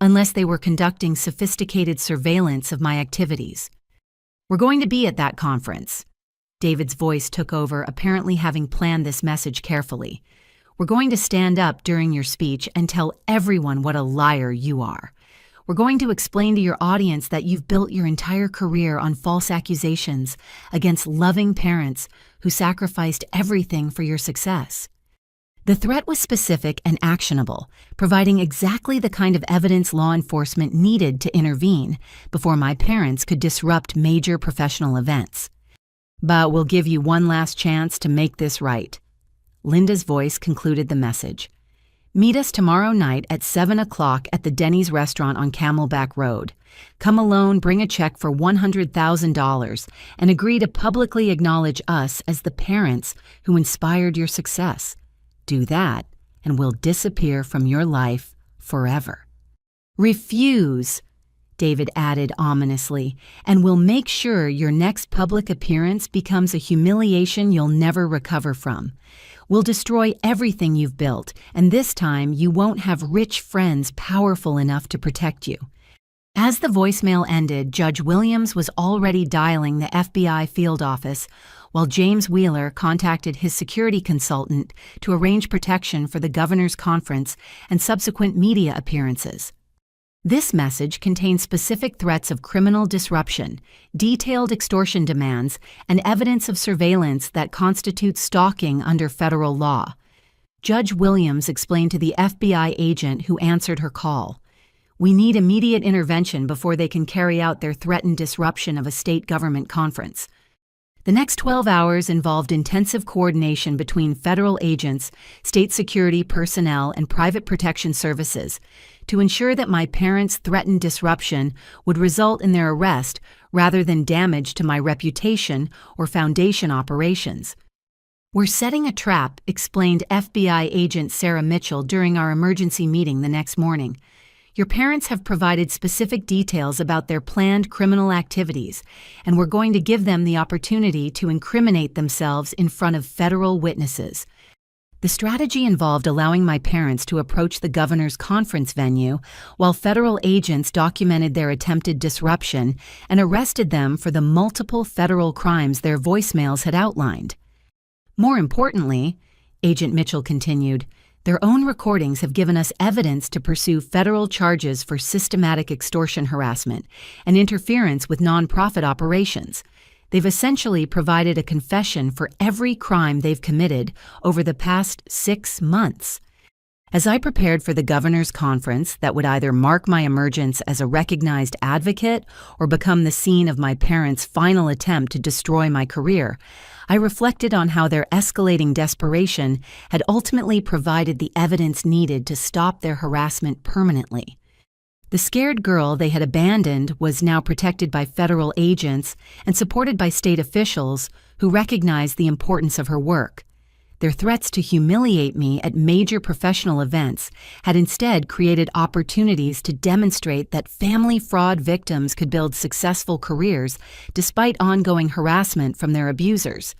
S1: unless they were conducting sophisticated surveillance of my activities. "We're going to be at that conference." David's voice took over, apparently having planned this message carefully. "We're going to stand up during your speech and tell everyone what a liar you are. We're going to explain to your audience that you've built your entire career on false accusations against loving parents who sacrificed everything for your success." The threat was specific and actionable, providing exactly the kind of evidence law enforcement needed to intervene before my parents could disrupt major professional events. "But we'll give you one last chance to make this right." Linda's voice concluded the message. "Meet us tomorrow night at 7 o'clock at the Denny's restaurant on Camelback Road. Come alone, bring a check for $100,000, and agree to publicly acknowledge us as the parents who inspired your success. Do that, and we'll disappear from your life forever." "Refuse," David added ominously, "and we'll make sure your next public appearance becomes a humiliation you'll never recover from. We'll destroy everything you've built, and this time you won't have rich friends powerful enough to protect you." As the voicemail ended, Judge Williams was already dialing the FBI field office, while James Wheeler contacted his security consultant to arrange protection for the governor's conference and subsequent media appearances. This message contained specific threats of criminal disruption, detailed extortion demands, and evidence of surveillance that constitutes stalking under federal law. Judge Williams explained to the FBI agent who answered her call, "We need immediate intervention before they can carry out their threatened disruption of a state government conference." The next 12 hours involved intensive coordination between federal agents, state security personnel, and private protection services to ensure that my parents' threatened disruption would result in their arrest rather than damage to my reputation or Foundation operations. "We're setting a trap," explained FBI agent Sarah Mitchell during our emergency meeting the next morning. "Your parents have provided specific details about their planned criminal activities, and we're going to give them the opportunity to incriminate themselves in front of federal witnesses." The strategy involved allowing my parents to approach the governor's conference venue while federal agents documented their attempted disruption and arrested them for the multiple federal crimes their voicemails had outlined. "More importantly," Agent Mitchell continued, "their own recordings have given us evidence to pursue federal charges for systematic extortion harassment and interference with nonprofit operations. They've essentially provided a confession for every crime they've committed over the past 6 months." As I prepared for the governor's conference that would either mark my emergence as a recognized advocate or become the scene of my parents' final attempt to destroy my career, I reflected on how their escalating desperation had ultimately provided the evidence needed to stop their harassment permanently. The scared girl they had abandoned was now protected by federal agents and supported by state officials who recognized the importance of her work. Their threats to humiliate me at major professional events had instead created opportunities to demonstrate that family fraud victims could build successful careers despite ongoing harassment from their abusers.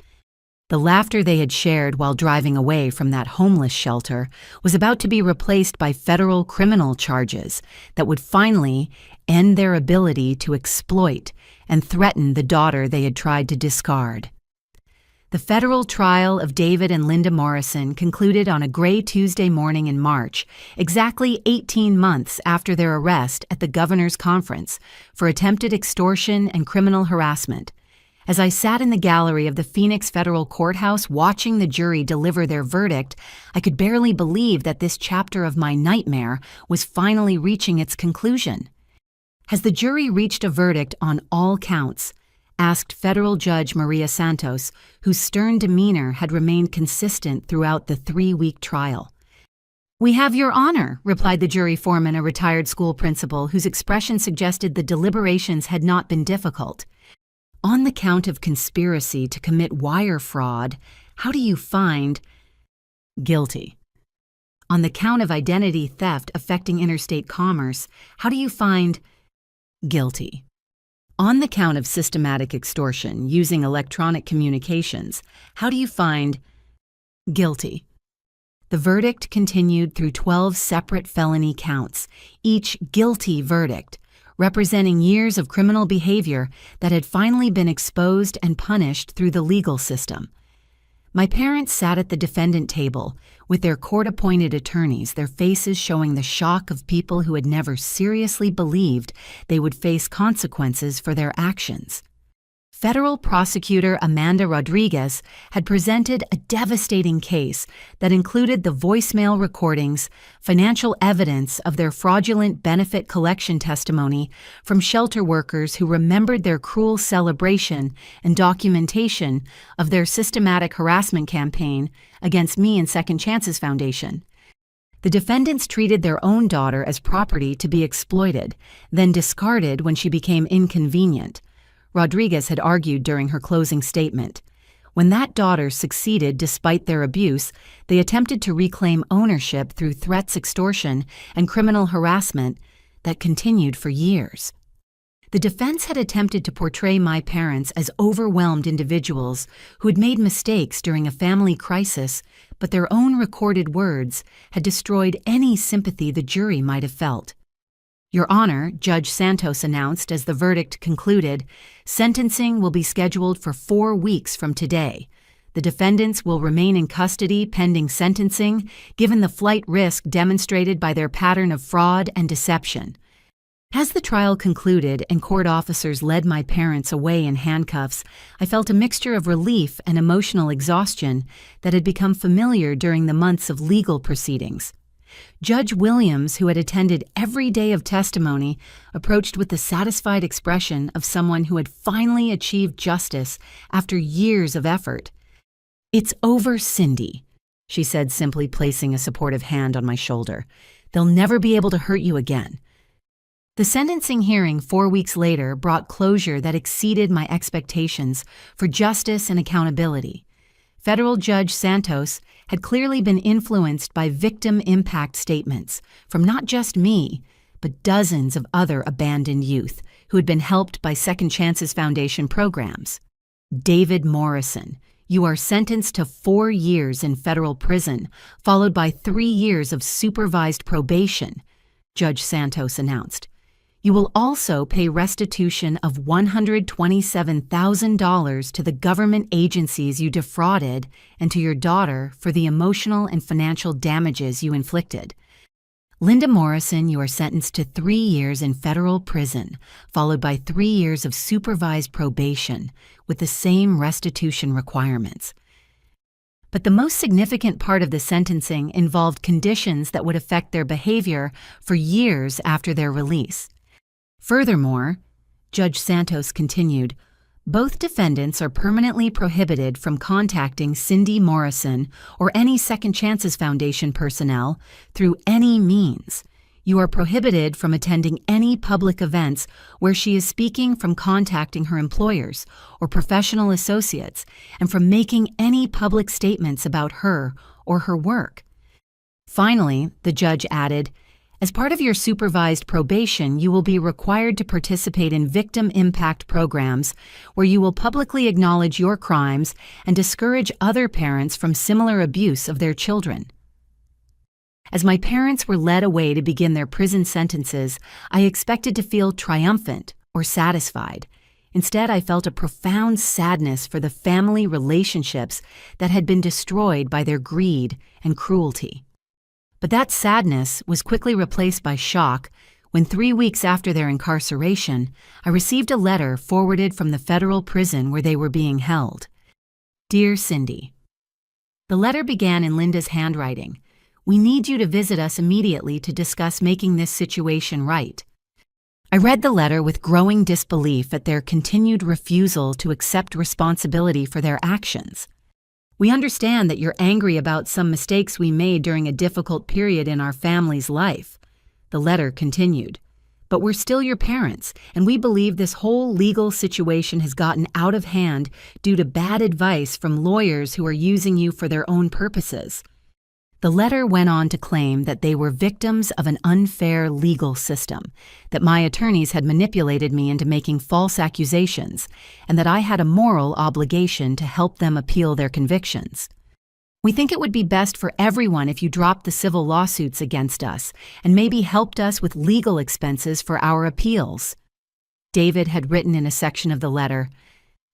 S1: The laughter they had shared while driving away from that homeless shelter was about to be replaced by federal criminal charges that would finally end their ability to exploit and threaten the daughter they had tried to discard. The federal trial of David and Linda Morrison concluded on a gray Tuesday morning in March, exactly 18 months after their arrest at the governor's conference for attempted extortion and criminal harassment. As I sat in the gallery of the Phoenix Federal Courthouse watching the jury deliver their verdict, I could barely believe that this chapter of my nightmare was finally reaching its conclusion. Has the jury reached a verdict on all counts? Asked Federal Judge Maria Santos, whose stern demeanor had remained consistent throughout the 3-week trial. "We have your honor," replied the jury foreman, a retired school principal whose expression suggested the deliberations had not been difficult. "On the count of conspiracy to commit wire fraud, how do you find guilty? On the count of identity theft affecting interstate commerce, how do you find guilty? On the count of systematic extortion using electronic communications, how do you find guilty?" The verdict continued through 12 separate felony counts, each guilty verdict, representing years of criminal behavior that had finally been exposed and punished through the legal system. My parents sat at the defendant table with their court-appointed attorneys, their faces showing the shock of people who had never seriously believed they would face consequences for their actions. Federal prosecutor Amanda Rodriguez had presented a devastating case that included the voicemail recordings, financial evidence of their fraudulent benefit collection testimony from shelter workers who remembered their cruel celebration and documentation of their systematic harassment campaign against me and Second Chances Foundation. The defendants treated their own daughter as property to be exploited, then discarded when she became inconvenient. Rodriguez had argued during her closing statement. When that daughter succeeded despite their abuse, they attempted to reclaim ownership through threats, extortion, and criminal harassment that continued for years. The defense had attempted to portray my parents as overwhelmed individuals who had made mistakes during a family crisis, but their own recorded words had destroyed any sympathy the jury might have felt. "Your Honor," Judge Santos announced as the verdict concluded, "sentencing will be scheduled for 4 weeks from today. The defendants will remain in custody pending sentencing, given the flight risk demonstrated by their pattern of fraud and deception." As the trial concluded and court officers led my parents away in handcuffs, I felt a mixture of relief and emotional exhaustion that had become familiar during the months of legal proceedings. Judge Williams, who had attended every day of testimony, approached with the satisfied expression of someone who had finally achieved justice after years of effort. "It's over, Cindy," she said, simply placing a supportive hand on my shoulder. "They'll never be able to hurt you again." The sentencing hearing 4 weeks later brought closure that exceeded my expectations for justice and accountability. Federal Judge Santos had clearly been influenced by victim impact statements from not just me, but dozens of other abandoned youth who had been helped by Second Chances Foundation programs. "David Morrison, you are sentenced to 4 years in federal prison, followed by 3 years of supervised probation," Judge Santos announced. "You will also pay restitution of $127,000 to the government agencies you defrauded and to your daughter for the emotional and financial damages you inflicted. Linda Morrison, you are sentenced to 3 years in federal prison, followed by 3 years of supervised probation with the same restitution requirements." But the most significant part of the sentencing involved conditions that would affect their behavior for years after their release. Furthermore, Judge Santos continued, both defendants are permanently prohibited from contacting Cindy Morrison or any Second Chances Foundation personnel through any means. You are prohibited from attending any public events where she is speaking, from contacting her employers or professional associates, and from making any public statements about her or her work. Finally, the judge added, as part of your supervised probation, you will be required to participate in victim impact programs where you will publicly acknowledge your crimes and discourage other parents from similar abuse of their children. As my parents were led away to begin their prison sentences, I expected to feel triumphant or satisfied. Instead, I felt a profound sadness for the family relationships that had been destroyed by their greed and cruelty. But that sadness was quickly replaced by shock when 3 weeks after their incarceration, I received a letter forwarded from the federal prison where they were being held. Dear Cindy, the letter began in Linda's handwriting. We need you to visit us immediately to discuss making this situation right. I read the letter with growing disbelief at their continued refusal to accept responsibility for their actions. We understand that you're angry about some mistakes we made during a difficult period in our family's life. The letter continued. But we're still your parents, and we believe this whole legal situation has gotten out of hand due to bad advice from lawyers who are using you for their own purposes. The letter went on to claim that they were victims of an unfair legal system, that my attorneys had manipulated me into making false accusations, and that I had a moral obligation to help them appeal their convictions. We think it would be best for everyone if you dropped the civil lawsuits against us and maybe helped us with legal expenses for our appeals. David had written in a section of the letter,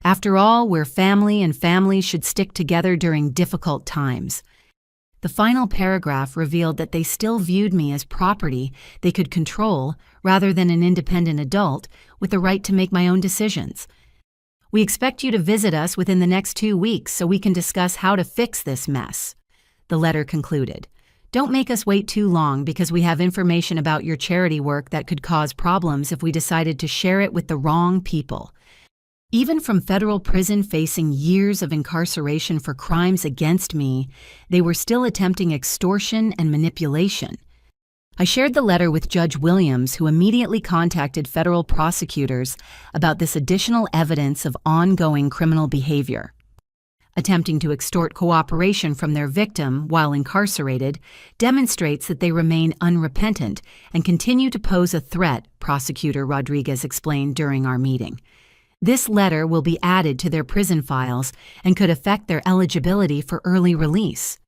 S1: after all, we're family and families should stick together during difficult times. The final paragraph revealed that they still viewed me as property they could control rather than an independent adult with the right to make my own decisions. We expect you to visit us within the next 2 weeks so we can discuss how to fix this mess. The letter concluded. Don't make us wait too long because we have information about your charity work that could cause problems if we decided to share it with the wrong people. Even from federal prison facing years of incarceration for crimes against me, they were still attempting extortion and manipulation. I shared the letter with Judge Williams, who immediately contacted federal prosecutors about this additional evidence of ongoing criminal behavior. Attempting to extort cooperation from their victim while incarcerated demonstrates that they remain unrepentant and continue to pose a threat, Prosecutor Rodriguez explained during our meeting. This letter will be added to their prison files and could affect their eligibility for early release.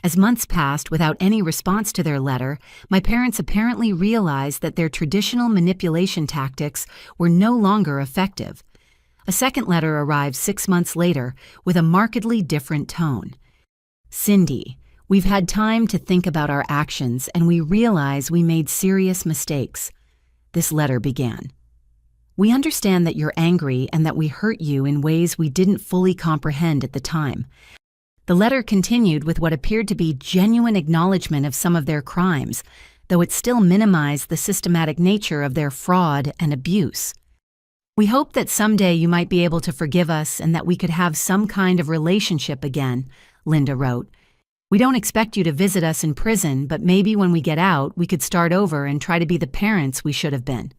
S1: As months passed without any response to their letter, my parents apparently realized that their traditional manipulation tactics were no longer effective. A second letter arrived 6 months later with a markedly different tone. Cindy, we've had time to think about our actions and we realize we made serious mistakes. This letter began. We understand that you're angry and that we hurt you in ways we didn't fully comprehend at the time. The letter continued with what appeared to be genuine acknowledgement of some of their crimes, though it still minimized the systematic nature of their fraud and abuse. We hope that someday you might be able to forgive us and that we could have some kind of relationship again, Linda wrote. We don't expect you to visit us in prison, but maybe when we get out, we could start over and try to be the parents we should have been.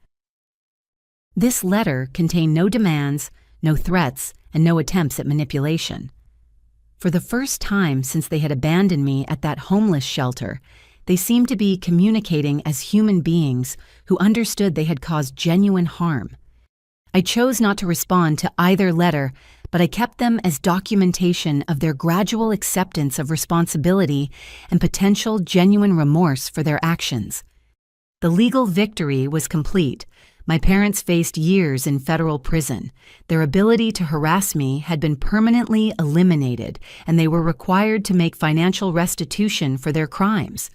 S1: This letter contained no demands, no threats, and no attempts at manipulation. For the first time since they had abandoned me at that homeless shelter, they seemed to be communicating as human beings who understood they had caused genuine harm. I chose not to respond to either letter, but I kept them as documentation of their gradual acceptance of responsibility and potential genuine remorse for their actions. The legal victory was complete. My parents faced years in federal prison. Their ability to harass me had been permanently eliminated, and they were required to make financial restitution for their crimes.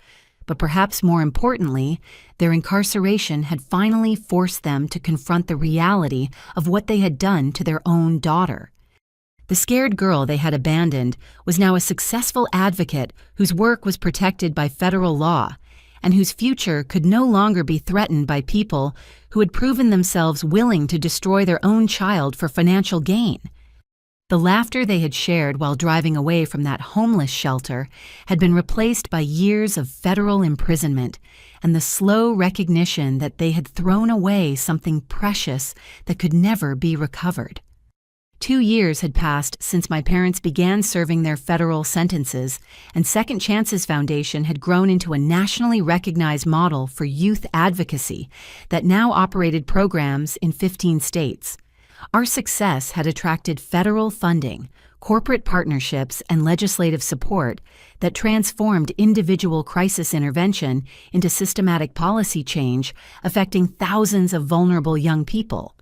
S1: But perhaps more importantly, their incarceration had finally forced them to confront the reality of what they had done to their own daughter. The scared girl they had abandoned was now a successful advocate whose work was protected by federal law and whose future could no longer be threatened by people who had proven themselves willing to destroy their own child for financial gain. The laughter they had shared while driving away from that homeless shelter had been replaced by years of federal imprisonment and the slow recognition that they had thrown away something precious that could never be recovered. 2 years had passed since my parents began serving their federal sentences, and Second Chances Foundation had grown into a nationally recognized model for youth advocacy that now operated programs in 15 states. Our success had attracted federal funding, corporate partnerships, and legislative support that transformed individual crisis intervention into systematic policy change affecting thousands of vulnerable young people.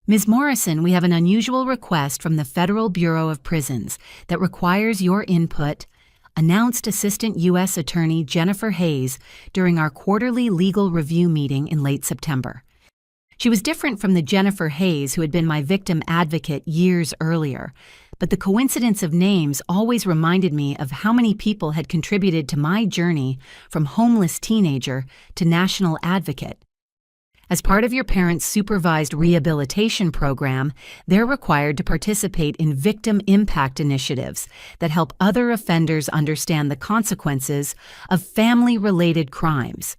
S1: Ms. Morrison, we have an unusual request from the Federal Bureau of Prisons that requires your input, announced Assistant U.S. Attorney Jennifer Hayes during our quarterly legal review meeting in late September. She was different from the Jennifer Hayes who had been my victim advocate years earlier, but the coincidence of names always reminded me of how many people had contributed to my journey from homeless teenager to national advocate. As part of your parents' supervised rehabilitation program, they're required to participate in victim impact initiatives that help other offenders understand the consequences of family-related crimes.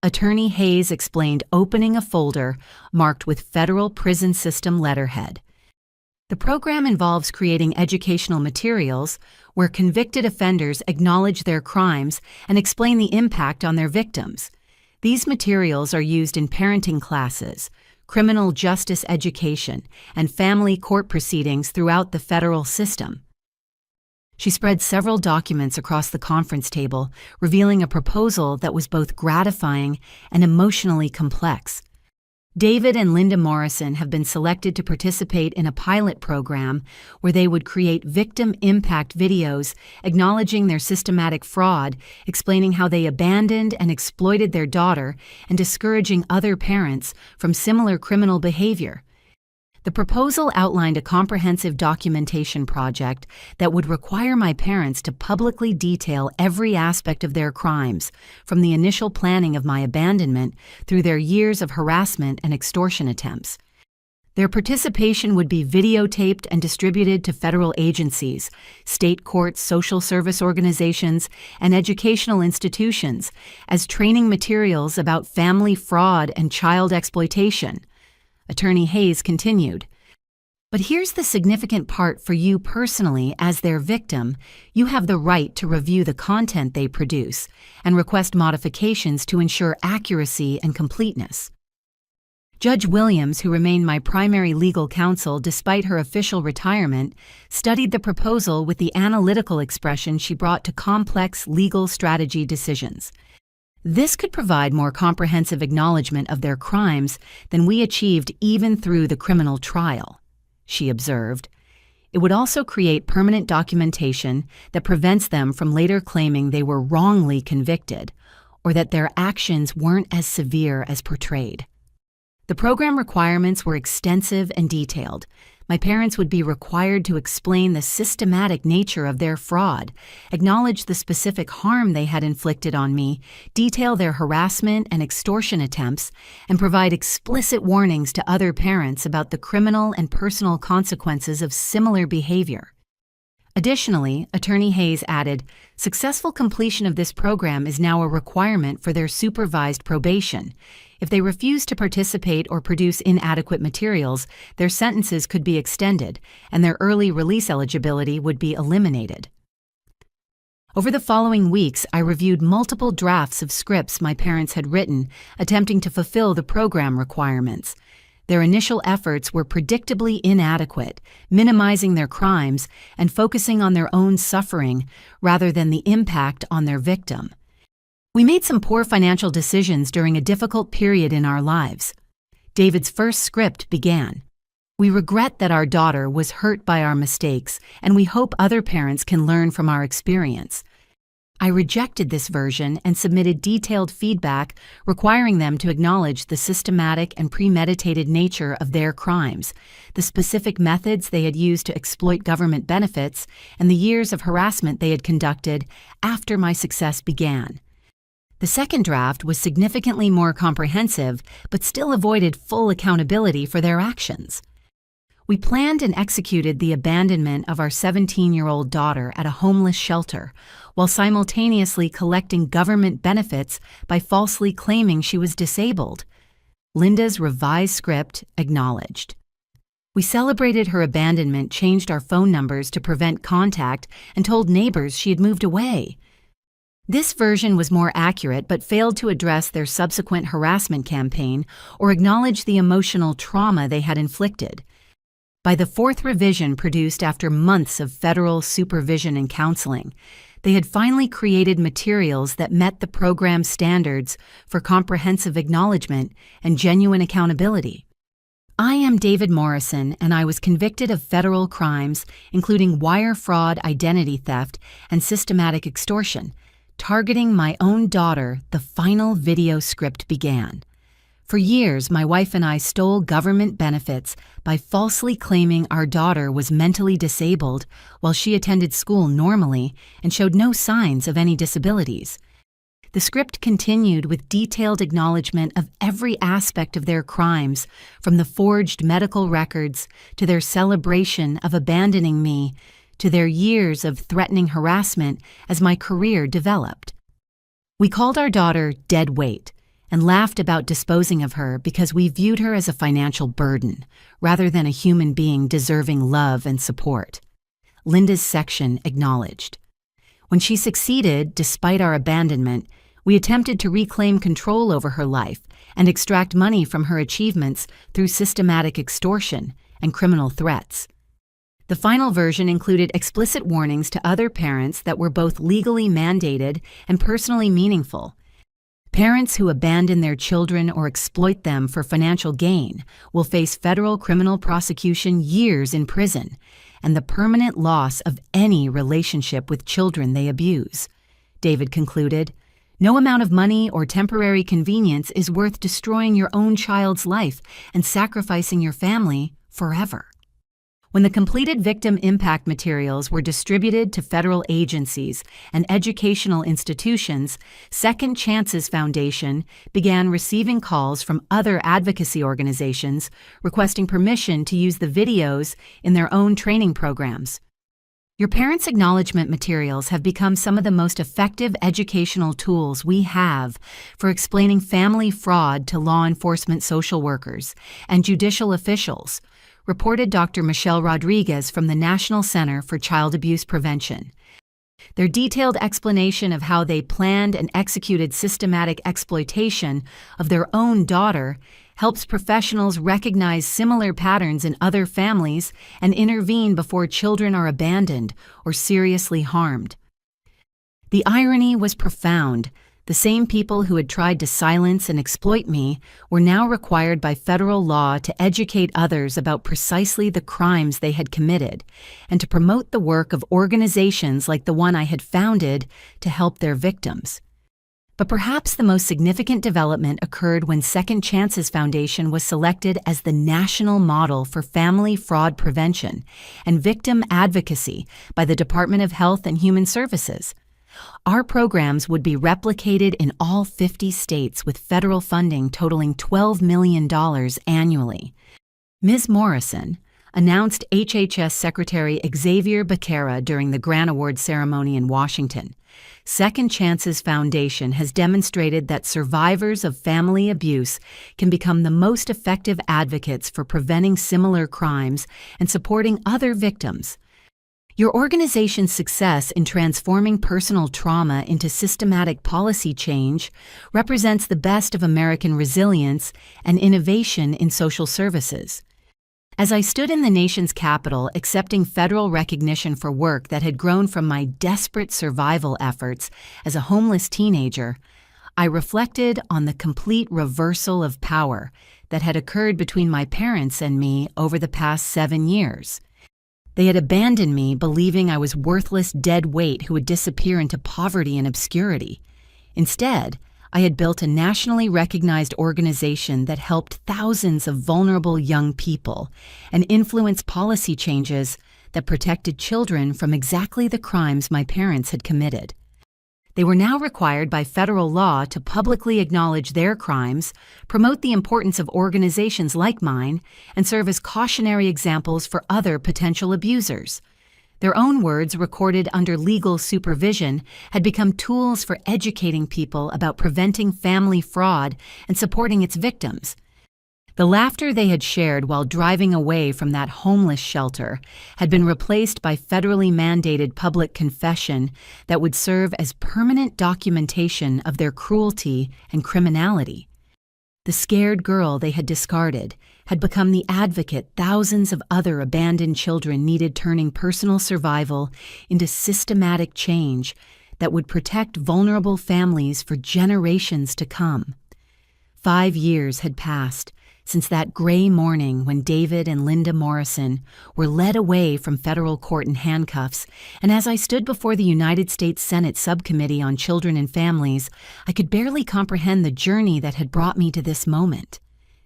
S1: Attorney Hayes explained, opening a folder marked with Federal Prison System letterhead. The program involves creating educational materials where convicted offenders acknowledge their crimes and explain the impact on their victims. These materials are used in parenting classes, criminal justice education, and family court proceedings throughout the federal system. She spread several documents across the conference table, revealing a proposal that was both gratifying and emotionally complex. David and Linda Morrison have been selected to participate in a pilot program where they would create victim impact videos acknowledging their systematic fraud, explaining how they abandoned and exploited their daughter, and discouraging other parents from similar criminal behavior. The proposal outlined a comprehensive documentation project that would require my parents to publicly detail every aspect of their crimes, from the initial planning of my abandonment through their years of harassment and extortion attempts. Their participation would be videotaped and distributed to federal agencies, state courts, social service organizations, and educational institutions as training materials about family fraud and child exploitation. Attorney Hayes continued, "But here's the significant part for you personally as their victim. You have the right to review the content they produce and request modifications to ensure accuracy and completeness." Judge Williams, who remained my primary legal counsel despite her official retirement, studied the proposal with the analytical expression she brought to complex legal strategy decisions. This could provide more comprehensive acknowledgement of their crimes than we achieved even through the criminal trial, she observed. It would also create permanent documentation that prevents them from later claiming they were wrongly convicted or that their actions weren't as severe as portrayed. The program requirements were extensive and detailed. My parents would be required to explain the systematic nature of their fraud, acknowledge the specific harm they had inflicted on me, detail their harassment and extortion attempts, and provide explicit warnings to other parents about the criminal and personal consequences of similar behavior. Additionally, Attorney Hayes added, successful completion of this program is now a requirement for their supervised probation. If they refuse to participate or produce inadequate materials, their sentences could be extended, and their early release eligibility would be eliminated. Over the following weeks, I reviewed multiple drafts of scripts my parents had written, attempting to fulfill the program requirements. Their initial efforts were predictably inadequate, minimizing their crimes and focusing on their own suffering rather than the impact on their victim. We made some poor financial decisions during a difficult period in our lives. David's first script began, "We regret that our daughter was hurt by our mistakes, and we hope other parents can learn from our experience." I rejected this version and submitted detailed feedback requiring them to acknowledge the systematic and premeditated nature of their crimes, the specific methods they had used to exploit government benefits, and the years of harassment they had conducted after my success began. The second draft was significantly more comprehensive, but still avoided full accountability for their actions. We planned and executed the abandonment of our 17-year-old daughter at a homeless shelter, while simultaneously collecting government benefits by falsely claiming she was disabled. Linda's revised script acknowledged. We celebrated her abandonment, changed our phone numbers to prevent contact, and told neighbors she had moved away. This version was more accurate but failed to address their subsequent harassment campaign or acknowledge the emotional trauma they had inflicted. By the fourth revision produced after months of federal supervision and counseling, they had finally created materials that met the program's standards for comprehensive acknowledgement and genuine accountability. I am David Morrison, and I was convicted of federal crimes, including wire fraud, identity theft, and systematic extortion. Targeting my own daughter, the final video script began. For years, my wife and I stole government benefits by falsely claiming our daughter was mentally disabled while she attended school normally and showed no signs of any disabilities. The script continued with detailed acknowledgement of every aspect of their crimes, from the forged medical records to their celebration of abandoning me to their years of threatening harassment as my career developed. We called our daughter dead weight and laughed about disposing of her because we viewed her as a financial burden rather than a human being deserving love and support. Linda's section acknowledged. When she succeeded, despite our abandonment, we attempted to reclaim control over her life and extract money from her achievements through systematic extortion and criminal threats. The final version included explicit warnings to other parents that were both legally mandated and personally meaningful. Parents who abandon their children or exploit them for financial gain will face federal criminal prosecution, years in prison, and the permanent loss of any relationship with children they abuse. David concluded, "No amount of money or temporary convenience is worth destroying your own child's life and sacrificing your family forever." When the completed victim impact materials were distributed to federal agencies and educational institutions, Second Chances Foundation began receiving calls from other advocacy organizations requesting permission to use the videos in their own training programs. Your parents' acknowledgement materials have become some of the most effective educational tools we have for explaining family fraud to law enforcement social workers and judicial officials, reported Dr. Michelle Rodriguez from the National Center for Child Abuse Prevention. Their detailed explanation of how they planned and executed systematic exploitation of their own daughter helps professionals recognize similar patterns in other families and intervene before children are abandoned or seriously harmed. The irony was profound. The same people who had tried to silence and exploit me were now required by federal law to educate others about precisely the crimes they had committed and to promote the work of organizations like the one I had founded to help their victims. But perhaps the most significant development occurred when Second Chances Foundation was selected as the national model for family fraud prevention and victim advocacy by the Department of Health and Human Services. Our programs would be replicated in all 50 states with federal funding totaling $12 million annually. Ms. Morrison announced HHS Secretary Xavier Becerra during the grant award ceremony in Washington. Second Chances Foundation has demonstrated that survivors of family abuse can become the most effective advocates for preventing similar crimes and supporting other victims. Your organization's success in transforming personal trauma into systematic policy change represents the best of American resilience and innovation in social services. As I stood in the nation's capital accepting federal recognition for work that had grown from my desperate survival efforts as a homeless teenager, I reflected on the complete reversal of power that had occurred between my parents and me over the past 7 years. They had abandoned me, believing I was worthless dead weight who would disappear into poverty and obscurity. Instead, I had built a nationally recognized organization that helped thousands of vulnerable young people and influenced policy changes that protected children from exactly the crimes my parents had committed. They were now required by federal law to publicly acknowledge their crimes, promote the importance of organizations like mine, and serve as cautionary examples for other potential abusers. Their own words, recorded under legal supervision, had become tools for educating people about preventing family fraud and supporting its victims. The laughter they had shared while driving away from that homeless shelter had been replaced by federally mandated public confession that would serve as permanent documentation of their cruelty and criminality. The scared girl they had discarded had become the advocate thousands of other abandoned children needed, turning personal survival into systematic change that would protect vulnerable families for generations to come. 5 years had passed since that gray morning when David and Linda Morrison were led away from federal court in handcuffs, and as I stood before the United States Senate Subcommittee on Children and Families, I could barely comprehend the journey that had brought me to this moment.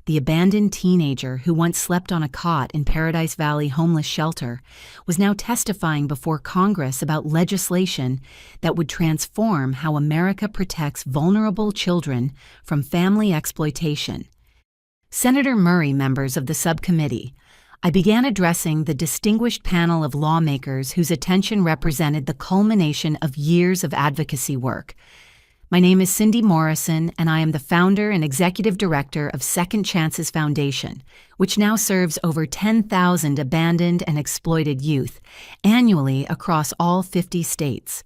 S1: The abandoned teenager who once slept on a cot in Paradise Valley homeless shelter was now testifying before Congress about legislation that would transform how America protects vulnerable children from family exploitation. Senator Murray, members of the subcommittee, I began addressing the distinguished panel of lawmakers whose attention represented the culmination of years of advocacy work. My name is Cindy Morrison, and I am the founder and executive director of Second Chances Foundation, which now serves over 10,000 abandoned and exploited youth annually across all 50 states.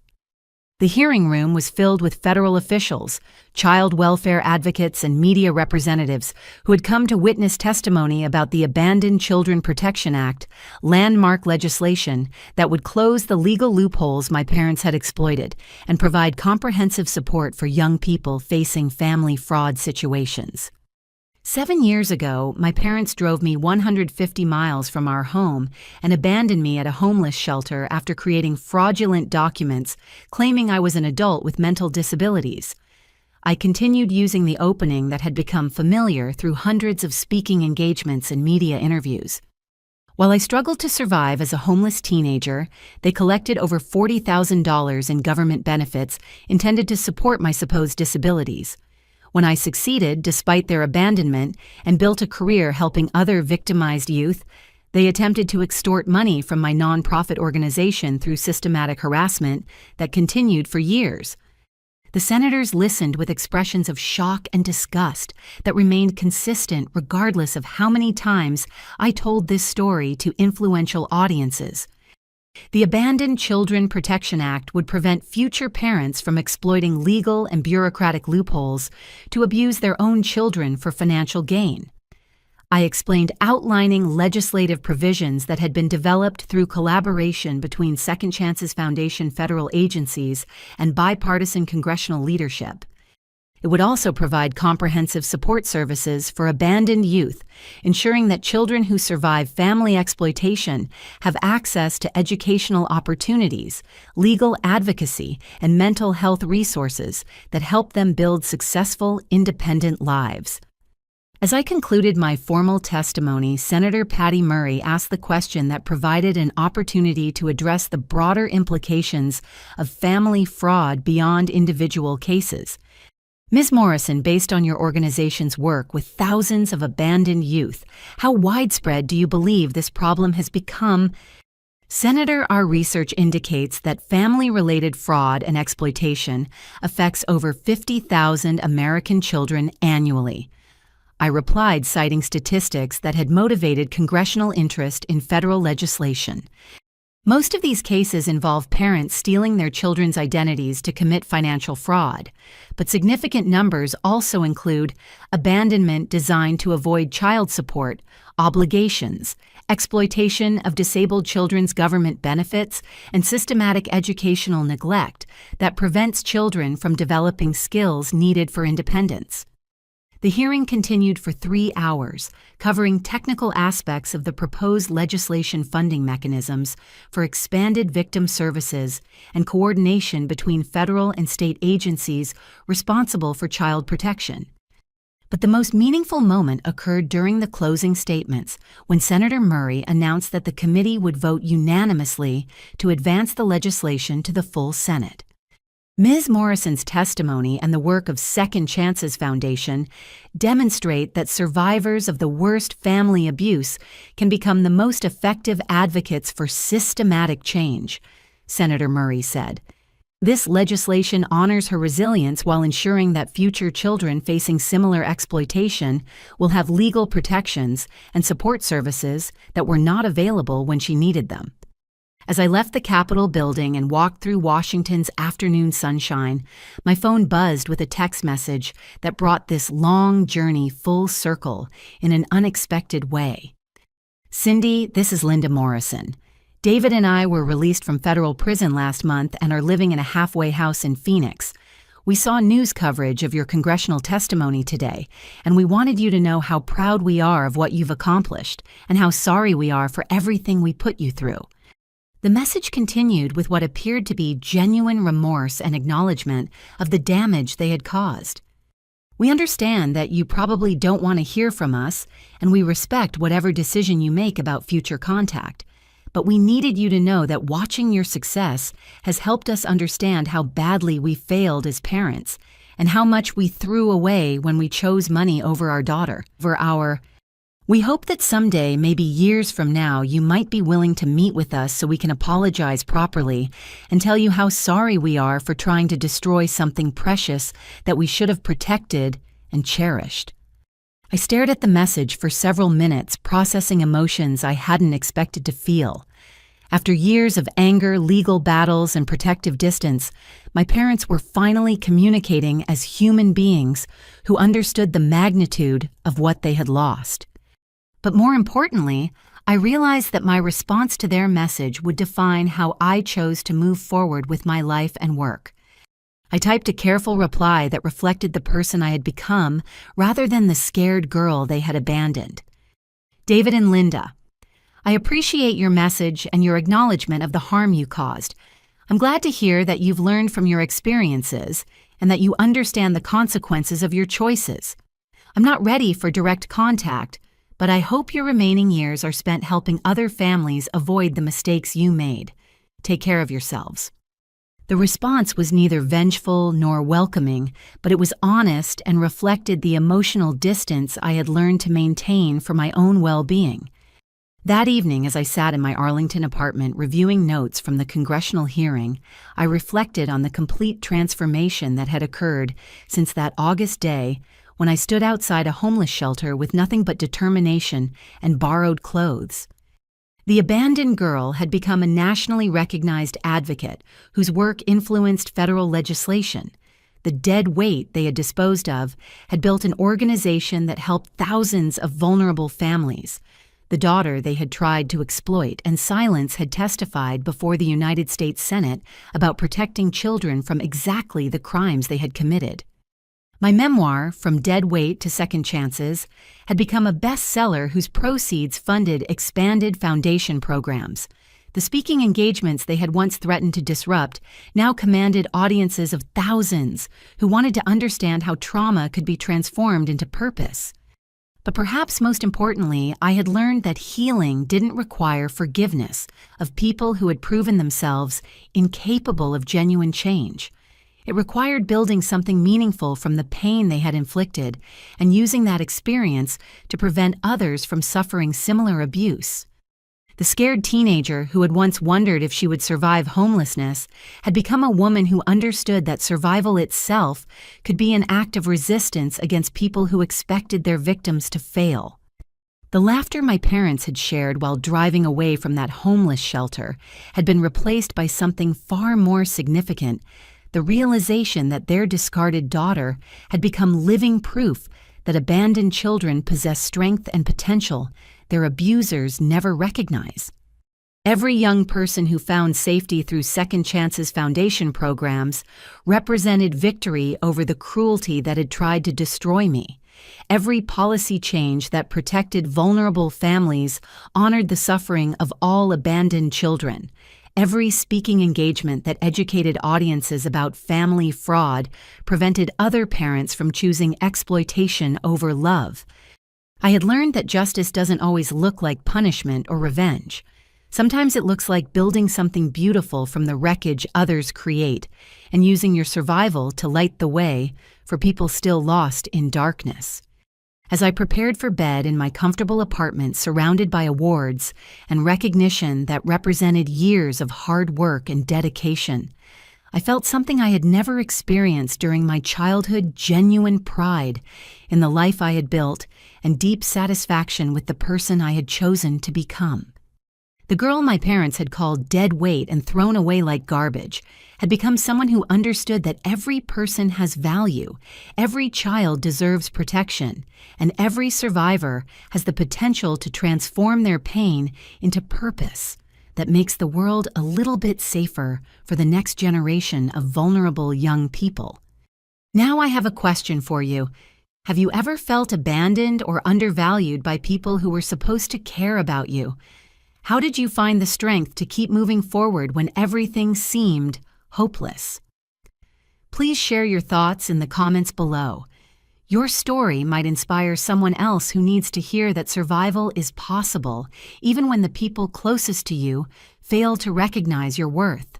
S1: The hearing room was filled with federal officials, child welfare advocates, and media representatives who had come to witness testimony about the Abandoned Children Protection Act, landmark legislation that would close the legal loopholes my parents had exploited and provide comprehensive support for young people facing family fraud situations. 7 years ago, my parents drove me 150 miles from our home and abandoned me at a homeless shelter after creating fraudulent documents claiming I was an adult with mental disabilities. I continued using the opening that had become familiar through hundreds of speaking engagements and media interviews. While I struggled to survive as a homeless teenager, they collected over $40,000 in government benefits intended to support my supposed disabilities. When I succeeded, despite their abandonment, and built a career helping other victimized youth, they attempted to extort money from my nonprofit organization through systematic harassment that continued for years. The senators listened with expressions of shock and disgust that remained consistent regardless of how many times I told this story to influential audiences. The Abandoned Children Protection Act would prevent future parents from exploiting legal and bureaucratic loopholes to abuse their own children for financial gain. I explained outlining legislative provisions that had been developed through collaboration between Second Chances Foundation federal agencies and bipartisan congressional leadership. It would also provide comprehensive support services for abandoned youth, ensuring that children who survive family exploitation have access to educational opportunities, legal advocacy, and mental health resources that help them build successful, independent lives. As I concluded my formal testimony, Senator Patty Murray asked the question that provided an opportunity to address the broader implications of family fraud beyond individual cases. Ms. Morrison, based on your organization's work with thousands of abandoned youth, how widespread do you believe this problem has become? Senator, our research indicates that family-related fraud and exploitation affects over 50,000 American children annually. I replied, citing statistics that had motivated congressional interest in federal legislation. Most of these cases involve parents stealing their children's identities to commit financial fraud, but significant numbers also include abandonment designed to avoid child support, obligations, exploitation of disabled children's government benefits, and systematic educational neglect that prevents children from developing skills needed for independence. The hearing continued for 3 hours, covering technical aspects of the proposed legislation funding mechanisms for expanded victim services and coordination between federal and state agencies responsible for child protection. But the most meaningful moment occurred during the closing statements when Senator Murray announced that the committee would vote unanimously to advance the legislation to the full Senate. Ms. Morrison's testimony and the work of Second Chances Foundation demonstrate that survivors of the worst family abuse can become the most effective advocates for systematic change, Senator Murray said. This legislation honors her resilience while ensuring that future children facing similar exploitation will have legal protections and support services that were not available when she needed them. As I left the Capitol building and walked through Washington's afternoon sunshine, my phone buzzed with a text message that brought this long journey full circle in an unexpected way. Cindy, this is Linda Morrison. David and I were released from federal prison last month and are living in a halfway house in Phoenix. We saw news coverage of your congressional testimony today, and we wanted you to know how proud we are of what you've accomplished and how sorry we are for everything we put you through. The message continued with what appeared to be genuine remorse and acknowledgement of the damage they had caused. We understand that you probably don't want to hear from us, and we respect whatever decision you make about future contact. But we needed you to know that watching your success has helped us understand how badly we failed as parents and how much we threw away when we chose money over our daughter, We hope that someday, maybe years from now, you might be willing to meet with us so we can apologize properly and tell you how sorry we are for trying to destroy something precious that we should have protected and cherished. I stared at the message for several minutes, processing emotions I hadn't expected to feel. After years of anger, legal battles, and protective distance, my parents were finally communicating as human beings who understood the magnitude of what they had lost. But more importantly, I realized that my response to their message would define how I chose to move forward with my life and work. I typed a careful reply that reflected the person I had become rather than the scared girl they had abandoned. David and Linda, I appreciate your message and your acknowledgement of the harm you caused. I'm glad to hear that you've learned from your experiences and that you understand the consequences of your choices. I'm not ready for direct contact, but I hope your remaining years are spent helping other families avoid the mistakes you made. Take care of yourselves. The response was neither vengeful nor welcoming, but it was honest and reflected the emotional distance I had learned to maintain for my own well-being. That evening, as I sat in my Arlington apartment reviewing notes from the congressional hearing, I reflected on the complete transformation that had occurred since that August day when I stood outside a homeless shelter with nothing but determination and borrowed clothes. The abandoned girl had become a nationally recognized advocate whose work influenced federal legislation. The dead weight they had disposed of had built an organization that helped thousands of vulnerable families. The daughter they had tried to exploit and silence had testified before the United States Senate about protecting children from exactly the crimes they had committed. My memoir, From Dead Weight to Second Chances, had become a bestseller whose proceeds funded expanded foundation programs. The speaking engagements they had once threatened to disrupt now commanded audiences of thousands who wanted to understand how trauma could be transformed into purpose. But perhaps most importantly, I had learned that healing didn't require forgiveness of people who had proven themselves incapable of genuine change. It required building something meaningful from the pain they had inflicted and using that experience to prevent others from suffering similar abuse. The scared teenager who had once wondered if she would survive homelessness had become a woman who understood that survival itself could be an act of resistance against people who expected their victims to fail. The laughter my parents had shared while driving away from that homeless shelter had been replaced by something far more significant: the realization that their discarded daughter had become living proof that abandoned children possess strength and potential their abusers never recognize. Every young person who found safety through Second Chances Foundation programs represented victory over the cruelty that had tried to destroy me, Every policy change that protected vulnerable families honored the suffering of all abandoned children. Every speaking engagement that educated audiences about family fraud prevented other parents from choosing exploitation over love. I had learned that justice doesn't always look like punishment or revenge. Sometimes it looks like building something beautiful from the wreckage others create and using your survival to light the way for people still lost in darkness. As I prepared for bed in my comfortable apartment surrounded by awards and recognition that represented years of hard work and dedication, I felt something I had never experienced during my childhood: genuine pride in the life I had built and deep satisfaction with the person I had chosen to become. The girl my parents had called dead weight and thrown away like garbage had become someone who understood that every person has value, every child deserves protection, and every survivor has the potential to transform their pain into purpose that makes the world a little bit safer for the next generation of vulnerable young people. Now I have a question for you. Have you ever felt abandoned or undervalued by people who were supposed to care about you? How did you find the strength to keep moving forward when everything seemed hopeless? Please share your thoughts in the comments below. Your story might inspire someone else who needs to hear that survival is possible, even when the people closest to you fail to recognize your worth.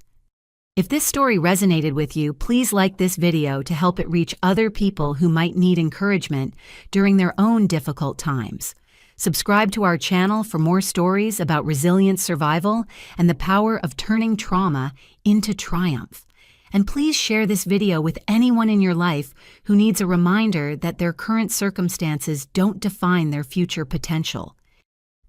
S1: If this story resonated with you, please like this video to help it reach other people who might need encouragement during their own difficult times. Subscribe to our channel for more stories about resilient survival and the power of turning trauma into triumph. And please share this video with anyone in your life who needs a reminder that their current circumstances don't define their future potential.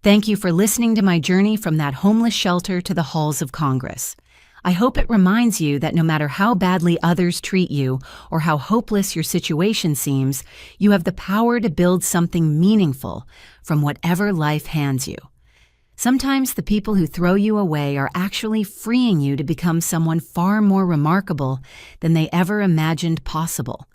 S1: Thank you for listening to my journey from that homeless shelter to the halls of Congress. I hope it reminds you that no matter how badly others treat you or how hopeless your situation seems, you have the power to build something meaningful from whatever life hands you. Sometimes the people who throw you away are actually freeing you to become someone far more remarkable than they ever imagined possible.